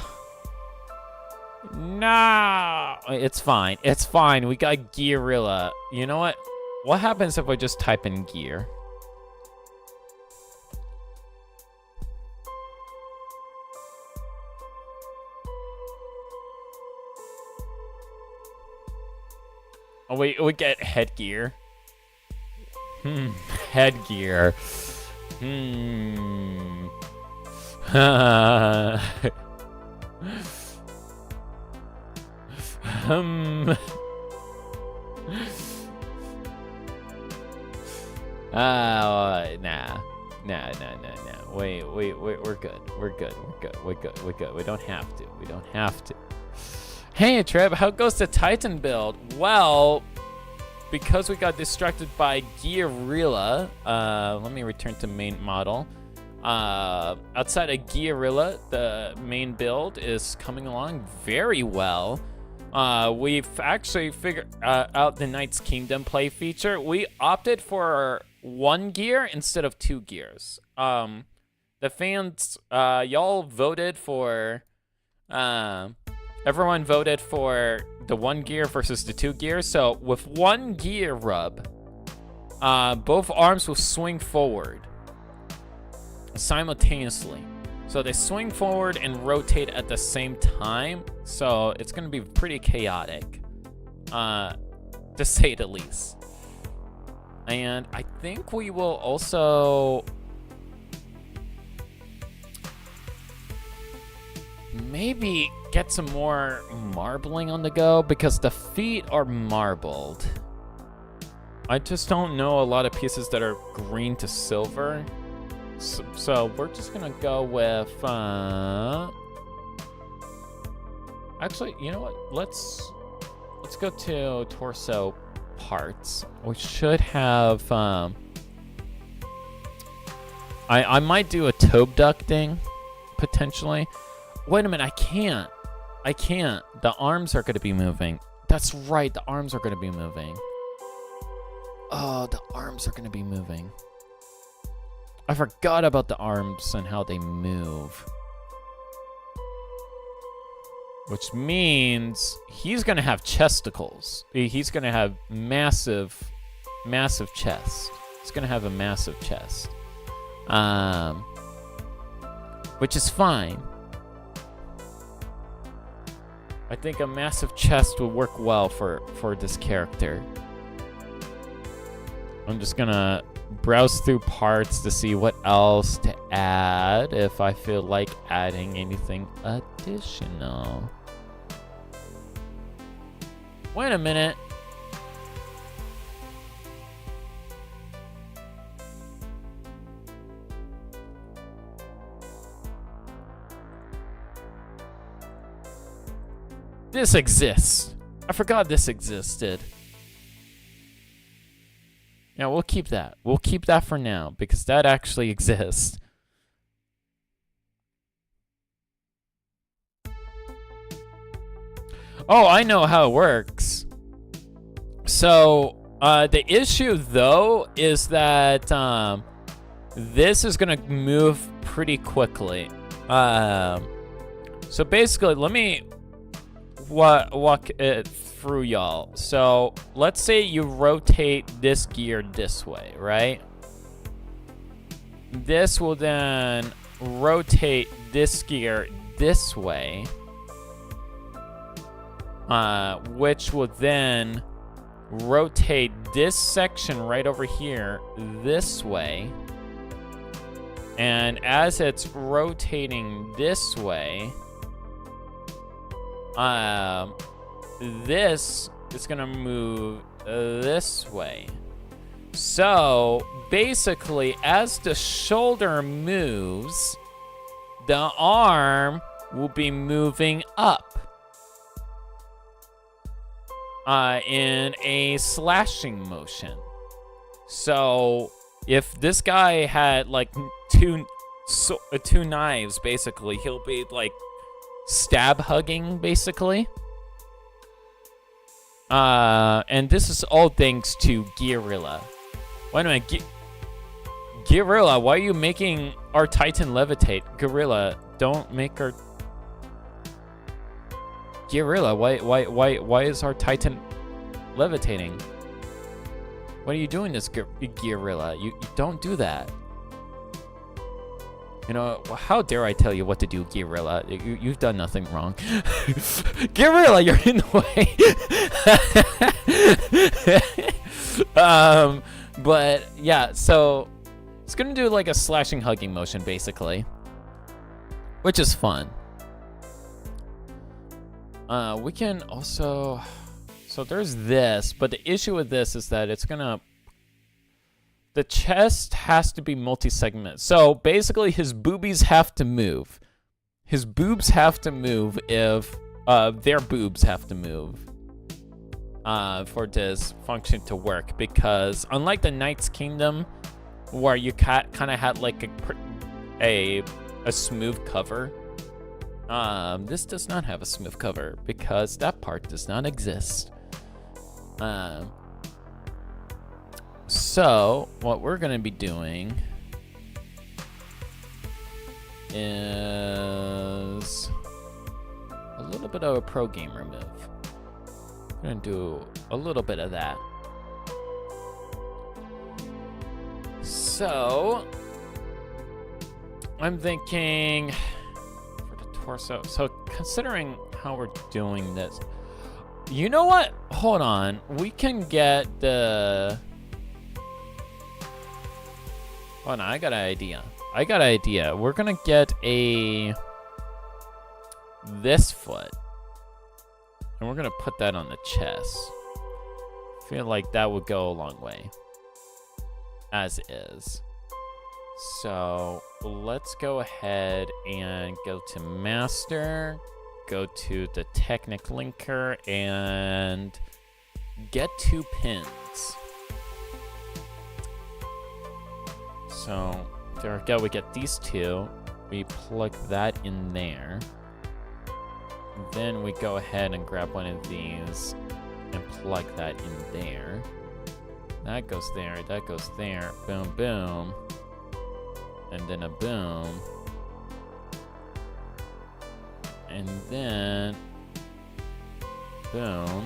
No. It's fine. It's fine. We got Gearilla. You know what? What happens if I just type in gear? Oh, we get headgear. Headgear. Nah. Wait, we're good. We don't have to. Hey, Trev, how goes the Titan build? Well, because we got distracted by Gearilla, let me return to main model. Outside of Gearilla, the main build is coming along very well. We've actually figured out the Knight's Kingdom play feature. We opted for 1 gear instead of 2 gears. The fans, y'all voted for, everyone voted for the 1 gear versus the 2 gear. So with 1 gear rub, both arms will swing forward simultaneously. So they swing forward and rotate at the same time. So it's going to be pretty chaotic, to say the least. And I think we will also maybe get some more marbling on the go, because the feet are marbled. I just don't know a lot of pieces that are green to silver. So we're just gonna go with actually, you know what, let's go to torso parts. We should have I might do a toe ducting potentially. Wait a minute, I can't. The arms are gonna be moving. That's right, the arms are gonna be moving. Oh, the arms are gonna be moving. I forgot about the arms and how they move. Which means he's gonna have chesticles. He's gonna have massive chest. He's gonna have a massive chest. Which is fine. I think a massive chest will work well for this character. I'm just gonna browse through parts to see what else to add, if I feel like adding anything additional. Wait a minute. This exists. I forgot this existed. Yeah, we'll keep that. We'll keep that for now, because that actually exists. Oh, I know how it works. So, The issue though is that this is gonna move pretty quickly. So basically, let me walk it through, y'all. So let's say you rotate this gear this way, right? This will then rotate this gear this way, which will then rotate this section right over here this way. And as it's rotating this way, this is gonna move this way. So basically, as the shoulder moves, the arm will be moving up in a slashing motion. So if this guy had like two knives, basically, he'll be like stab hugging, basically. And this is all thanks to Gorilla. Wait a minute, Gorilla, why are you making our Titan levitate? Gorilla, don't make our... Gorilla, why is our Titan levitating? What are you doing this, Gorilla? You don't do that. You know, how dare I tell you what to do, Gorilla? You've done nothing wrong. Gorilla, you're in the way. But yeah, so it's gonna do like a slashing hugging motion, basically, which is fun. We can also, so there's this, but the issue with this is that it's gonna, the chest has to be multi-segment. So basically his boobies have to move. His boobs have to move if, their boobs have to move for this function to work. Because unlike the Knight's Kingdom, where you kind of had like a smooth cover, this does not have a smooth cover because that part does not exist. So what we're gonna be doing is a little bit of a pro gamer move. We're gonna do a little bit of that. So I'm thinking for the torso. So considering how we're doing this, you know what? Hold on. We can get the... Hold on, I got an idea. We're gonna get this foot, and we're gonna put that on the chest. I feel like that would go a long way, as is. So let's go ahead and go to master, go to the Technic linker, and get 2 pins. So there we go, we get these 2. We plug that in there. Then we go ahead and grab one of these and plug that in there. That goes there, that goes there. Boom, boom. And then a boom. And then boom.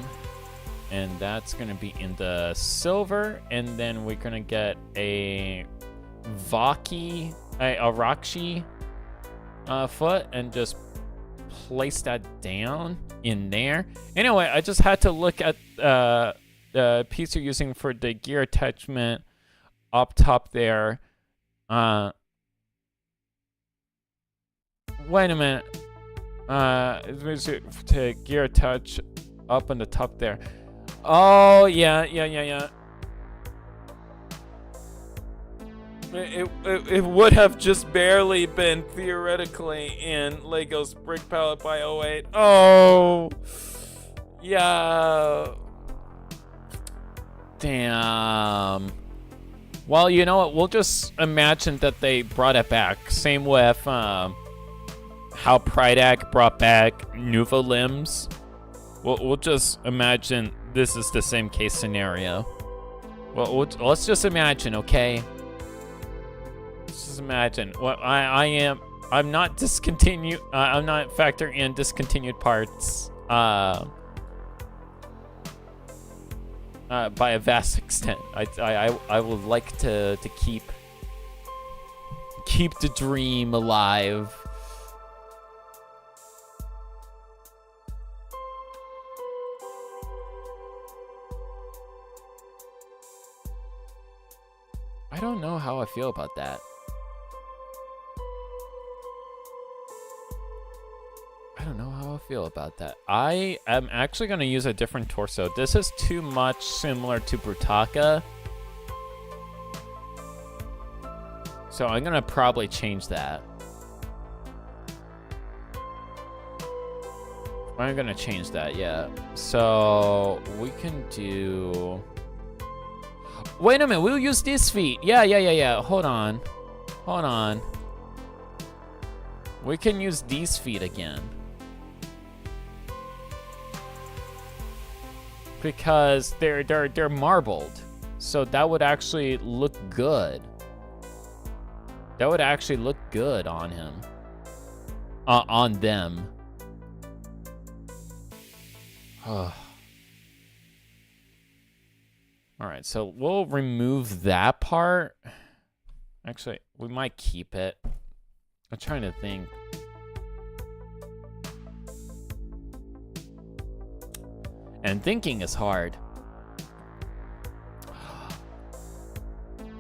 And that's gonna be in the silver. And then we're gonna get a Rakshi foot and just place that down in there. Anyway, I just had to look at the piece you're using for the gear attachment up top there. Wait a minute. To gear attach up on the top there. Oh, yeah. It would have just barely been theoretically in Lego's Brick Palette by 08. Oh, yeah. Damn. Well, you know what? We'll just imagine that they brought it back. Same with how Pridak brought back Nouveau Limbs. We'll just imagine this is the same case scenario. Well, let's just imagine, okay? Let's just imagine. What I'm not discontinued. I'm not factoring in discontinued parts. By a vast extent. I would like to keep the dream alive. I don't know how I feel about that. I don't know how I feel about that. I am actually going to use a different torso. This is too much similar to Brutaka. So I'm going to probably change that. I'm going to change that, yeah. So we can do... Wait a minute, we'll use these feet. Yeah. Hold on. We can use these feet again. Because they're marbled. So that would actually look good. That would actually look good on him. On them. All right, so we'll remove that part. Actually, we might keep it. I'm trying to think. And thinking is hard.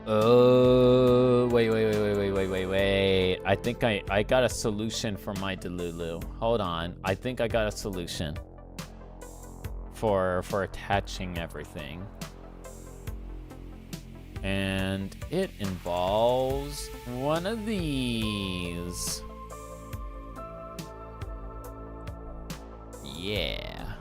Oh, wait. I think I got a solution for my Delulu. Hold on. I think I got a solution for attaching everything. And it involves one of these. Yeah.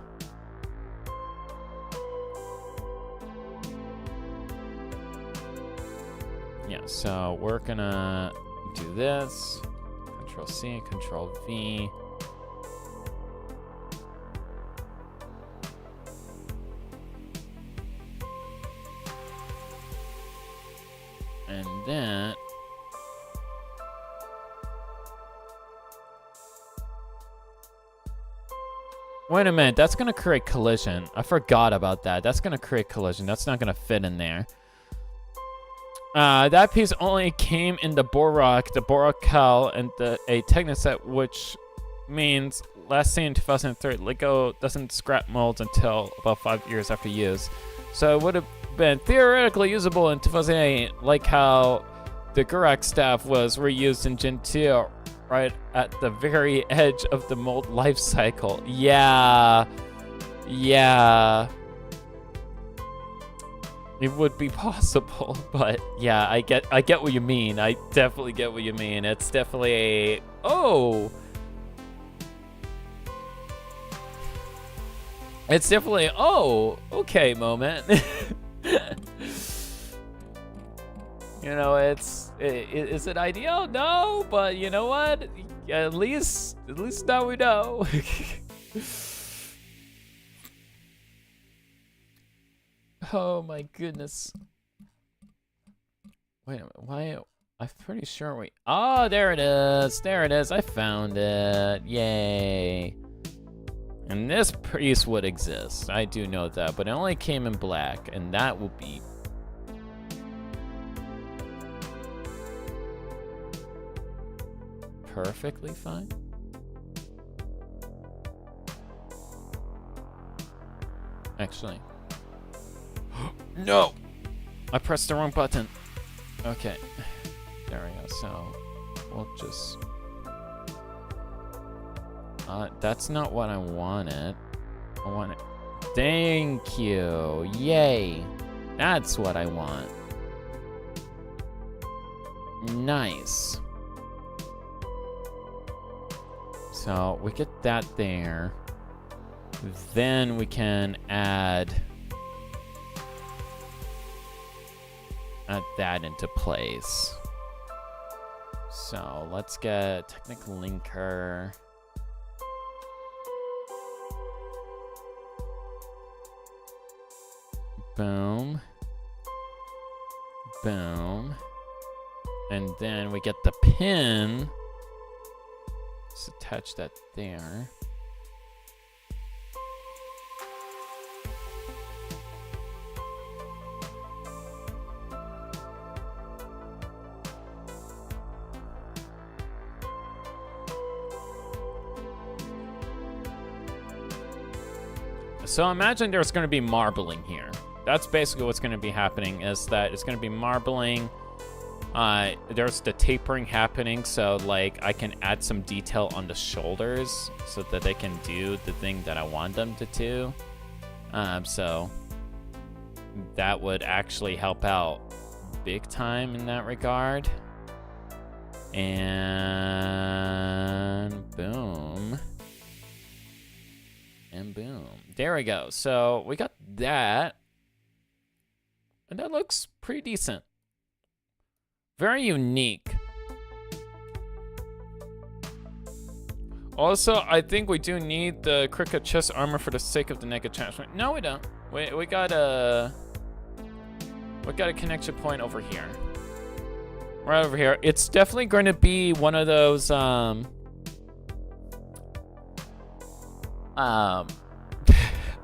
Yeah, so we're gonna do this. Control C, Control V. And then wait a minute, that's gonna create collision. I forgot about that. That's gonna create collision. That's not gonna fit in there. That piece only came in the Borak, the Boracal, and a Technoset, which means last seen in 2003. Lego doesn't scrap molds until about 5 years after use. So it would have been theoretically usable in 2008, like how the Gurak staff was reused in Gen 2, right at the very edge of the mold life cycle. Yeah. It would be possible, but yeah, I get what you mean. I definitely get what you mean. It's definitely a It's definitely a okay moment. You know, is it ideal? No, but you know what? At least now we know. Oh my goodness. Wait a minute, why? I'm pretty sure we... Oh, there it is. I found it. Yay. And this piece would exist. I do know that, but it only came in black, and that will be... perfectly fine. Actually... No! I pressed the wrong button. Okay. There we go. So, we'll just... that's not what I wanted. I want it... Thank you! Yay! That's what I want. Nice. So, we get that there. Then we can add that into place. So let's get technical linker. Boom. Boom. And then we get the pin. Let's attach that there. So imagine there's going to be marbling here. That's basically what's going to be happening, is that it's going to be marbling. There's the tapering happening, so like I can add some detail on the shoulders so that they can do the thing that I want them to do. So that would actually help out big time in that regard. And boom. And boom. There we go. So we got that. And that looks pretty decent. Very unique. Also, I think we do need the cricket chest armor for the sake of the naked attachment. No, we don't. We got a connection point over here. Right over here. It's definitely going to be one of those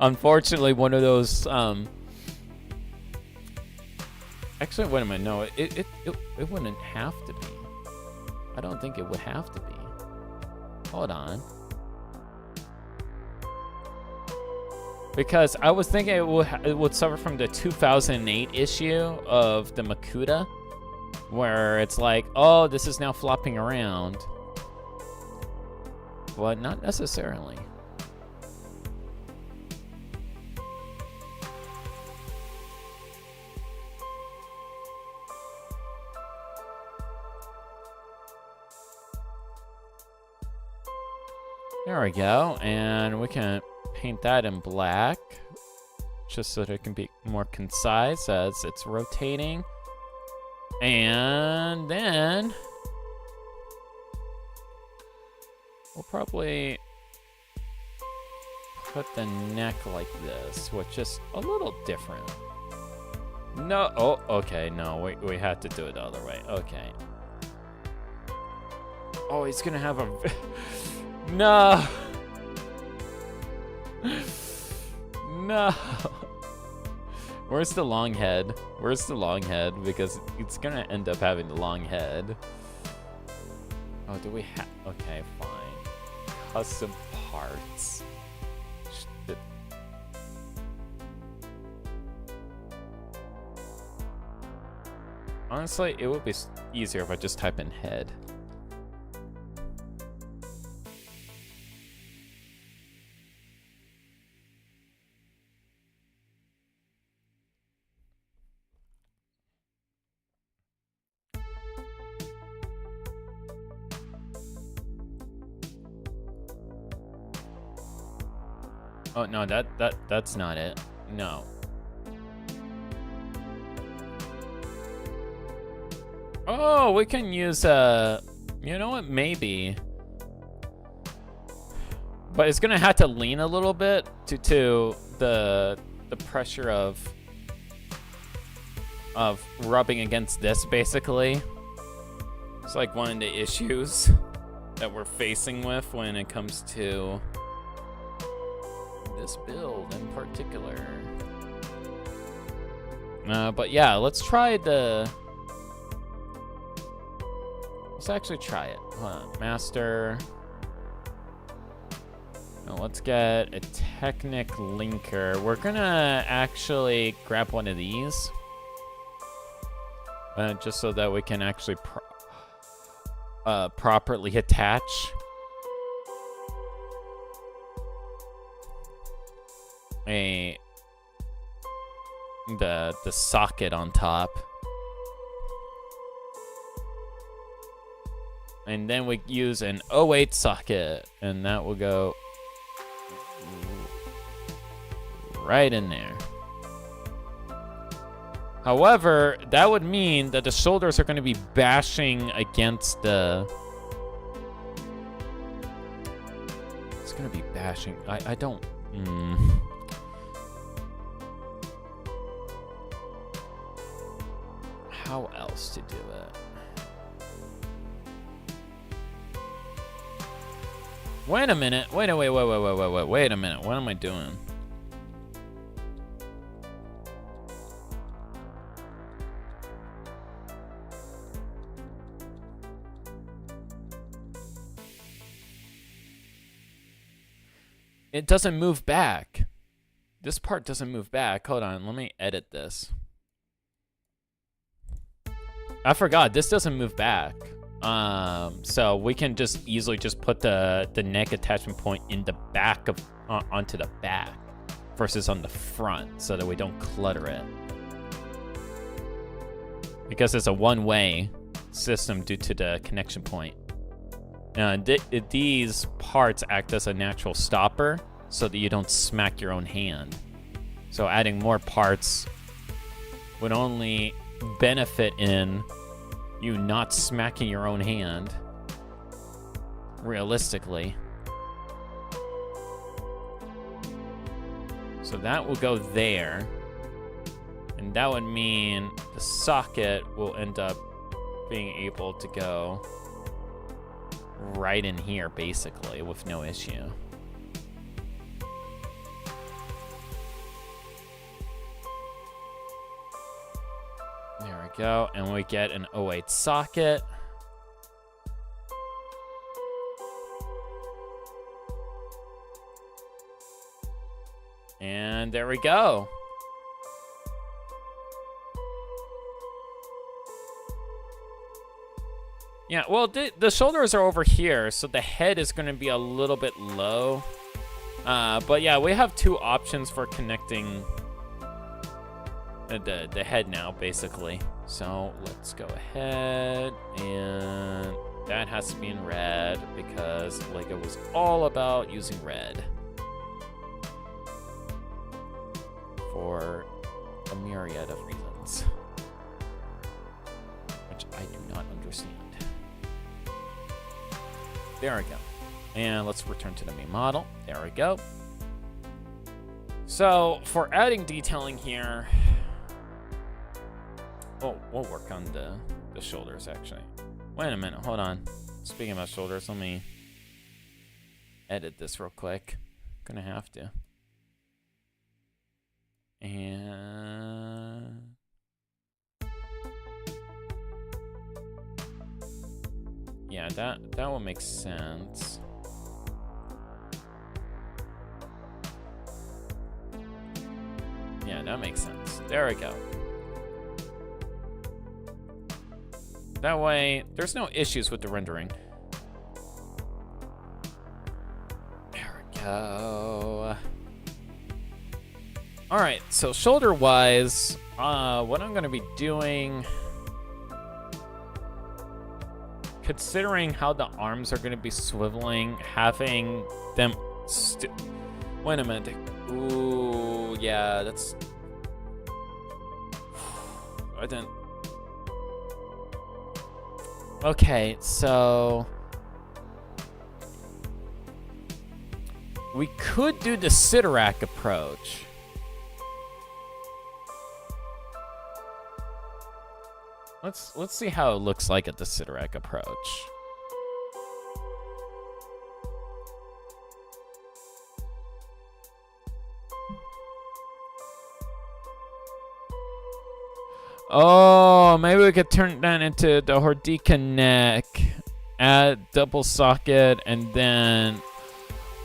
unfortunately one of those actually, wait a minute, no, it wouldn't have to be. I don't think it would have to be. Hold on. Because I was thinking it would suffer from the 2008 issue of the Makuta, where it's like, oh, this is now flopping around. But not necessarily. There we go, and we can paint that in black, just so that it can be more concise as it's rotating. And then we'll probably put the neck like this, which is a little different. No, oh, okay, no, we had to do it the other way, okay. Oh, he's gonna have a... No. No. Where's the long head? Where's the long head? Because it's gonna end up having the long head. Oh, do we have... Okay, fine. Custom parts. Shit. Honestly, it would be easier if I just type in head. Oh, no, that's not it. No. Oh, we can use, you know what, maybe. But it's gonna have to lean a little bit to the pressure of rubbing against this, basically. It's like one of the issues that we're facing with when it comes to this build in particular. But yeah, let's try the... Let's actually try it. Hold on. Master. Now let's get a Technic linker. We're gonna actually grab one of these. Just so that we can actually properly attach. The socket on top. And then we use an 08 socket, and that will go right in there. However, that would mean that the shoulders are going to be bashing against the... It's going to be bashing. I don't... how else to do it. Wait a minute. Wait a minute. What am I doing? It doesn't move back. This part doesn't move back. Hold on, let me edit this. I forgot, this doesn't move back. So we can just easily just put the neck attachment point in the back of onto the back versus on the front, so that we don't clutter it. Because it's a one-way system due to the connection point. These parts act as a natural stopper so that you don't smack your own hand. So adding more parts would only benefit in you not smacking your own hand, realistically. So that will go there. And that would mean the socket will end up being able to go right in here, basically, with no issue. There we go, and we get an 08 socket. And there we go. Yeah, well, the shoulders are over here, so the head is going to be a little bit low. But yeah, we have two options for connecting the head now, basically. So let's go ahead, and that has to be in red because Lego was all about using red for a myriad of reasons, which I do not understand. There we go. And let's return to the main model. There we go. So for adding detailing here, we'll work on the shoulders, actually. Wait a minute, hold on. Speaking about shoulders, let me edit this real quick. Gonna have to. And yeah, that will make sense. Yeah, that makes sense. There we go. That way, there's no issues with the rendering. There we go. All right, so shoulder-wise, what I'm gonna be doing, considering how the arms are gonna be swiveling, having them wait a minute. Ooh, yeah, that's... I didn't... Okay, so... we could do the sit-rack approach. Let's see how it looks like at the sit-rack approach. Oh, maybe we could turn that into the Hordika neck, add double socket, and then...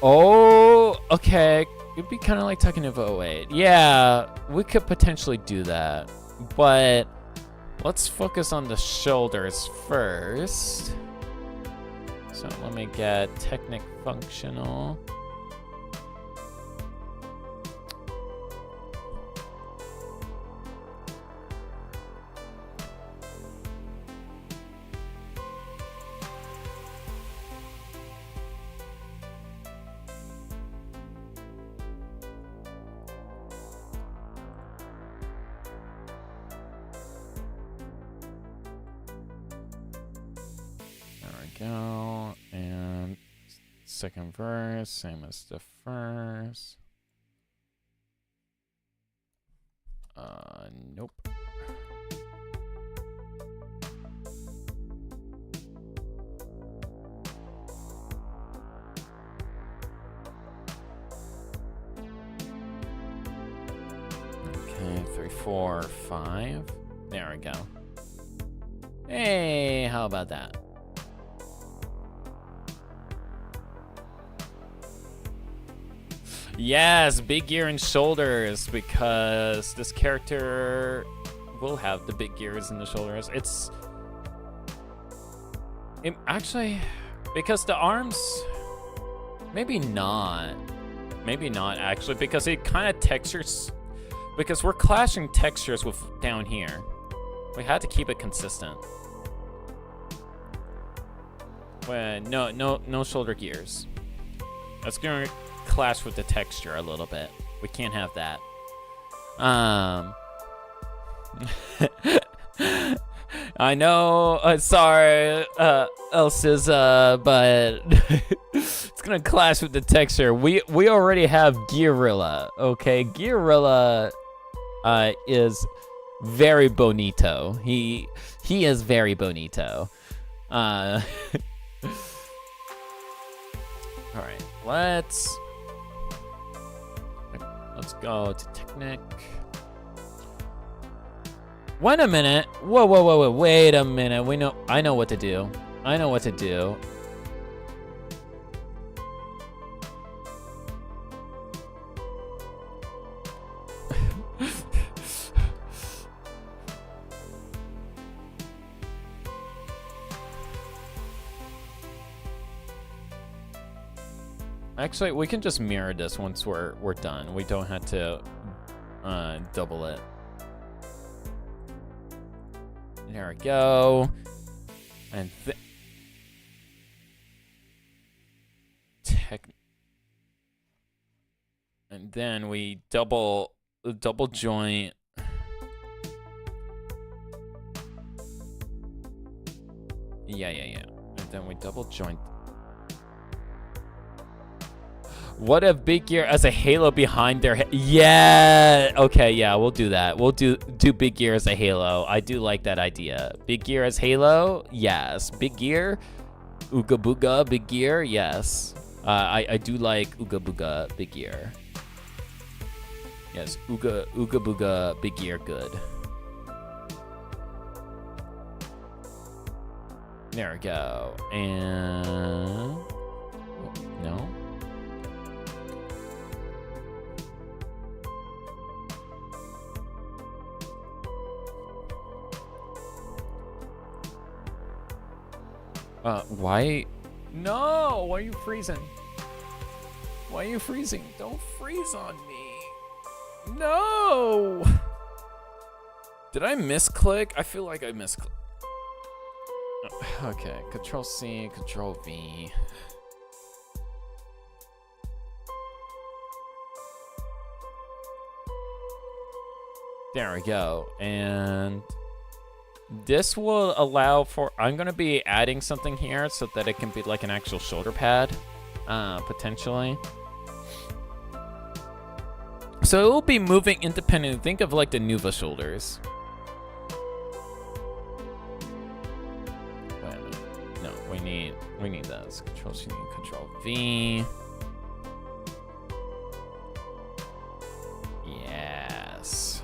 oh, okay. It'd be kind of like Tucking Evo 08. Yeah, we could potentially do that, but let's focus on the shoulders first. So let me get Technic Functional. Go, and second verse, same as the first. Nope. Okay, 3, 4, 5. There we go. Hey, how about that? Yes, big ear and shoulders, because this character will have the big ears and the shoulders. Actually, because the arms, maybe not actually, because it kind of textures, because we're clashing textures with down here. We had to keep it consistent. When no shoulder gears. That's gonna clash with the texture a little bit. We can't have that. I know, sorry, Elsiza, but it's gonna clash with the texture. We already have Gearilla, okay? Gearilla is very bonito. He is very bonito. All right, let's go to Technic. Wait a minute. Whoa, wait a minute. I know what to do. Actually, we can just mirror this once we're done. We don't have to double it. There we go. And and then we double joint. Yeah. And then we double joint. What if Big Gear as a halo behind their head? Yeah. Okay, yeah, we'll do that. We'll do Big Gear as a halo. I do like that idea. Big Gear as halo? Yes. Big Gear? Ooga Booga Big Gear? Yes. I do like Ooga Booga Big Gear. Yes, Ooga Booga Big Gear, good. There we go. And no. Why? No! Why are you freezing? Why are you freezing? Don't freeze on me. No! Did I misclick? I feel like I misclicked. Okay, Control C, Control V. There we go. And this will allow for, I'm gonna be adding something here so that it can be like an actual shoulder pad, potentially. So it will be moving independently. Think of like the Nuva shoulders. Wait a minute. No, we need those. Control C, Control V. Yes.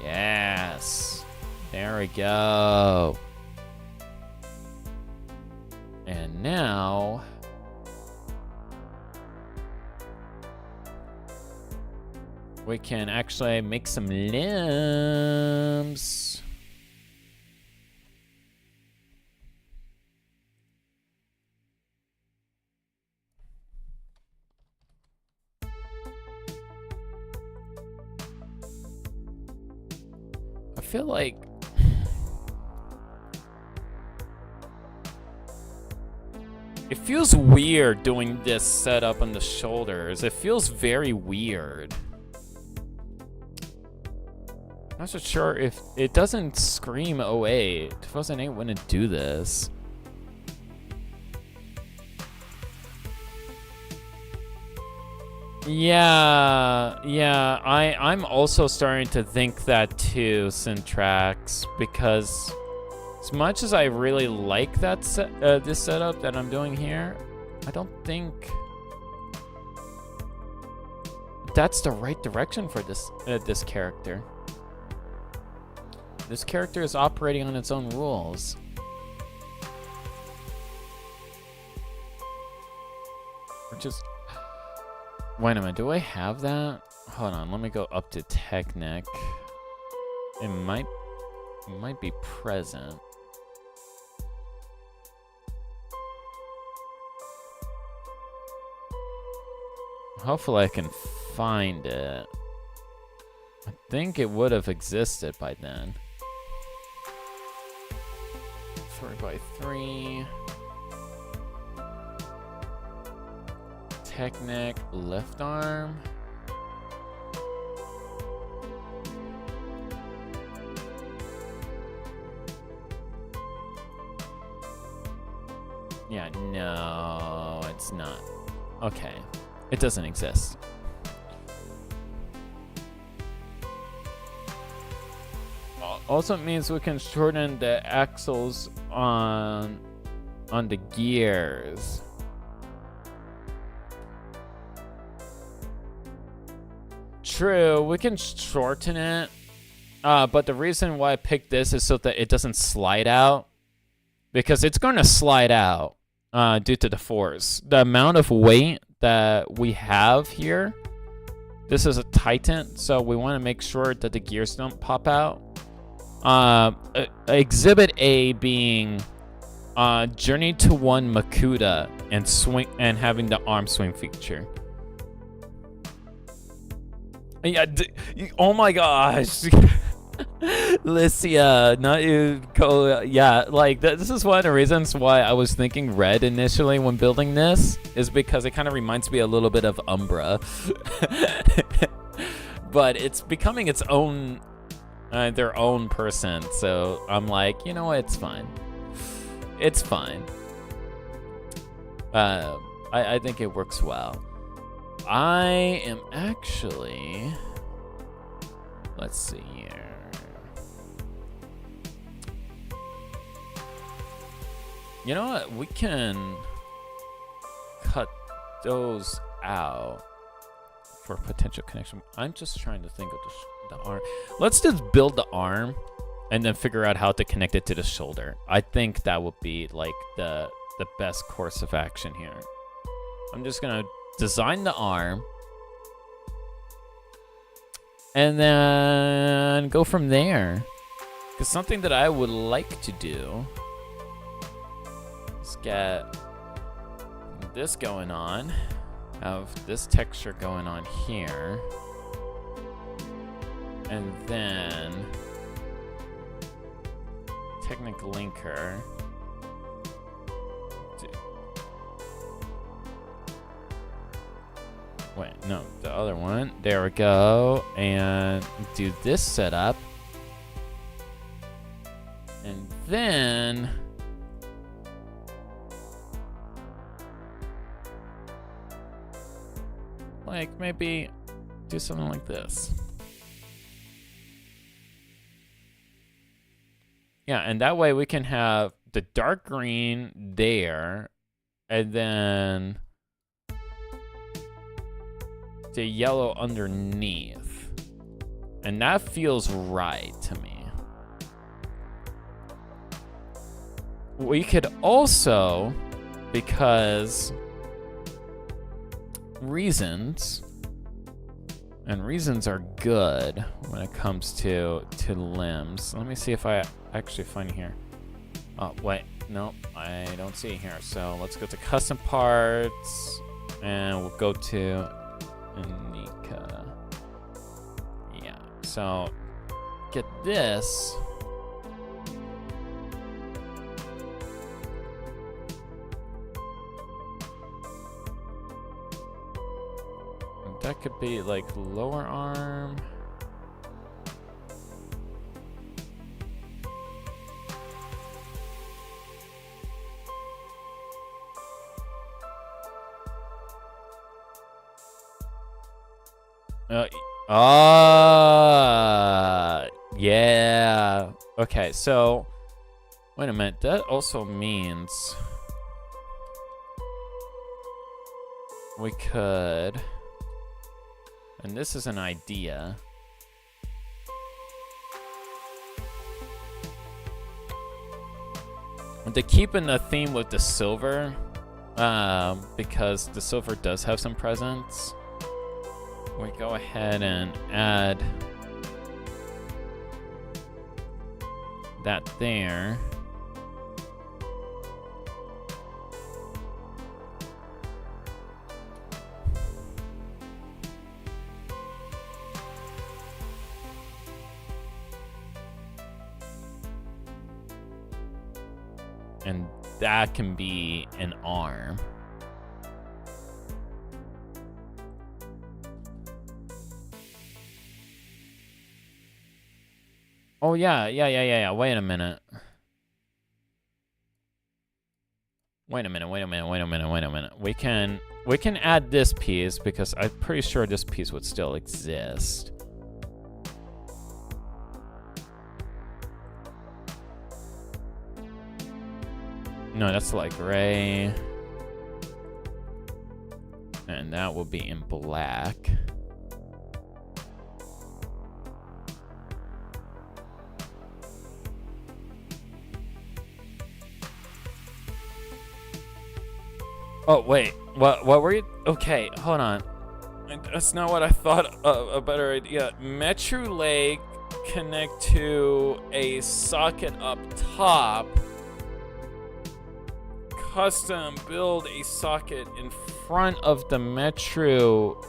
Yes. There we go. And now we can actually make some limbs. I feel like it feels weird doing this setup on the shoulders. It feels very weird. Not so sure if it doesn't scream 08. 2008 wouldn't do this. Yeah, I'm also starting to think that too, Syntrax, because as much as I really like that this setup that I'm doing here, I don't think that's the right direction for this character. This character is operating on its own rules. Which is... Wait a minute, do I have that? Hold on, let me go up to Technic. It might be present. Hopefully I can find it. I think it would have existed by then. 3x3. Technic, left arm. Yeah, no, it's not. Okay, it doesn't exist. Also, it means we can shorten the axles on the gears. True, we can shorten it, but the reason why I picked this is so that it doesn't slide out, because it's going to slide out due to the force. The amount of weight that we have here, this is a Titan, so we want to make sure that the gears don't pop out. Exhibit A being Journey to One Makuta and swing and having the arm swing feature. Yeah, oh my gosh. Licia, not you, yeah, like this is one of the reasons why I was thinking red initially when building this, is because it kind of reminds me a little bit of Umbra. But it's becoming its own, their own person, so I'm like, you know what, it's fine. It's fine. I think it works well. I am actually, let's see here. You know what? We can cut those out for potential connection. I'm just trying to think of the arm. Let's just build the arm and then figure out how to connect it to the shoulder. I think that would be like the best course of action here. I'm just gonna design the arm and then go from there. Because something that I would like to do is get this going on, have this texture going on here, and then Technic linker. Wait, no, the other one. There we go. And do this setup. And then like maybe do something like this. Yeah, and that way we can have the dark green there, and then the yellow underneath. And that feels right to me. We could also, because reasons, and reasons are good when it comes to limbs. Let me see if I actually find it here. Oh, wait, no, I don't see it here. So let's go to custom parts, and we'll go to Anika. Yeah, so get this. That could be like lower arm. Yeah. Okay, so wait a minute. That also means we could And this is an idea. To keep in the theme with the silver, because the silver does have some presence, we go ahead and add that there. And that can be an arm. Oh yeah. Wait a minute. We can add this piece because I'm pretty sure this piece would still exist. No, that's like gray. And that will be in black. Oh, wait. What were you? Okay, hold on. That's not what I thought a better idea. Metro leg connect to a socket up top. Custom build a socket in front of the Metro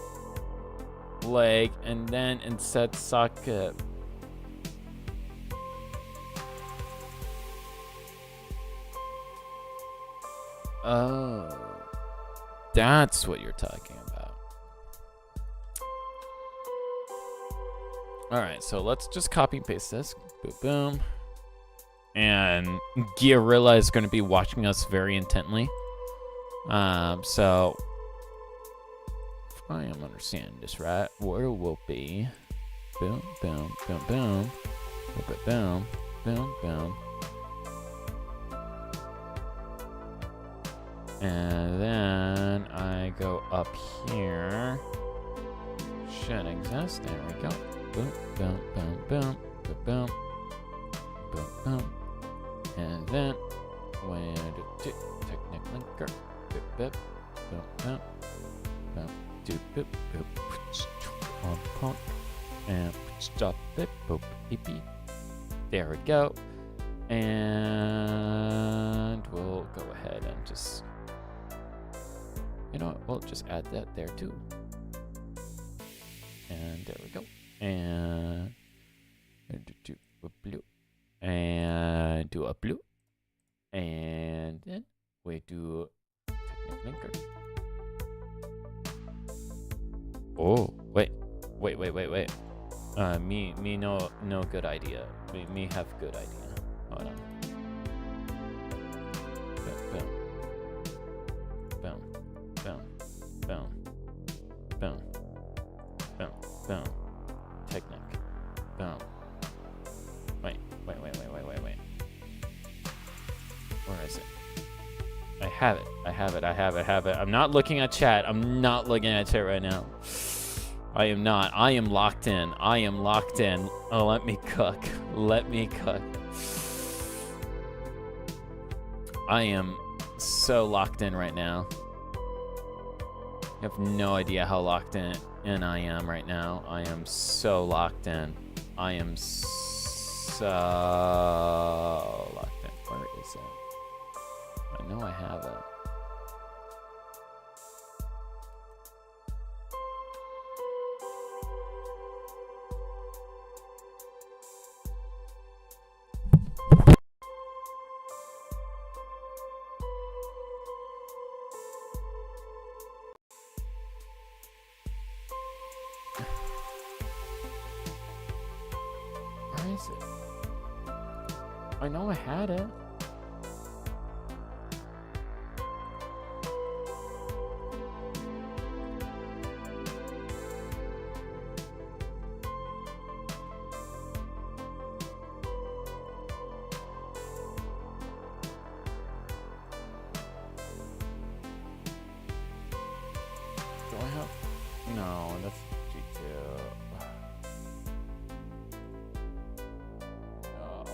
leg and then inset socket. Oh, that's what you're talking about. All right, so let's just copy and paste this. Boom, boom. And Guerrilla is going to be watching us very intently. So, if I am understanding this right, where will be boom, boom, boom, boom, boom, boom, boom, boom. And then I go up here. Should exist. There we go. Boom, boom, boom, boom, boom, boom, boom, boom. And then when do technic linker, bip bip, boom boom, boom, do bip bip, on punk, and stop bip boop beep beep. There we go. And we'll go ahead and just, you know what, we'll just add that there too. And there we go. And do a blue. And do a blue. And then we do technic linker. Oh, wait. Me no good idea. Me have good idea. Hold on. Boom. Boom. Boom. Boom. Boom. Boom. Boom. Technic. Boom. Wait. Where is it? I have it. I'm not looking at chat. I'm not looking at chat right now. I am not. I am locked in. Oh, let me cook. I am so locked in right now. You have no idea how locked in I am right now. I am so locked in. I am so locked in. Where is it? I know I have it. Where is it? I know I had it. Do I have? No, that's Oh.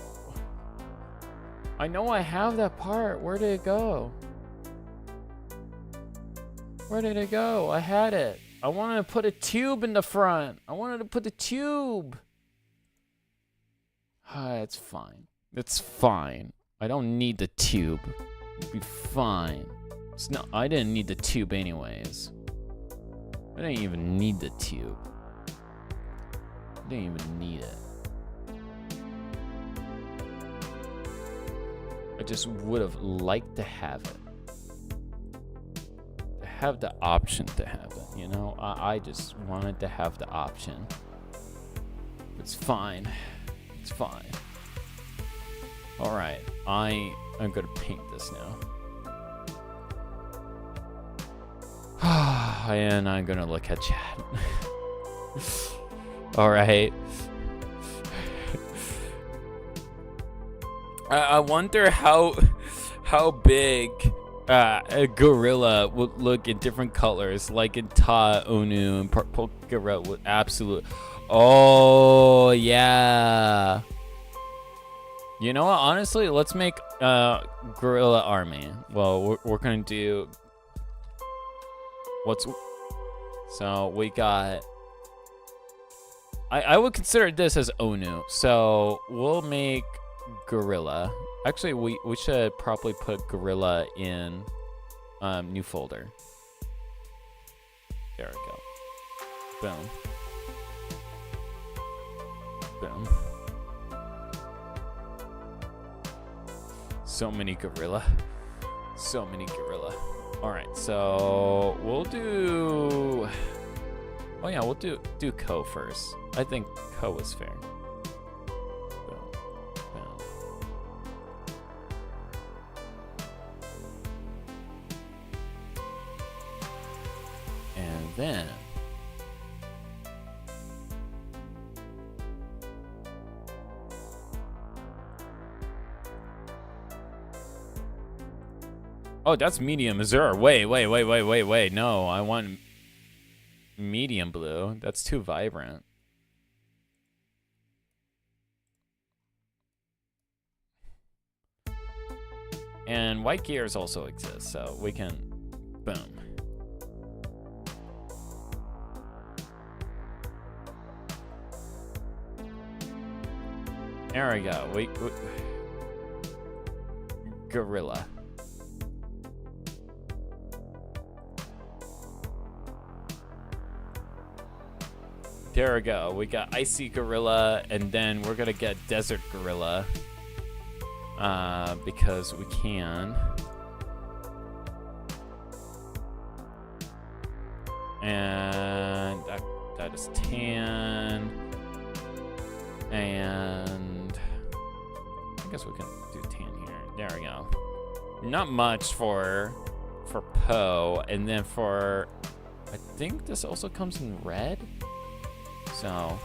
I know I have that part. Where did it go? Where did it go? I had it. I wanted to put a tube in the front. I wanted to put the tube. It's fine. It's fine. I don't need the tube. It'll be fine. It's not. I didn't need the tube anyways. I didn't even need the tube. I didn't even need it. I just would have liked to have it. To have the option to have it, you know? I just wanted to have the option. It's fine. It's fine. Alright, I'm gonna paint this now. And I'm gonna look at chat. Alright. I wonder how big a gorilla would look in different colors, like in Ta, Onu, and purple gorilla with absolute. Oh yeah. You know what? Honestly, let's make gorilla army. Well, we're gonna do. So we got. I would consider this as Onu. So we'll make gorilla. Actually, we should probably put gorilla in new folder. There we go. Boom. Boom. So many gorilla. So many gorilla. All right, so we'll do. Oh yeah, we'll do Ko first. I think Ko is fair. Boom. Boom. And then. Oh, that's medium azure. Wait. No, I want medium blue. That's too vibrant. And white gears also exist, so we can boom. There we go. We gorilla. There we go. We got icy gorilla, and then we're gonna get desert gorilla, because we can. And that is tan. And I guess we can do tan here. There we go. Not much for Poe, and then for I think this also comes in red. So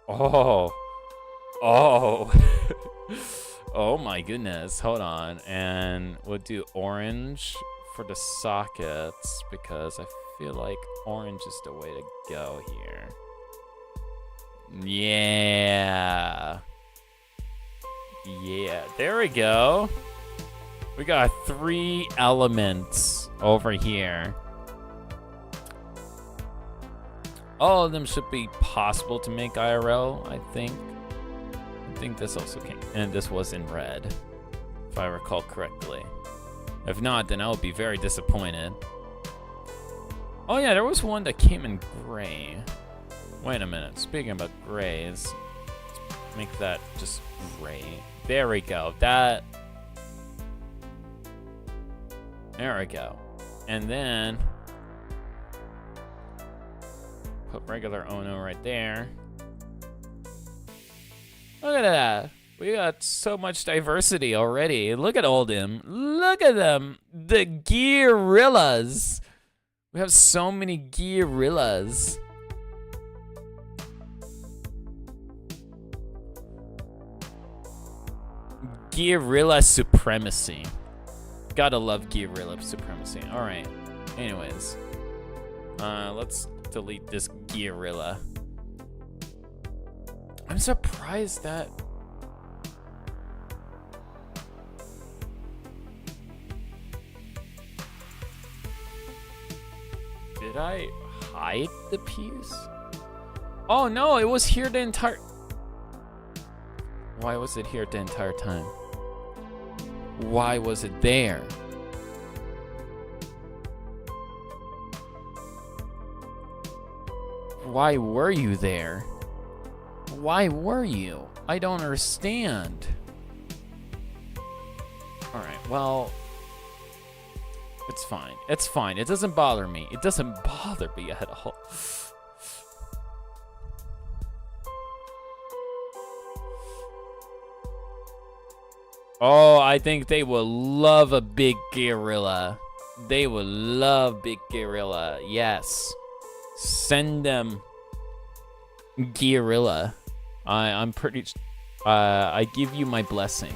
oh oh my goodness, hold on. And we'll do orange for the sockets because I feel like orange is the way to go here. Yeah, there we go. We got 3 elements over here. All of them should be possible to make IRL, I think. I think this also came, and this was in red, if I recall correctly. If not, then I would be very disappointed. Oh yeah, there was one that came in gray. Wait a minute, speaking about grays, let's make that just gray. There we go, there we go. And then put regular Ono right there. Look at that. We got so much diversity already. Look at all them. Look at them. The gorillas. We have so many gorillas. Guerrilla supremacy. Gotta love guerrilla supremacy. All right. Anyways, let's delete this guerrilla. I'm surprised that. Did I hide the piece? Oh no, it was here the entire. Why was it here the entire time? Why was it there? Why were you there? Why were you? I don't understand. Alright, well, it's fine. It's fine. It doesn't bother me. It doesn't bother me at all. Oh, I think they will love a big guerrilla. They will love big guerrilla. Yes. Send them guerrilla. I'm pretty. I give you my blessing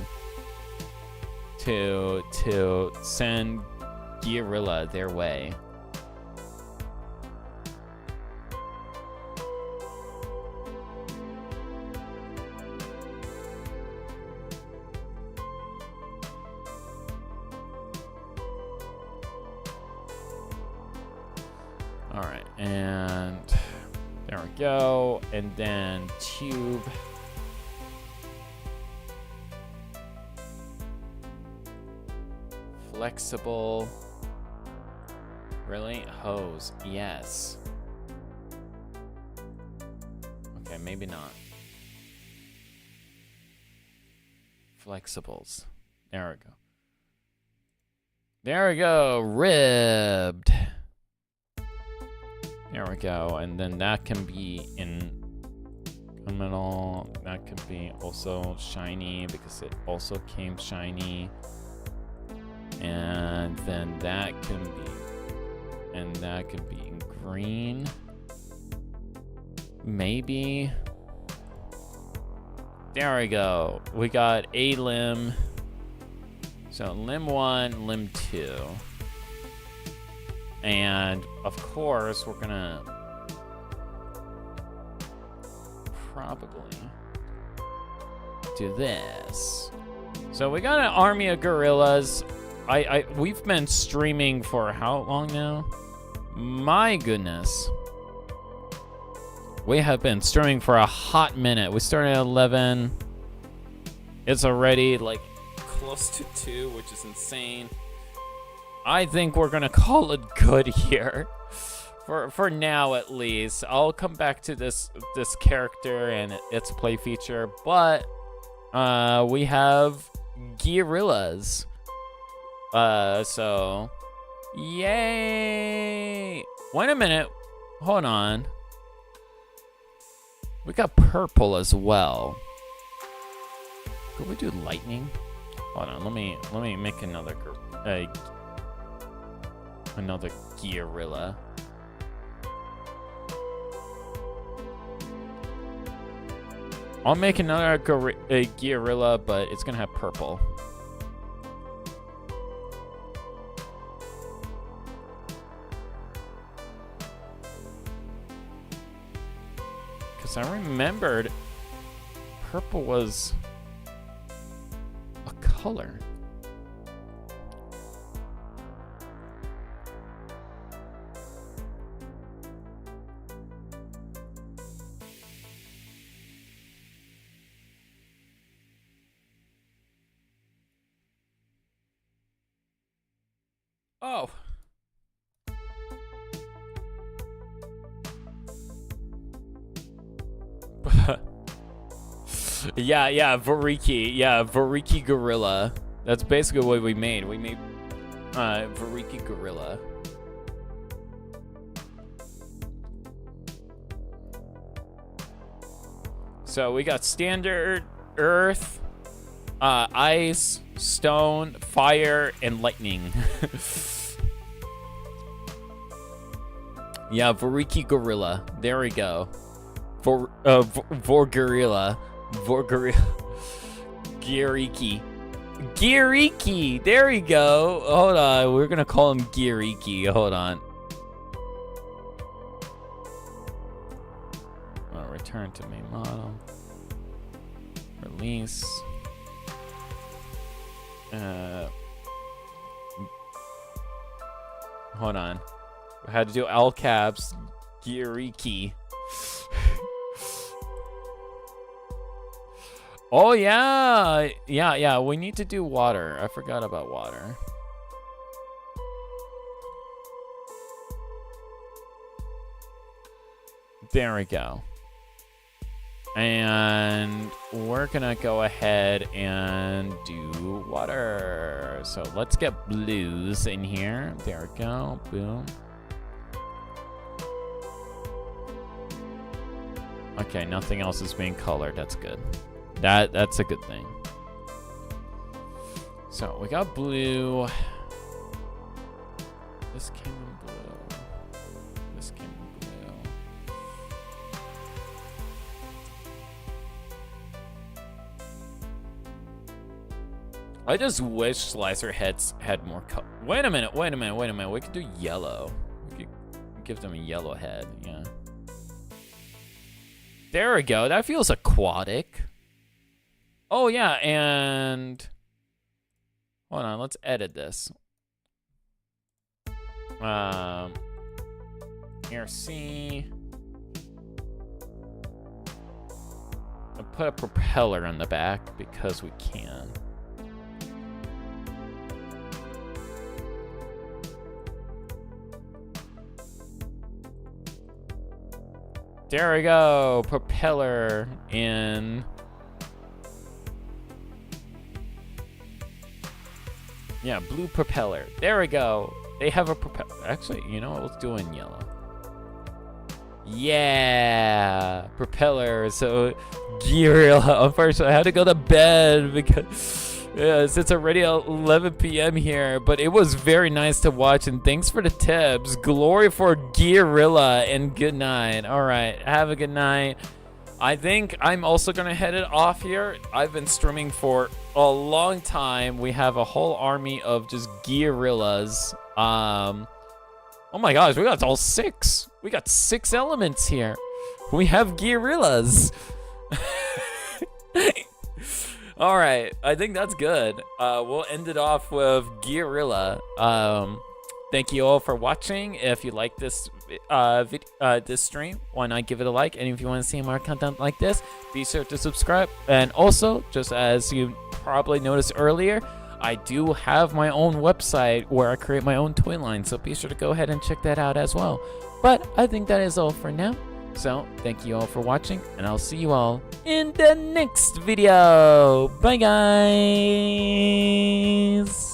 to send guerrilla their way. All right, and there we go. And then tube. Flexible. Really? Hose. Yes. Okay, maybe not. Flexibles. There we go. There we go. Ribbed. There we go. And then that can be in criminal. That could be also shiny because it also came shiny. And then that can be, and that could be in green. Maybe. There we go. We got a limb. So limb 1, limb 2. And of course, we're gonna probably do this. So we got an army of gorillas. We've been streaming for how long now? My goodness. We have been streaming for a hot minute. We started at 11. It's already like close to 2, which is insane. I think we're gonna call it good here. For now at least. I'll come back to this character and its play feature, but we have guerrillas. So yay! Wait a minute. Hold on. We got purple as well. Could we do lightning? Hold on, let me make another guerrilla. I'll make another guerrilla, but it's gonna have purple. Because I remembered purple was a color. Oh. yeah, Variki. Yeah, Variki Gorilla. That's basically what we made. We made Variki Gorilla. So we got standard earth, ice, stone, fire, and lightning. Yeah, Variki Gorilla. There we go. Vorgorilla. Vorgorilla. Gariki. Geariki. There we go. Hold on. We're going to call him Geariki. Hold on. Oh, return to main model. Release. Hold on. I had to do all caps. Geariki. Oh, yeah. Yeah. We need to do water. I forgot about water. There we go. And we're gonna go ahead and do water. So let's get blues in here. There we go. Boom. Okay, nothing else is being colored. That's good. That's a good thing. So we got blue. This came in blue. This came in blue. I just wish slicer heads had more color. Wait a minute. We could do yellow. We could give them a yellow head. Yeah. There we go. That feels aquatic. Oh, yeah, and... Hold on, let's edit this. Here, C. I'll put a propeller in the back because we can. There we go. Propeller in. Yeah, blue propeller. There we go. They have a propeller. Actually, you know what? Let's do it in yellow. Yeah, propeller. So, Gearilla. Unfortunately, I had to go to bed because it's already 11 p.m. here. But it was very nice to watch, and thanks for the tips. Glory for Gearilla, and good night. All right, have a good night. I think I'm also gonna head it off here. I've been streaming for a long time. We have a whole army of just Gearillas. Oh my gosh, we got all 6. We got 6 elements here. We have Gearillas. All right, I think that's good. We'll end it off with Gearilla. Thank you all for watching. If you like this this stream, why not give it a like? And if you want to see more content like this, be sure to subscribe. And also, just as you probably noticed earlier, I do have my own website where I create my own toy line, so be sure to go ahead and check that out as well. But I think that is all for now. So thank you all for watching, and I'll see you all in the next video. Bye, guys.